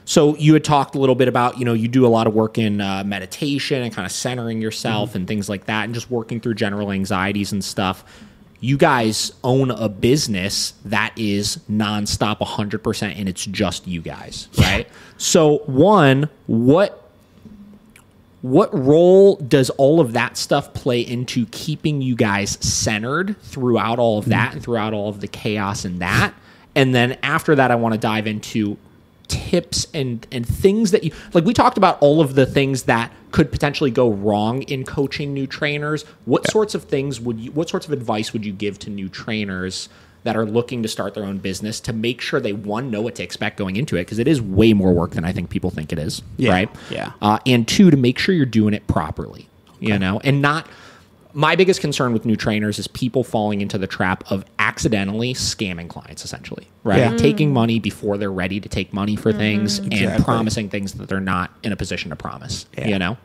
so you had talked a little bit about, you do a lot of work in meditation and kind of centering yourself and things like that, and just working through general anxieties and stuff. You guys own a business that is nonstop 100%, and it's just you guys, right? So one, what what role does all of that stuff play into keeping you guys centered throughout all of that and throughout all of the chaos and that? And then after that, I want to dive into tips and things that you, like we talked about all of the things that could potentially go wrong in coaching new trainers. What sorts of things what sorts of advice would you give to new trainers that are looking to start their own business to make sure they, one, know what to expect going into it, because it is way more work than I think people think it is, right? Yeah. And two, to make sure you're doing it properly, you know, and not. My biggest concern with new trainers is people falling into the trap of accidentally scamming clients, essentially, right? Yeah. Taking money before they're ready to take money for things and promising things that they're not in a position to promise, you know?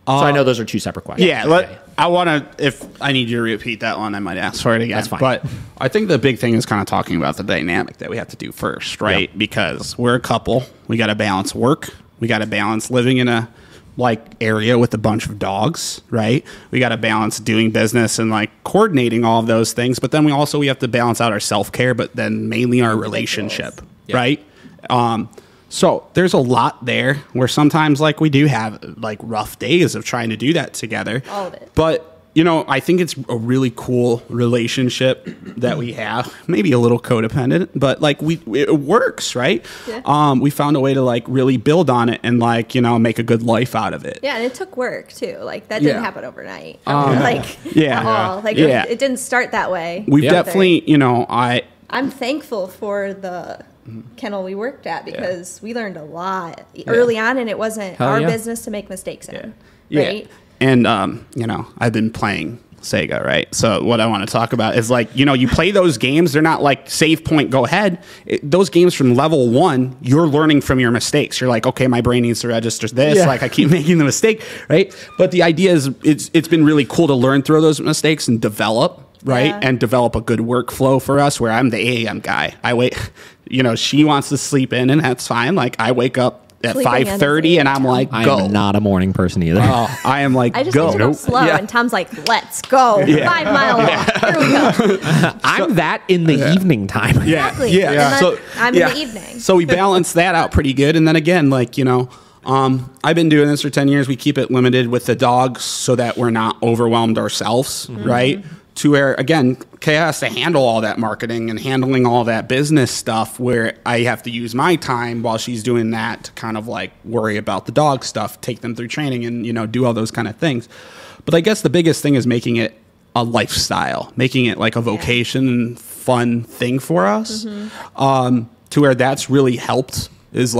So I know those are two separate questions. Yeah, I want to, if I need you to repeat that one, I might ask for it again. That's fine. But I think the big thing is kind of talking about the dynamic that we have to do first, right? Yep. Because we're a couple. We got to balance work. We got to balance living in a area with a bunch of dogs, right? We got to balance doing business and coordinating all of those things. But then we have to balance out our self-care, but then mainly our relationship, right? So there's a lot there where sometimes we do have rough days of trying to do that together. All of it. But I think it's a really cool relationship that we have. Maybe a little codependent, but it works, right? Yeah. We found a way to really build on it and make a good life out of it. Yeah, and it took work too. That didn't happen overnight. At all. It didn't start that way. We've definitely, I'm thankful for the kennel we worked at because we learned a lot early on, and it wasn't our business to make mistakes in. Right? And, I've been playing Sega, right? So what I want to talk about is you play those games. They're not save point, go ahead. Those games from level 1, you're learning from your mistakes. You're okay, my brain needs to register this. I keep making the mistake, right? But the idea is it's been really cool to learn through those mistakes and develop, right? Yeah. And develop a good workflow for us where I'm the AM guy. I wait, she wants to sleep in and that's fine. I wake up at 5:30 and I'm go. I'm not a morning person either. Oh, I am I just go. need to go slow, and Tom's let's go. 5 mile walk. Here we go. I'm that in the evening time. Exactly. Yeah. So I'm in the evening. So we balance that out pretty good. And then again, I've been doing this for 10 years. We keep it limited with the dogs so that we're not overwhelmed ourselves, right? To where, again, Kay has to handle all that marketing and handling all that business stuff where I have to use my time while she's doing that to kind of worry about the dog stuff, take them through training and, do all those kind of things. But I guess the biggest thing is making it a lifestyle, making it a vocation and fun thing for us to where that's really helped is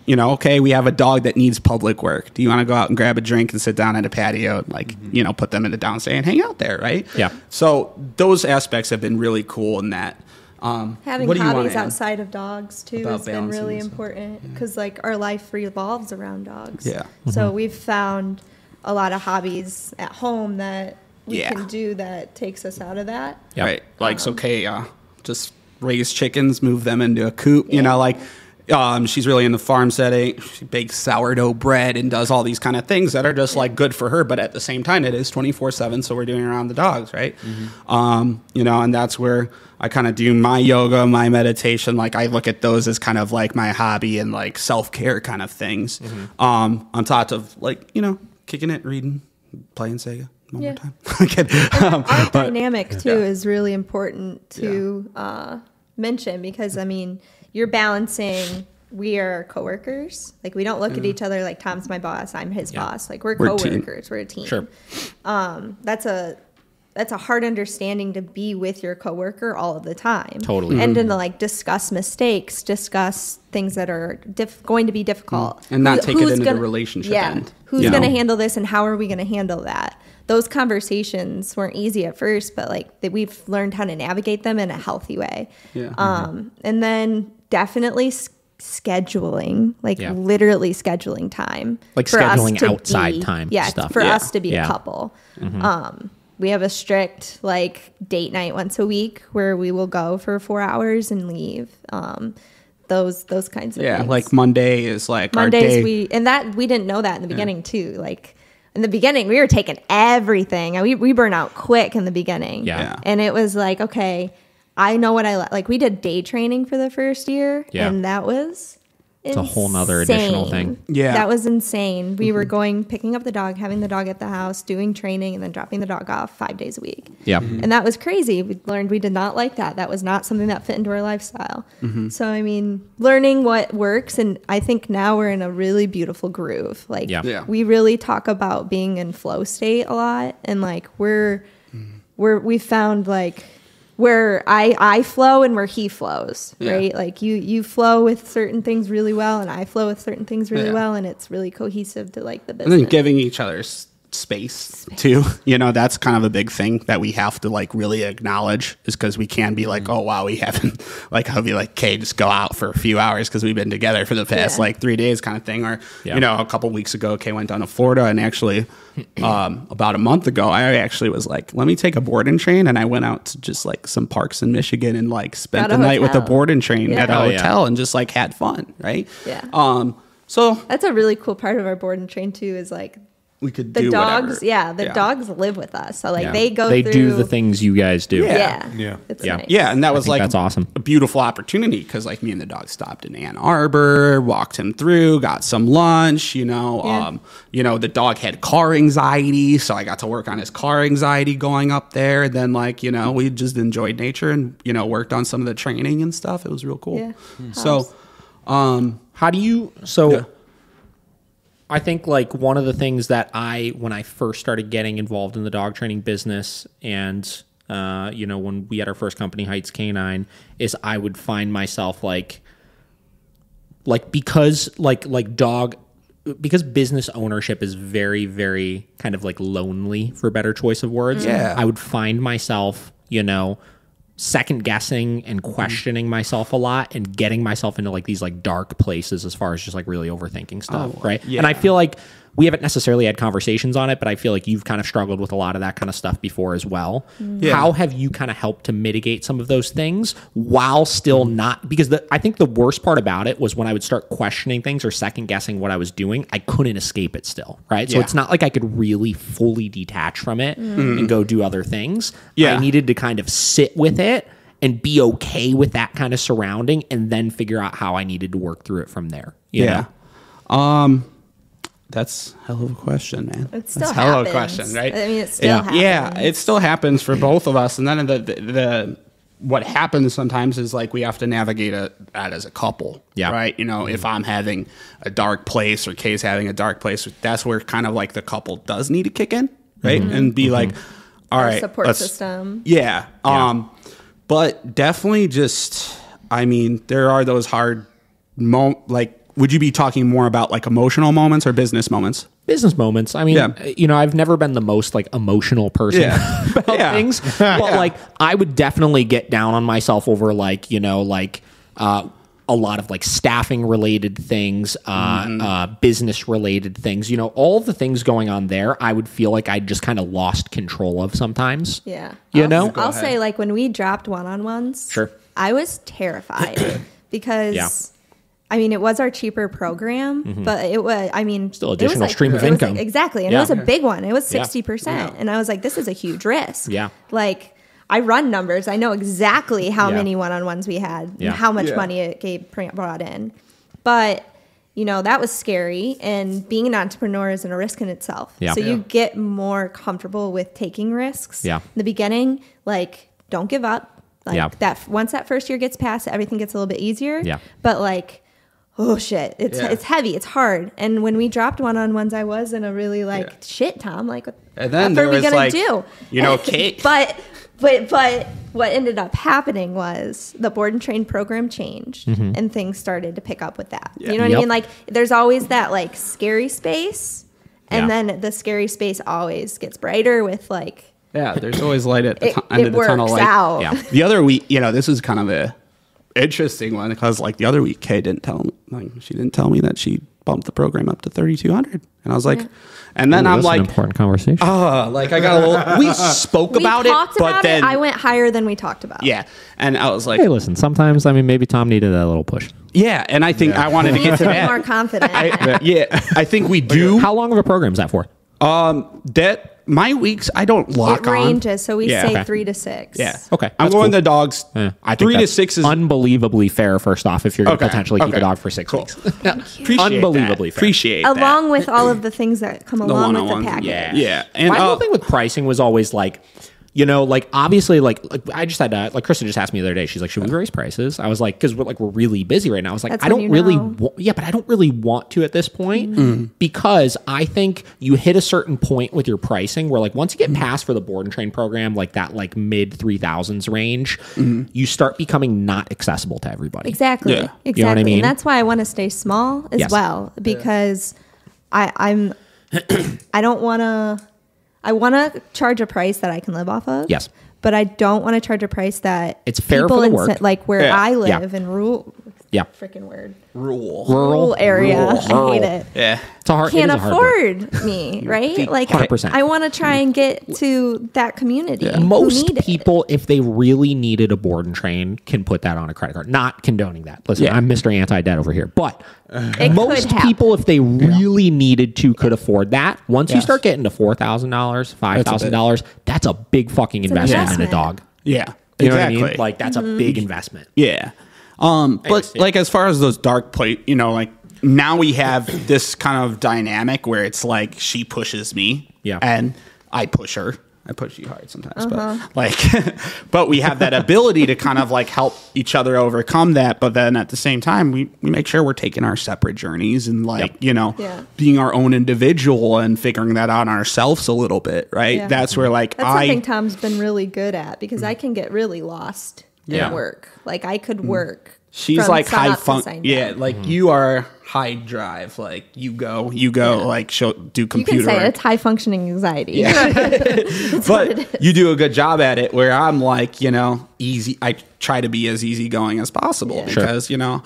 okay, we have a dog that needs public work. Do you want to go out and grab a drink and sit down at a patio and put them in the downstay and hang out there, right? Yeah. So those aspects have been really cool in that. Having hobbies outside of dogs too has been really important because our life revolves around dogs. Yeah. So we've found a lot of hobbies at home that we can do that takes us out of that. Right. Just raise chickens, move them into a coop, she's really in the farm setting. She bakes sourdough bread and does all these kind of things that are just good for her. But at the same time, it is 24/7. So we're doing around the dogs, right? And that's where I kind of do my yoga, my meditation. I look at those as kind of my hobby and self-care kind of things. On top of kicking it, reading, playing Sega. One more time. Our dynamic too is really important to mention because you're balancing. We are coworkers. We don't look at each other like Tom's my boss, I'm his boss. We're coworkers. We're a team. Sure. That's a hard understanding to be with your coworker all of the time. Totally. And then to discuss mistakes, discuss things that are going to be difficult, and not take it into the relationship end. Who's going to handle this, and how are we going to handle that? Those conversations weren't easy at first, but that we've learned how to navigate them in a healthy way. Yeah. And then definitely scheduling, literally scheduling time. Scheduling outside time stuff. For us to be a couple. We have a strict date night once a week where we will go for 4 hours and leave. Those kinds of things. Monday is our Mondays day. We didn't know that in the beginning too. In the beginning, we were taking everything. We burn out quick in the beginning. Yeah. And it was okay, I know what I like. We did day training for the first year, and that was It's a whole nother additional thing. Yeah. That was insane. We were picking up the dog, having the dog at the house, doing training, and then dropping the dog off 5 days a week. Yeah. And that was crazy. We learned we did not like that. That was not something that fit into our lifestyle. So, I mean, learning what works. And I think now we're in a really beautiful groove. Like, we really talk about being in flow state a lot. And like, we found like, where I flow and where he flows, right? Like you flow with certain things really well, and I flow with certain things really well, and it's really cohesive to like the business. And then giving each other space too. You know, that's kind of a big thing that we have to like really acknowledge, is because we can be like, oh wow, we haven't, like I'll be like, okay, just go out for a few hours because we've been together for the past like 3 days kind of thing. Or you know, a couple weeks ago, Kay went down to Florida, and actually about a month ago, I actually was like, let me take a board and train, and I went out to just like some parks in Michigan and like spent the night with a board and train at a hotel and just like had fun, right? So that's a really cool part of our board and train too, is like we could the do dogs. whatever. The dogs live with us, so like they do the things you guys do. It's nice. And that was like that's awesome. A beautiful opportunity, because like me and the dog stopped in Ann Arbor, walked him through, got some lunch. You know, the dog had car anxiety, so I got to work on his car anxiety going up there. And then like we just enjoyed nature and worked on some of the training and stuff. It was real cool. So, how do you I think like one of the things that when I first started getting involved in the dog training business, and when we had our first company, Heights Canine, is I would find myself because business ownership is very, very kind of like lonely, for a better choice of words. I would find myself, second guessing and questioning myself a lot, and getting myself into like these like dark places as far as just like really overthinking stuff. Right. And I feel like we haven't necessarily had conversations on it, but I feel like you've kind of struggled with a lot of that kind of stuff before as well. How have you kind of helped to mitigate some of those things while still not, because I think the worst part about it was when I would start questioning things or second guessing what I was doing, I couldn't escape it still. Right. So it's not like I could really fully detach from it and go do other things. I needed to kind of sit with it and be okay with that kind of surrounding, and then figure out how I needed to work through it from there. You know? That's a hell of a question, man. It still That's happens. Hell of a question, right? I mean, it still happens. Yeah, it still happens for both of us. And then the what happens sometimes is like we have to navigate that as a couple, right? If I'm having a dark place or Kay's having a dark place, that's where kind of like the couple does need to kick in, right? And be like, all right, support system. But definitely there are those hard would you be talking more about like emotional moments or business moments? Business moments. I mean, I've never been the most like emotional person about things, but like I would definitely get down on myself over like, a lot of like staffing related things, business related things, all the things going on there. I would feel like I just kind of lost control of sometimes. I'll say like when we dropped one-on-ones, I was terrified because I mean, it was our cheaper program, but it was, still additional stream of income. Exactly. And it was a big one. It was 60%. And I was like, this is a huge risk. Like, I run numbers. I know exactly how many one-on-ones we had and how much money it brought in. But, that was scary. And being an entrepreneur isn't a risk in itself. So you get more comfortable with taking risks. In the beginning, like, don't give up. Like that. Once that first year gets past, everything gets a little bit easier. But like, oh shit, it's heavy, it's hard. And when we dropped one-on-ones, I was in a really like shit, Tom. Like, what are we gonna do? Kate. But what ended up happening was the board and train program changed, and things started to pick up with that. You know what I mean? Like, there's always that like scary space, and then the scary space always gets brighter with like. There's always light at the end of the tunnel. It works out. The other week, this is kind of a interesting one, because like the other week, Kay didn't tell me that she bumped the program up to 3,200, and I was like, and then I'm like, an important conversation. Like I got a little. We spoke about it, but then I went higher than we talked about. And I was like, hey, listen, sometimes maybe Tom needed that little push. And I think I wanted to get to that. More confident. I think we do. How long of a program is that for? That my weeks, I don't lock on. It ranges, so we say 3 to 6. Yeah. Okay. I'm going to dogs. I think 3 to that's 6 is unbelievably fair, first off, if you're going to potentially keep a dog for 6 weeks. Appreciate Unbelievably that. fair. Appreciate that. Along with all of the things that come along with the package. Yeah. And my whole thing with pricing was always like, you know, like obviously, like I just had like Krista just asked me the other day. She's like, "Should we raise prices?" I was like, "Because we're really busy right now." I was like, That's "I don't really, but I don't really want to at this point because I think you hit a certain point with your pricing where like once you get past for the board and train program, like that like mid 3,000s range, you start becoming not accessible to everybody. Exactly. Yeah. Exactly. You know what I mean? And that's why I want to stay small as well because I don't want to. I want to charge a price that I can live off of. Yes. But I don't want to charge a price that it's fair people for the work. Like where I live in rural. Yeah. Freaking word. Rural area. I hate it. Yeah. It's a hard. Can't it is a hard afford me, right? Like 100%. I want to try and get to that community. Yeah. who Most need people, if they really needed a board and train, can put that on a credit card. Not condoning that. Listen, I'm Mr. Anti-Debt over here. But most people, if they really needed to, could afford that. Once you start getting to $4,000, $5,000, that's a big fucking investment in a dog. Yeah. You know what I mean? Like that's a big investment. Yeah. But like as far as those dark plate, you know, like now we have this kind of dynamic where it's like she pushes me, and I push her. I push you hard sometimes, but like, but we have that ability to kind of like help each other overcome that. But then at the same time, we make sure we're taking our separate journeys and like, you know, being our own individual and figuring that out on ourselves a little bit. Right. Yeah. That's where like That's something Tom's been really good at because I can get really lost in work. Like I could work. She's like high fun. Yeah, like you are high drive. Like you go. Like she'll do computer. You can say work. it's high functioning anxiety. Yeah. But you do a good job at it. Where I'm like, you know, easy. I try to be as easygoing as possible because you know,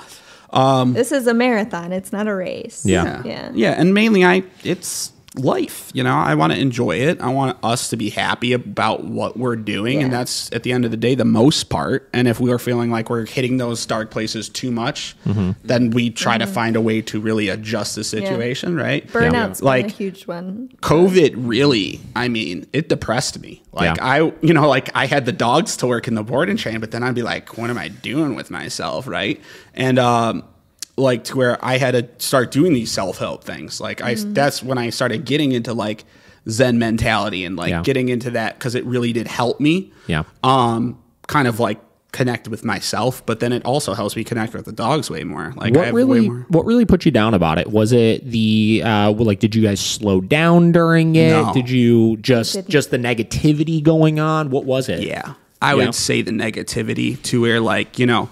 this is a marathon. It's not a race. Yeah. And mainly, it's life. You know, I want to enjoy it. I want us to be happy about what we're doing, and that's at the end of the day the most part. And if we are feeling like we're hitting those dark places too much, then we try to find a way to really adjust the situation. Right? Burnout's like been a huge one. COVID really, I mean, it depressed me. Like I had the dogs to work in the board and train, but then I'd be like, what am I doing with myself? Right? And like to where I had to start doing these self-help things. Like that's when I started getting into like Zen mentality and like getting into that because it really did help me. Kind of like connect with myself, but then it also helps me connect with the dogs way more. Like what really put you down about it? Was it the like did you guys slow down during it? No. Did you just the negativity going on? What was it? Yeah. I would say the negativity to where like, you know,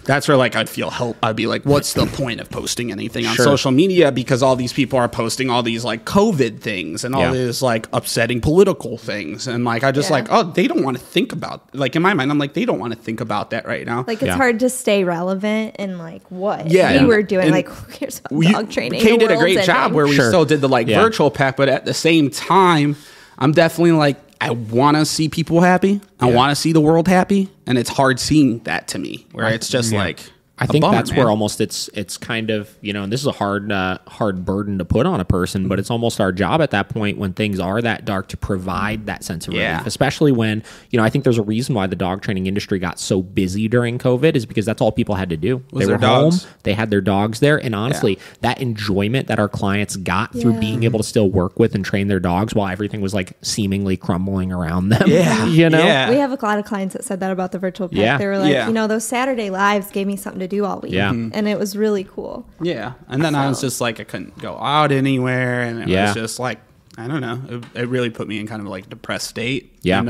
that's where like I'd feel help. I'd be like, what's the point of posting anything on social media? Because all these people are posting all these like COVID things and all these like upsetting political things. And like, I just like, oh, they don't want to think about, like in my mind, I'm like, they don't want to think about that right now. Like it's hard to stay relevant in like what we were doing. And like who cares about dog training? Kay did a great job where we still did the like virtual pack, but at the same time, I'm definitely like, I want to see people happy. I want to see the world happy. And it's hard seeing that to me where it's just like, I think that's where almost it's kind of, you know, and this is a hard burden to put on a person, but it's almost our job at that point when things are that dark to provide that sense of relief, especially when, you know, I think there's a reason why the dog training industry got so busy during COVID is because that's all people had to do. They were home, they had their dogs there. And honestly, that enjoyment that our clients got through being able to still work with and train their dogs while everything was like seemingly crumbling around them. You know? We have a lot of clients that said that about the virtual pack. They were like, you know, those Saturday lives gave me something to do all week. And it was really cool. And then I was just like, I couldn't go out anywhere. And it was just like, I don't know. It really put me in kind of like depressed state. And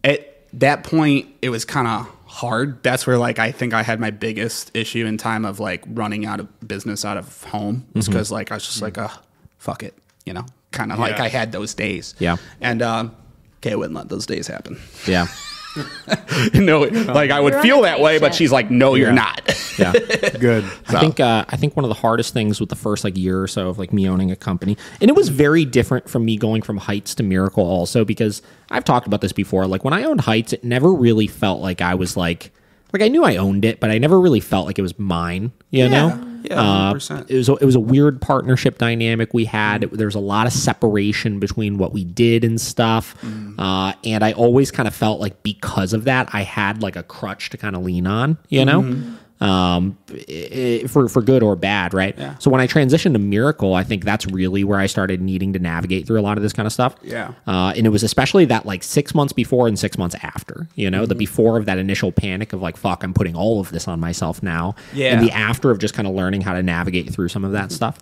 at that point, it was kind of hard. That's where like I think I had my biggest issue in time of like running out of business out of home. It's because like I was just like, fuck it. You know, kind of like I had those days. And Kay wouldn't let those days happen. No, like I would feel that way, but she's like, "No, you're not." Good. So. I think one of the hardest things with the first like year or so of like me owning a company, and it was very different from me going from Heights to Miracle also because I've talked about this before. Like when I owned Heights, it never really felt like I was like I knew I owned it, but I never really felt like it was mine. You know. Yeah, 100%. It was a weird partnership dynamic we had. There was a lot of separation between what we did and stuff. And I always kind of felt like because of that, I had like a crutch to kind of lean on, you know? For good or bad, right? Yeah. So when I transitioned to Miracle, I think that's really where I started needing to navigate through a lot of this kind of stuff. Yeah. And it was especially that like 6 months before and 6 months after, you know, the before of that initial panic of like, fuck, I'm putting all of this on myself now. Yeah. And the after of just kind of learning how to navigate through some of that stuff.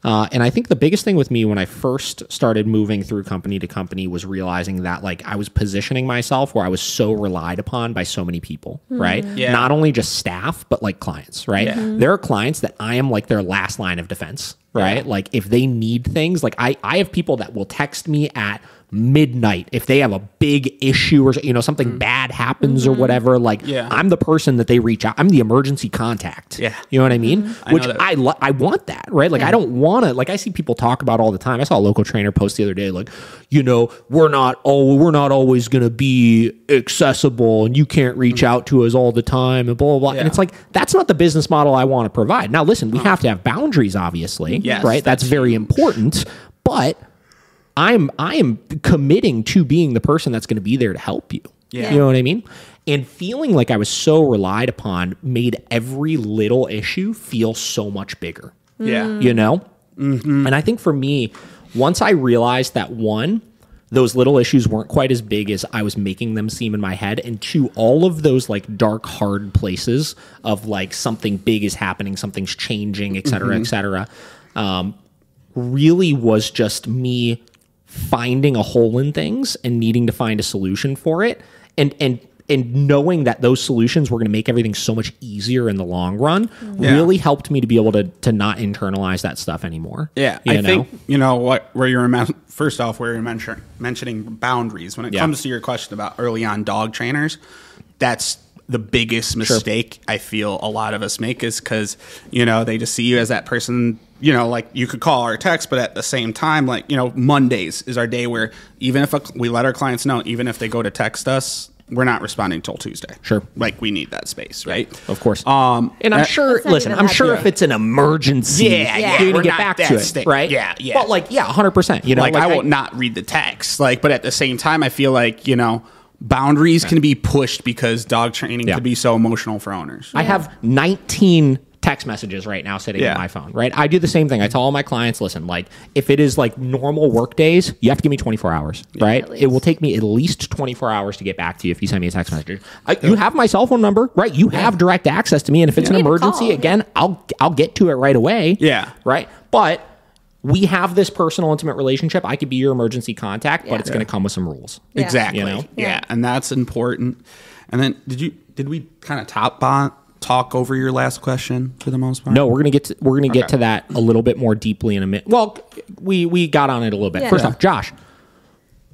And I think the biggest thing with me when I first started moving through company to company was realizing that like I was positioning myself where I was so relied upon by so many people, right? Yeah. Not only just staff, but like clients, right? Yeah. There are clients that I am like their last line of defense, right? Like if they need things, like I have people that will text me at midnight if they have a big issue or, you know, something bad happens or whatever. Like I'm the person that they reach out. I'm the emergency contact. Yeah. You know what I mean? Which I want that, right? Like I don't want to, like I see people talk about all the time. I saw a local trainer post the other day, like, you know, we're not always going to be accessible and you can't reach out to us all the time and blah, blah, blah. And it's like, that's not the business model I want to provide. Now, listen, we have to have boundaries, obviously, right? That's very important, but I am committing to being the person that's going to be there to help you. Yeah. You know what I mean? And feeling like I was so relied upon made every little issue feel so much bigger. Yeah. You know? And I think for me, once I realized that one, those little issues weren't quite as big as I was making them seem in my head, and two, all of those like dark, hard places of like something big is happening, something's changing, et cetera, really was just me finding a hole in things and needing to find a solution for it, and knowing that those solutions were going to make everything so much easier in the long run really helped me to be able to not internalize that stuff anymore. Yeah, I think, you know, where you're first off, where you're mentioning boundaries. When it comes to your question about early on dog trainers, that's the biggest mistake I feel a lot of us make, is because, you know, they just see you as that person. You know, like you could call or text, but at the same time, like, you know, Mondays is our day where even if we let our clients know, even if they go to text us, we're not responding till Tuesday. Sure. Like we need that space, right? Of course. And I'm sure, listen, I'm sure if it's an emergency, you're going to get back to it, right? Yeah. But like, 100%, you know. Like I will not read the text, like, but at the same time, I feel like, you know, boundaries can be pushed because dog training can be so emotional for owners. I have 19 text messages right now sitting on my phone, right? I do the same thing. I tell all my clients, listen, like if it is like normal work days, you have to give me 24 hours, right? It will take me at least 24 hours to get back to you if you send me a text message. You have my cell phone number, right? You have direct access to me. And if it's an emergency, again, I'll get to it right away. Yeah. Right. But we have this personal, intimate relationship. I could be your emergency contact, but it's going to come with some rules. Yeah. Exactly. You know? Yeah. And that's important. And then did we kind of talk over your last question for the most part? No, we're gonna get to that a little bit more deeply in a minute. Well, we got on it a little bit. First off, Josh.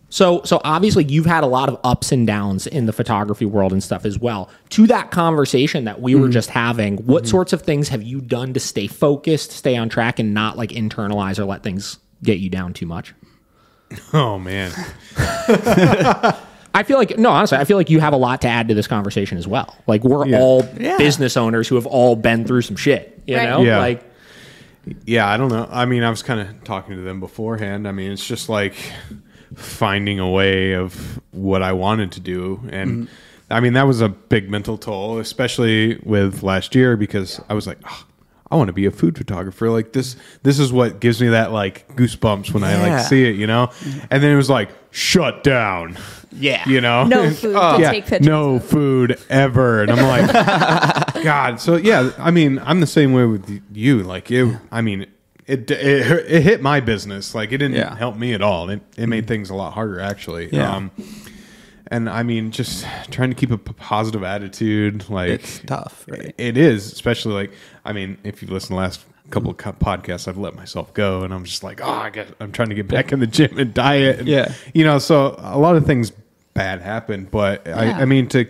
So obviously you've had a lot of ups and downs in the photography world and stuff as well. To that conversation that we were just having, what sorts of things have you done to stay focused, stay on track, and not like internalize or let things get you down too much? Oh man. I feel like, no, honestly, I feel like you have a lot to add to this conversation as well. Like we're all business owners who have all been through some shit, you know? Yeah. Like, I don't know. I mean, I was kind of talking to them beforehand. I mean, it's just like finding a way of what I wanted to do. And I mean, that was a big mental toll, especially with last year, because I was like, oh, I want to be a food photographer. Like this is what gives me that like goosebumps when I like see it, you know? And then it was like, shut down. Yeah. You know? No food to take pictures no of. food ever. And I'm like, God. So yeah, I mean, I'm the same way with you. Like I mean, it hit my business. Like it didn't help me at all. It made things a lot harder actually. Yeah. And I mean, just trying to keep a positive attitude, like it's tough, right? It is, especially like, I mean, if you listen to the last couple of podcasts, I've let myself go, and I'm just like, I'm trying to get back in the gym and diet, and, you know, so a lot of things bad happen, but I mean, to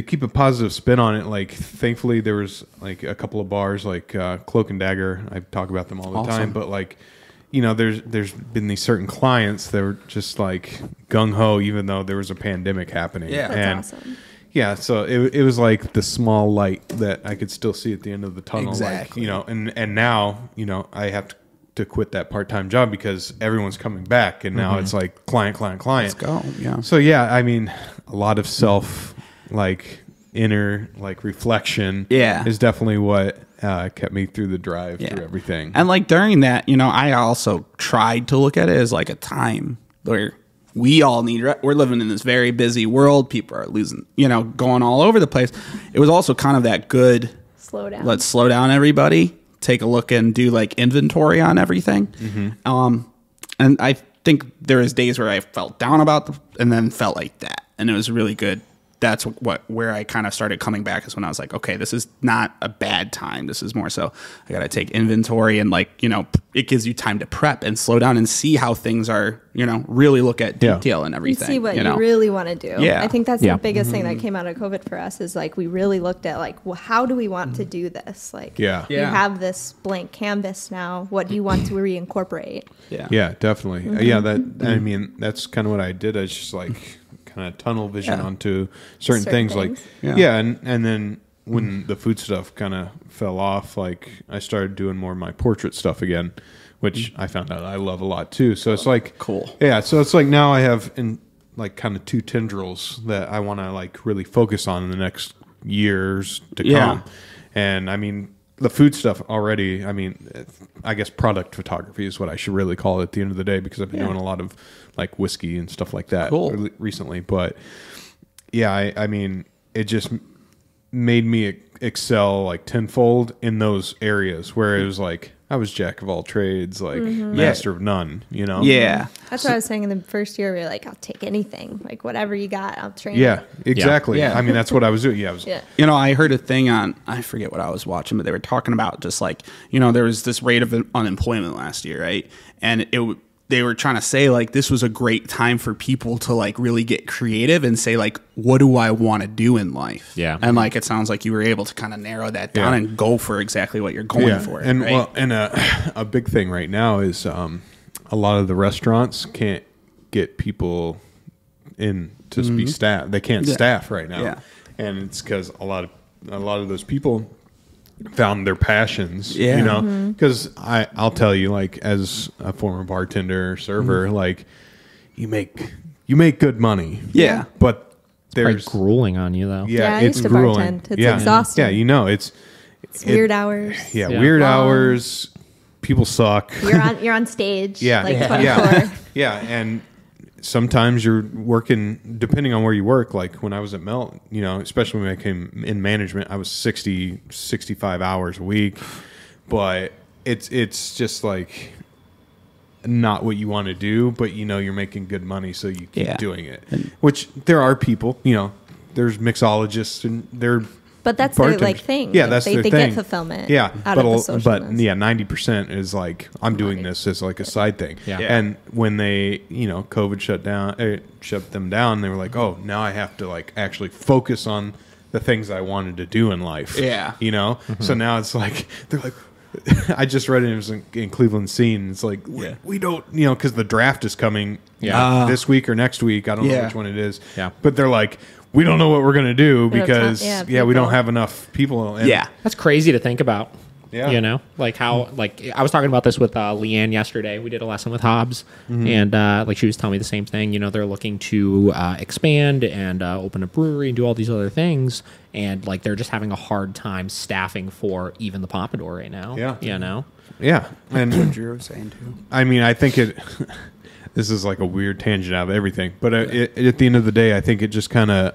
keep a positive spin on it, like, thankfully there was like a couple of bars, like Cloak and Dagger. I talk about them all the time, but like, you know, there's been these certain clients that were just like gung ho, even though there was a pandemic happening. Yeah, and awesome. Yeah, so it was like the small light that I could still see at the end of the tunnel. Exactly. Like, and now, I have to quit that part-time job because everyone's coming back, and now it's like client. Let's go. Yeah. So yeah, I mean, a lot of self, like inner, like reflection. Yeah. Is definitely what kept me through the drive through everything. And like during that, I also tried to look at it as like a time where we all we're living in this very busy world. People are losing, going all over the place. It was also kind of that good, slow down. Let's slow down, everybody. Take a look and do like inventory on everything. And I think there was days where I felt down about and then felt like that. And it was really good. That's where I kind of started coming back is when I was like, okay, this is not a bad time. This is more so I got to take inventory and like, it gives you time to prep and slow down and see how things are, really look at detail and everything. You see what you really want to do. Yeah. I think that's the biggest thing that came out of COVID for us is like, we really looked at like, well, how do we want to do this? Like, you have this blank canvas now. What do you want to reincorporate? Yeah, definitely. Yeah, I mean, that's kind of what I did. I was just like, kind of tunnel vision onto certain things. Like and then when the food stuff kind of fell off, like I started doing more of my portrait stuff again, which I found out I love a lot too. So it's like cool. So it's like now I have in like kind of two tendrils that I want to like really focus on in the next years to come. And I mean, the food stuff already, I mean, I guess product photography is what I should really call it at the end of the day, because I've been doing a lot of like whiskey and stuff like that recently. But yeah, I mean, it just made me excel like tenfold in those areas where it was like I was jack of all trades, like master of none, Yeah. That's what I was saying in the first year. We were like, I'll take anything, like whatever you got, I'll train. Yeah, exactly. Yeah. I mean, that's what I was doing. I heard a thing on, I forget what I was watching, but they were talking about just like, there was this rate of unemployment last year, right? And they were trying to say like this was a great time for people to like really get creative and say like, what do I want to do in life? Yeah. And like it sounds like you were able to kind of narrow that down and go for exactly what you're going for. And right? and a big thing right now is a lot of the restaurants can't get people in to be staff. They can't staff right now. Yeah. And it's because a lot of those people found their passions, because I'll tell you, like as a former bartender, server, like you make good money. Yeah. But there's grueling on you though. Yeah, it's I used to grueling. bartend. It's exhausting. Yeah, it's weird hours. Yeah, weird hours. People suck. You're on stage. Like 24. Yeah, and sometimes you're working, depending on where you work. Like when I was at Melt, especially when I came in management, I was 65 hours a week. But it's just like not what you want to do, but you're making good money, so you keep doing it. Which there are people, there's mixologists and they're But that's their like thing. Yeah, that's they their thing. They get fulfillment. Yeah, out of the socialness. But 90% is like I'm doing this as like a side thing. Yeah. And when they, COVID shut them down, they were like, oh, now I have to like actually focus on the things I wanted to do in life. Yeah. So now it's like they're like. I just read it in Cleveland Scene. It's like we don't, because the draft is coming this week or next week. I don't know which one it is. Yeah. But they're like, we don't know what we're going to do because we don't have enough people. And that's crazy to think about. Yeah. Like how, like I was talking about this with Leanne yesterday. We did a lesson with Hobbs, and like she was telling me the same thing. They're looking to expand and open a brewery and do all these other things, and like they're just having a hard time staffing for even the Pompadour right now. Yeah. And And Drew was saying too. I mean, I think this is like a weird tangent out of everything, but at the end of the day, I think it just kind of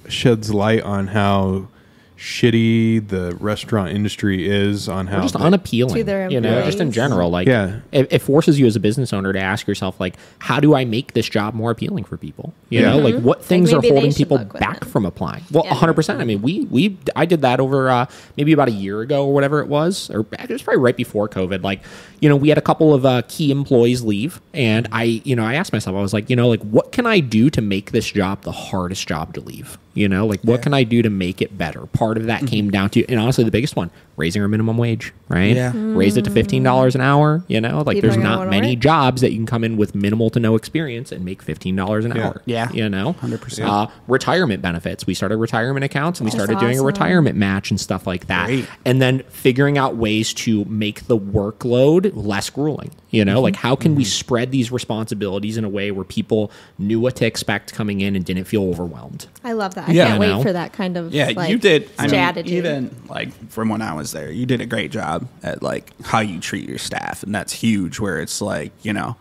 sheds light on how shitty the restaurant industry is, on how just unappealing to their just in general. Like it forces you as a business owner to ask yourself, like, how do I make this job more appealing for people? Like what things are holding people back from applying? Well, 100%. I mean, I did that over maybe about a year ago or whatever it was, or it was probably right before COVID. Like, we had a couple of key employees leave, and I asked myself, I was like, like what can I do to make this job the hardest job to leave? Like what can I do to make it better? Part part of that came down to, and honestly, the biggest one, raising our minimum wage, right? Yeah. Raised it to $15 an hour, you know, like People there's are gonna not wanna many work. jobs that you can come in with minimal to no experience and make $15 an hour. Yeah. You know, 100%. Retirement benefits. We started retirement accounts and we That's started doing a awesome. retirement match and stuff like that. Great. And then figuring out ways to make the workload less grueling, you know, like how can we spread these responsibilities in a way where people knew what to expect coming in and didn't feel overwhelmed. I love that. I Yeah. can't You know? wait for that kind of Yeah, like, you did. I mean, strategy. even like from when I was there, you did a great job at like how you treat your staff, and that's huge. Where it's like, you know,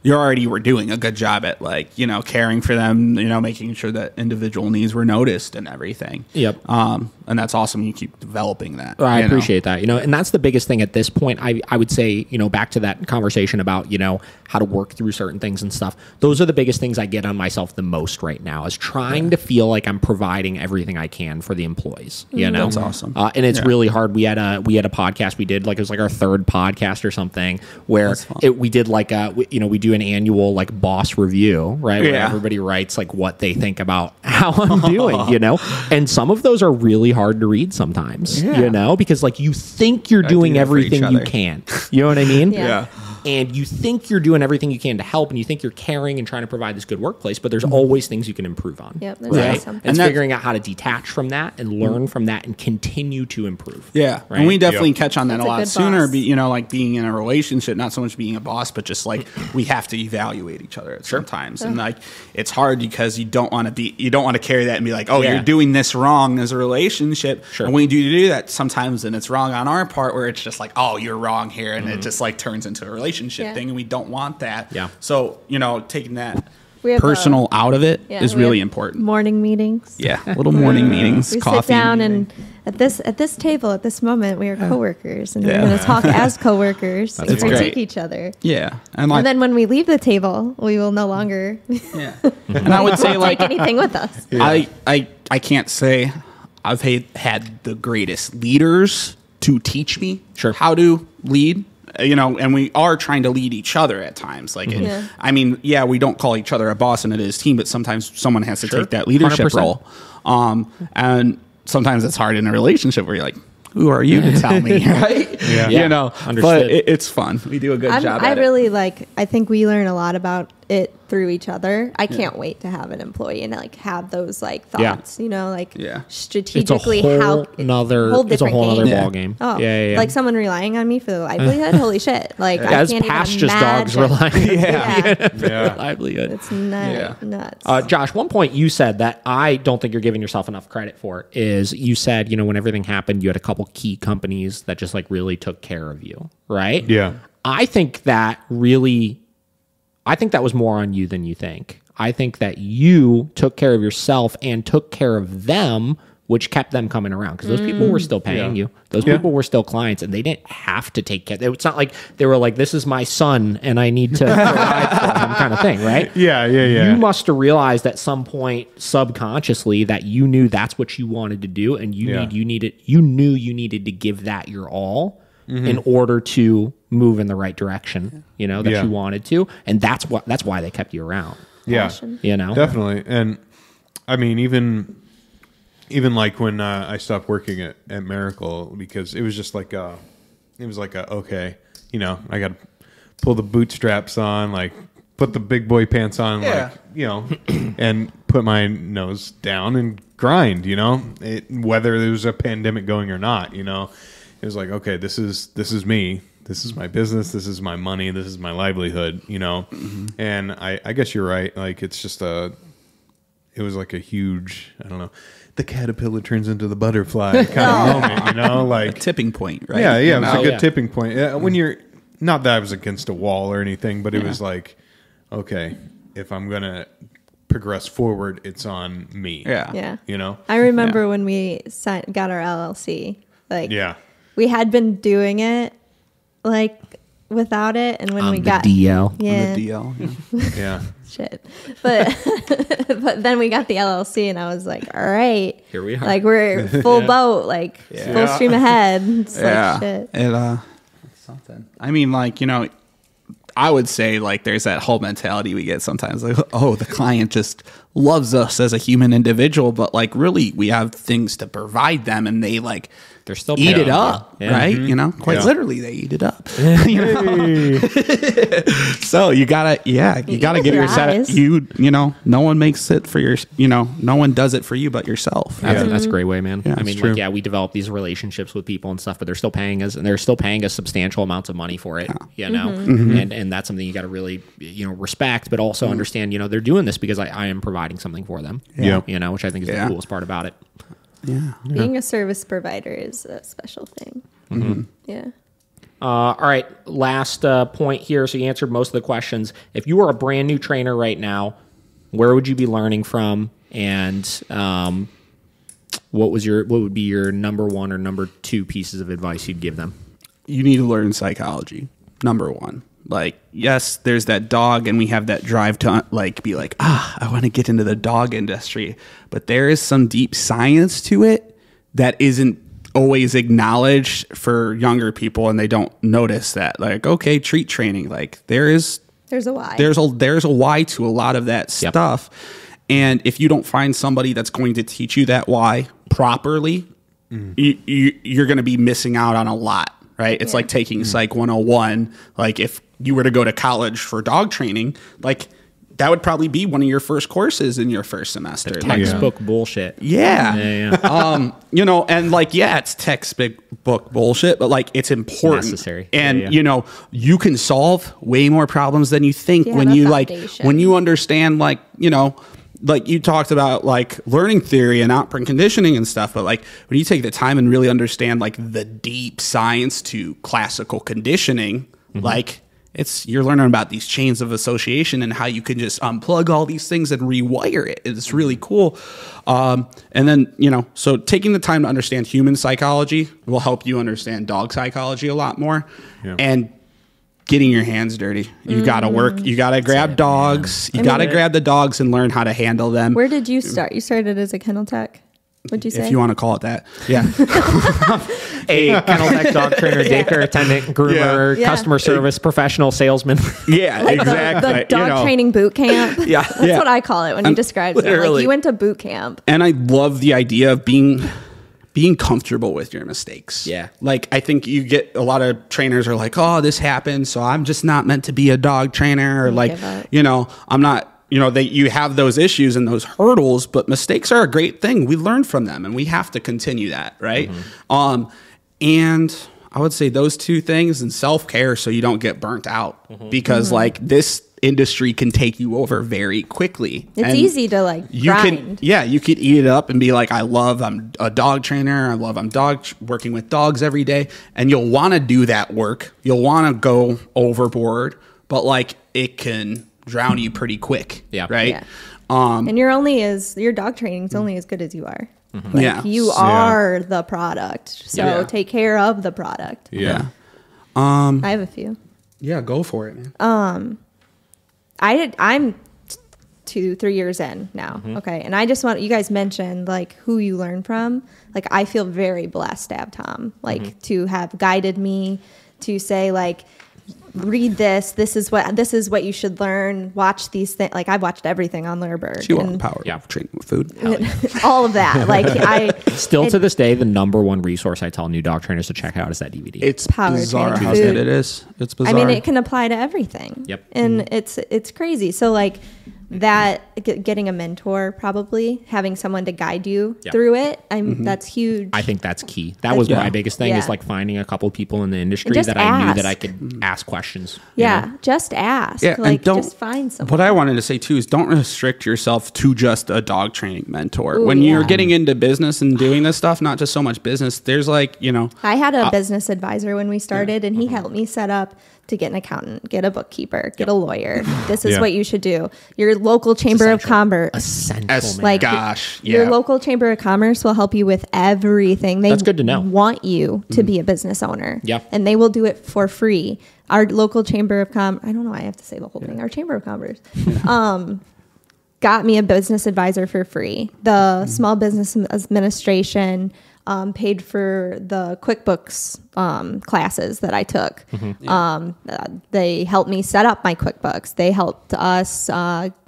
you already were doing a good job at like, you know, caring for them, you know, making sure that individual needs were noticed and everything. Yep. And that's awesome. You keep developing that. Well, I you know? appreciate that, you know, and that's the biggest thing at this point. I would say, you know, back to that conversation about, you know, how to work through certain things and stuff. Those are the biggest things I get on myself the most right now, is trying to feel like I'm providing everything I can for the employees, you know? That's awesome. And it's really hard. We had a podcast we did, like it was like our third podcast or something, where we did like we do an annual like boss review, right? Where everybody writes like what they think about how I'm doing, you know? And some of those are really hard to read sometimes, you know, because like you think you're doing that for each everything you other. can, you know what I mean? Yeah. And you think you're doing everything you can to help, and you think you're caring and trying to provide this good workplace, but there's always things you can improve on. Yep, that's right? awesome. And that- figuring out how to detach from that and learn from that and continue to improve. Yeah, Right? and we definitely catch on that That's a a lot good sooner. boss. You know, like being in a relationship, not so much being a boss, but just like we have to evaluate each other at sometimes, and like it's hard because you don't want to carry that and be like, oh, Yeah. you're doing this wrong as a relationship. Sure. And when you do that, sometimes then it's wrong on our part, where it's just like, oh, you're wrong here, and it just like turns into a relationship Yeah. thing, and we don't want that. Yeah. So you know, taking that We have personal out of it is we really have important. Morning meetings. Yeah, little morning meetings, We coffee. sit down meeting. and at this table at this moment we are coworkers, and Yeah. we're going to talk as coworkers and That's critique great. each other. Yeah, and like And then when we leave the table, we will no longer yeah, and I would say like take anything with us. I can't say I've had the greatest leaders to teach me how to lead. You know, and we are trying to lead each other at times. Like, Yeah. I mean, yeah, we don't call each other a boss and it is team, but sometimes someone has to take that leadership 100%. role. And sometimes it's hard in a relationship where you're like, who are you to tell me, right? Yeah. You know, Understood. but it's fun. We do a good job I at it. really I think we learn a lot about it through each other. I can't wait to have an employee and like have those like thoughts, you know, like strategically it's a how whole nother game. ball game. Oh, yeah. like someone relying on me for the livelihood. Holy shit! Like I As can't even past just dogs imagine. relying on Yeah. livelihood. It's nuts. Josh, one point you said that I don't think you're giving yourself enough credit for is you said, you know, when everything happened, you had a couple key companies that just like really took care of you, right? Yeah. I think that was more on you than you think. I think that you took care of yourself and took care of them, which kept them coming around because those people were still paying you. Those people were still clients, and they didn't have to take care. It's not like they were like, "This is my son, and I need to provide for him," kind of thing, right? Yeah. You must have realized at some point subconsciously that you knew that's what you wanted to do, and you knew you needed to give that your all in order to move in the right direction. You know that you wanted to, and that's why they kept you around. Yeah. You know, Definitely. And I mean, even like when I stopped working at Miracle, because it was just like okay, you know, I got to pull the bootstraps on, like put the big boy pants on, like, you know, and put my nose down and grind, you know, whether there was a pandemic going or not, you know, it was like, okay, this is me. This is my business. This is my money. This is my livelihood, you know? And I guess you're right. Like, it's just it was like a huge, I don't know, the caterpillar turns into the butterfly kind of moment, you know? Like a tipping point, right? Yeah, You it was know? a good tipping point. When you're, not that I was against a wall or anything, but it was like, okay, if I'm going to progress forward, it's on me. Yeah. You know? I remember when we got our LLC. Like, we had been doing it like without it, and when we got DL, yeah, The DL. Yeah. shit, but but then we got the LLC, and I was like, all right, Here we are. like we're full boat, like full stream ahead. It's like shit. It's something. I mean, like, you know, I would say like there's that whole mentality we get sometimes, like, oh, the client just loves us as a human individual, but like really we have things to provide them, and they like they're still eat it up, right? Mm-hmm. You know, quite literally they eat it up. You know? So you gotta get your set. You know, no one makes it for your, you know, no one does it for you but yourself. That's a great way, man. Yeah, I mean, like, we develop these relationships with people and stuff, but they're still paying us, and they're still paying us substantial amounts of money for it, you know? And that's something you got to really, you know, respect, but also understand, you know, they're doing this because I am providing something for them, you know, which I think is the coolest part about it. Yeah. Being a service provider is a special thing. Yeah. All right, last point here. So you answered most of the questions. If you were a brand new trainer right now, where would you be learning from? And what would be your number one or number two pieces of advice you'd give them? You need to learn psychology. Number one. Like, yes, there's that dog, and we have that drive to like be like, I want to get into the dog industry. But there is some deep science to it that isn't always acknowledged for younger people, and they don't notice that. Like, okay, treat training. Like, there's a why. There's a why to a lot of that stuff. And if you don't find somebody that's going to teach you that why properly, you're going to be missing out on a lot. Right? It's like taking Psych 101. Like, if you were to go to college for dog training, like, that would probably be one of your first courses in your first semester. Textbook bullshit. Yeah. You know, and like, it's textbook bullshit, but like, it's important. It's necessary. And, you know, you can solve way more problems than you think when you understand, like, you know, like you talked about like learning theory and operant conditioning and stuff, but like when you take the time and really understand like the deep science to classical conditioning, like you're learning about these chains of association and how you can just unplug all these things and rewire it. It's really cool. And then, you know, so taking the time to understand human psychology will help you understand dog psychology a lot more. And getting your hands dirty. You got to work. You got to grab dogs. You got to grab the dogs and learn how to handle them. Where did you start? You started as a kennel tech. What'd you say? If you want to call it that. Yeah. A kennel tech, dog trainer, daycare attendant, groomer, customer service, professional salesman. Yeah, like exactly. The dog training boot camp. That's what I call it when you describe it. Like, you went to boot camp. And I love the idea of being comfortable with your mistakes. Yeah. Like, I think you get a lot of trainers are like, oh, this happened, so I'm just not meant to be a dog trainer. Or like, you know, I'm not, you know, you have those issues and those hurdles, but mistakes are a great thing. We learn from them and we have to continue that. Right. And I would say those two things and self-care so you don't get burnt out because like this industry can take you over very quickly. It's easy to like grind. You could eat it up and be like, I'm a dog trainer. I'm working with dogs every day. And you'll want to do that work. You'll want to go overboard, but like it can drown you pretty quick. Yeah. Right. Yeah. And your dog training is only as good as you are. Like, you are the product. So take care of the product. Yeah. I have a few. Yeah, go for it, man. I'm 2-3 years in now. Okay. And I just want, you guys mentioned like who you learn from. Like, I feel very blessed to have Tom, like to have guided me to say like, read this. This is what you should learn. Watch these things. Like, I've watched everything on Lurberg. You want the power of training with food. All of that. Like, to this day, the number one resource I tell new dog trainers to check out is that DVD. It's bizarre how good it is. It's bizarre. I mean, it can apply to everything. Yep. And it's crazy. So like that, getting a mentor, probably having someone to guide you through it. That's huge. I think that's key. That was my biggest thing is like finding a couple people in the industry that I knew that I could ask questions. Yeah. Just ask. Yeah, like, just find someone. What I wanted to say too is don't restrict yourself to just a dog training mentor. When you're getting into business and doing this stuff, not just so much business, there's like, you know. I had a business advisor when we started and he helped me set up to get an accountant, get a bookkeeper, get a lawyer. This is what you should do. Your local chamber of commerce. Essential, like, your local chamber of commerce will help you with everything. That's good to know. Want you to be a business owner. Yep. And they will do it for free. Our local chamber of commerce, I don't know why I have to say the whole thing. Our chamber of commerce got me a business advisor for free. The Small Business Administration paid for the QuickBooks classes that I took. They helped me set up my QuickBooks. They helped us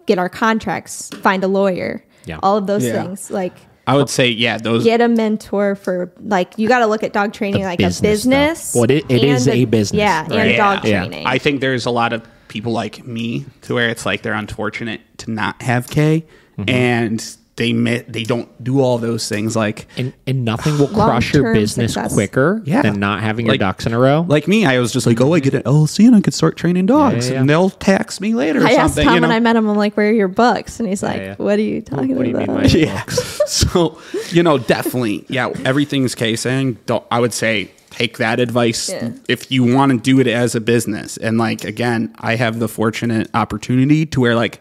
get our contracts, find a lawyer, all of those things. Like, I would say, those. Get a mentor for, like, you got to look at dog training like a business. Well, it is a business. Yeah, right? And dog training. I think there's a lot of people like me to where it's like they're unfortunate to not have K, and they don't do all those things. Like, and nothing will crush your business quicker than not having your ducks in a row. Like me, I was just like, I get an LLC and I could start training dogs, and they'll tax me later. Or I asked something, Tom when I met him, I'm like, "Where are your books?" And he's like, "What are you talking about?" What do you mean by books? So definitely, everything's casing. I would say take that advice if you want to do it as a business. And like, again, I have the fortunate opportunity to where like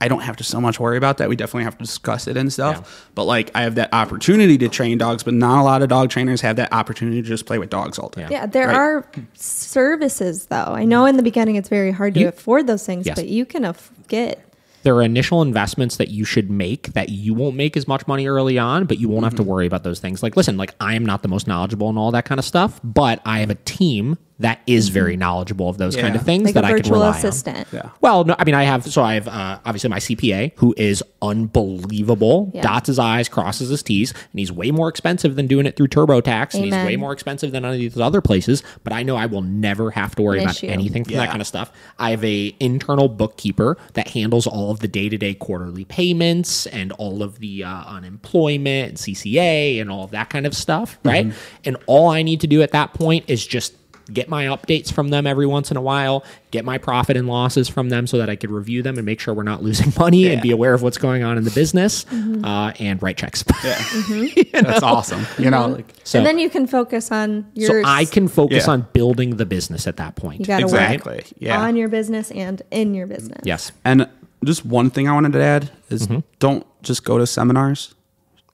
I don't have to so much worry about that. We definitely have to discuss it and stuff. Yeah. But like, I have that opportunity to train dogs, but not a lot of dog trainers have that opportunity to just play with dogs all day. Yeah, there are services though. I know in the beginning it's very hard to afford those things, but you can get. There are initial investments that you should make that you won't make as much money early on, but you won't have to worry about those things. Like, listen, like I am not the most knowledgeable and all that kind of stuff, but I have a team that is very knowledgeable of those kind of things like that I can rely assistant. on. Yeah. Well, no, I mean, I have obviously my CPA who is unbelievable, dots his I's, crosses his T's, and he's way more expensive than doing it through TurboTax, and he's way more expensive than any of these other places, but I know I will never have to worry about anything from that kind of stuff. I have a internal bookkeeper that handles all of the day-to-day quarterly payments and all of the unemployment and CCA and all of that kind of stuff, right? And all I need to do at that point is just get my updates from them every once in a while, get my profit and losses from them so that I could review them and make sure we're not losing money and be aware of what's going on in the business, and write checks. That's awesome. So, and then you can focus on your... So I can focus on building the business at that point. You got to work on your business and in your business. Yes. And just one thing I wanted to add is don't just go to seminars.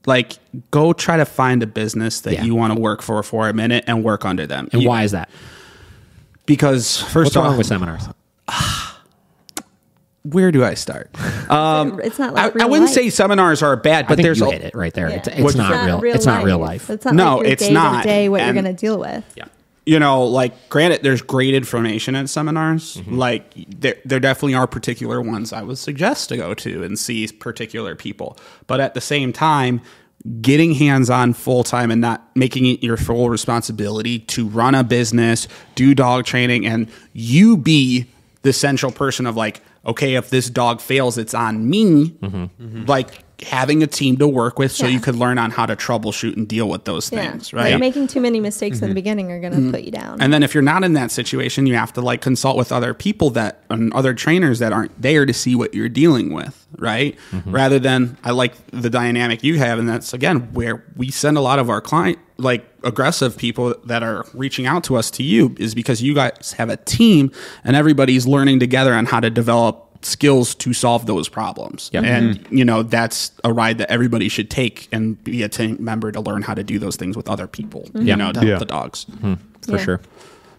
Like, go try to find a business that you want to work for a minute and work under them. And why is that? Because first what's wrong with seminars? Where do I start? It's not like I wouldn't say seminars are bad, but there's you hit it right there. It's not real. It's not real life. It's not like your day-to-day what you're going to deal with. Yeah. Like, granted, there's great information at seminars. Like, there definitely are particular ones I would suggest to go to and see particular people. But at the same time, getting hands-on full-time and not making it your full responsibility to run a business, do dog training, and you be the central person of like, okay, if this dog fails, it's on me. Like, having a team to work with so you could learn on how to troubleshoot and deal with those things, right? Like making too many mistakes in the beginning are going to put you down. And then if you're not in that situation, you have to like consult with other people and other trainers that aren't there to see what you're dealing with, right? Rather than, I like the dynamic you have, and that's again where we send a lot of our client, like aggressive people that are reaching out to us to you, is because you guys have a team and everybody's learning together on how to develop skills to solve those problems. And that's a ride that everybody should take and be a team member to learn how to do those things with other people, to help the dogs. For sure.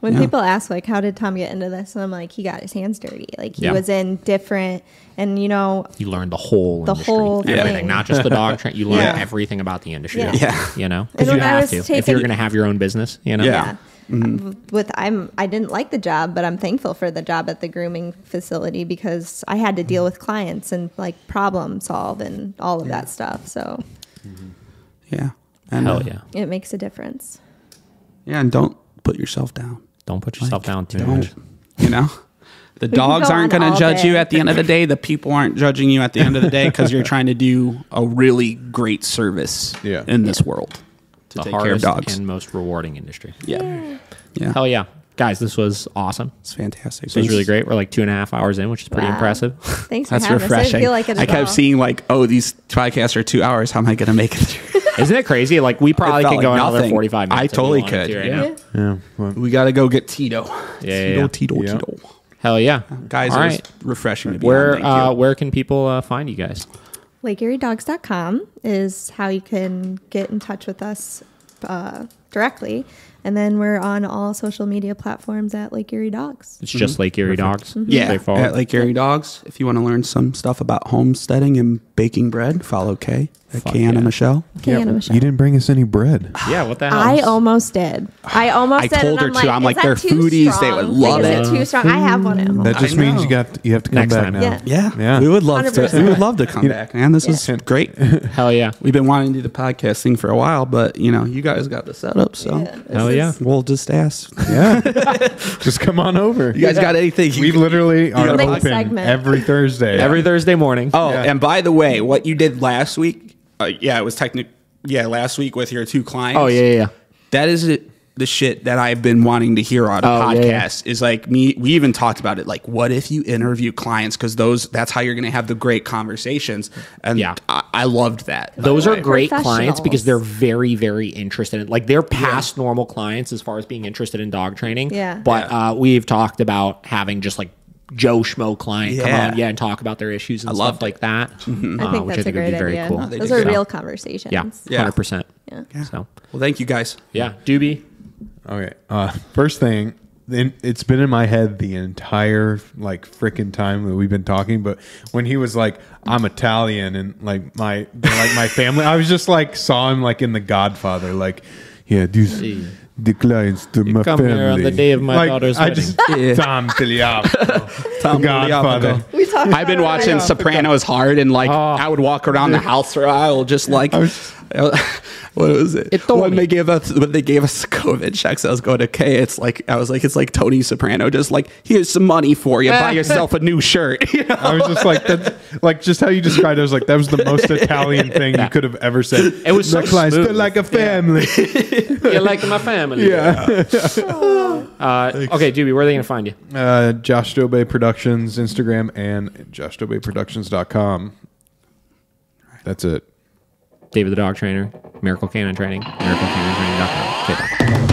When people ask like, how did Tom get into this? And I'm like, he got his hands dirty. Like he was in different, and you learned the whole industry, everything, not just the dog train. You learn everything about the industry. Because you have to if you're going to have your own business. I didn't like the job, but I'm thankful for the job at the grooming facility because I had to deal with clients and like problem solve and all of that stuff. So and hell yeah, it makes a difference. And don't put yourself down. Don't put yourself down too much. The dogs aren't going to judge you at the end of the day. The people aren't judging you at the end of the day because you're trying to do a really great service in this world. To take care of dogs. And most rewarding industry. Yeah. Hell yeah. Guys, this was awesome. It's fantastic. This was really great. We're like 2.5 hours in, which is pretty impressive. Thanks for That's having refreshing. us. I didn't feel like it I kept seeing like, these podcasts are 2 hours. How am I going to make it through? Isn't it crazy? Like we probably could go another 45 minutes. I totally could. Well, we got to go get Tito. Tito. Hell yeah. Guys, all it right. was refreshing to be where can people find you guys? LakeErieDogs.com is how you can get in touch with us directly. And then we're on all social media platforms at Lake Erie Dogs. It's just Lake Erie Dogs. Yeah, at Lake Erie Dogs. If you want to learn some stuff about homesteading and baking bread. Follow Kay at Kayana Michelle. Kayana Michelle. You didn't bring us any bread. Yeah, what the hell? I almost did. I almost did. told her and too. I'm like, they're "Is that too foodies. strong? They would love Is it too strong? I have one at home. That just means you have to come Next back time. now. Yeah, we would love to. 100%. We would love to come back, man. This is great. Hell yeah. We've been wanting to do the podcast thing for a while, but you guys got the setup, so Hell yeah. we'll just ask. Yeah. Just come on over. You guys got anything? We literally are Make a open segment. every Thursday. Every Thursday morning. Oh, Yeah. and by the way, what you did last week, it was last week with your 2 clients. Oh, yeah. That is the shit that I've been wanting to hear on a podcast is like we even talked about it. Like, what if you interview clients? Because that's how you're going to have the great conversations. And I loved that. Those are great clients Professionals. because they're very, very interested in, like, they're past normal clients as far as being interested in dog training. Yeah. But we've talked about having just like Joe Schmo client come on, and talk about their issues and stuff like that. I think which that's a great very idea. cool. Those are real conversations. Yeah, 100%. Yeah. So, Well, thank you guys. yeah, Doobie. Okay. First thing, it's been in my head the entire like freaking time that we've been talking. But when he was like, "I'm Italian," and like my family, I was just like saw him like in The Godfather, like, yeah, these declines to my come family here on the day of my daughter's I wedding. just Tom Tagliafico, Tom Godfather. I've been watching Sopranos hard, and like I would walk around the house for a while, just like what was it? When they gave us COVID checks, I was going to Kay. I was like, it's like Tony Soprano, just like, here's some money for you, buy yourself a new shirt. You know? I was just like, that's like just how you described it. I was like, that was the most Italian thing you could have ever said. It was so Declines to smooth. like a family. You're like my family. Yeah. Okay, Doobie, where are they going to find you? Josh Dobey Productions Instagram and joshdobeyproductions.com. That's it. David the Dog Trainer, Miracle Canine Training, miraclecanine.com. Okay, bye.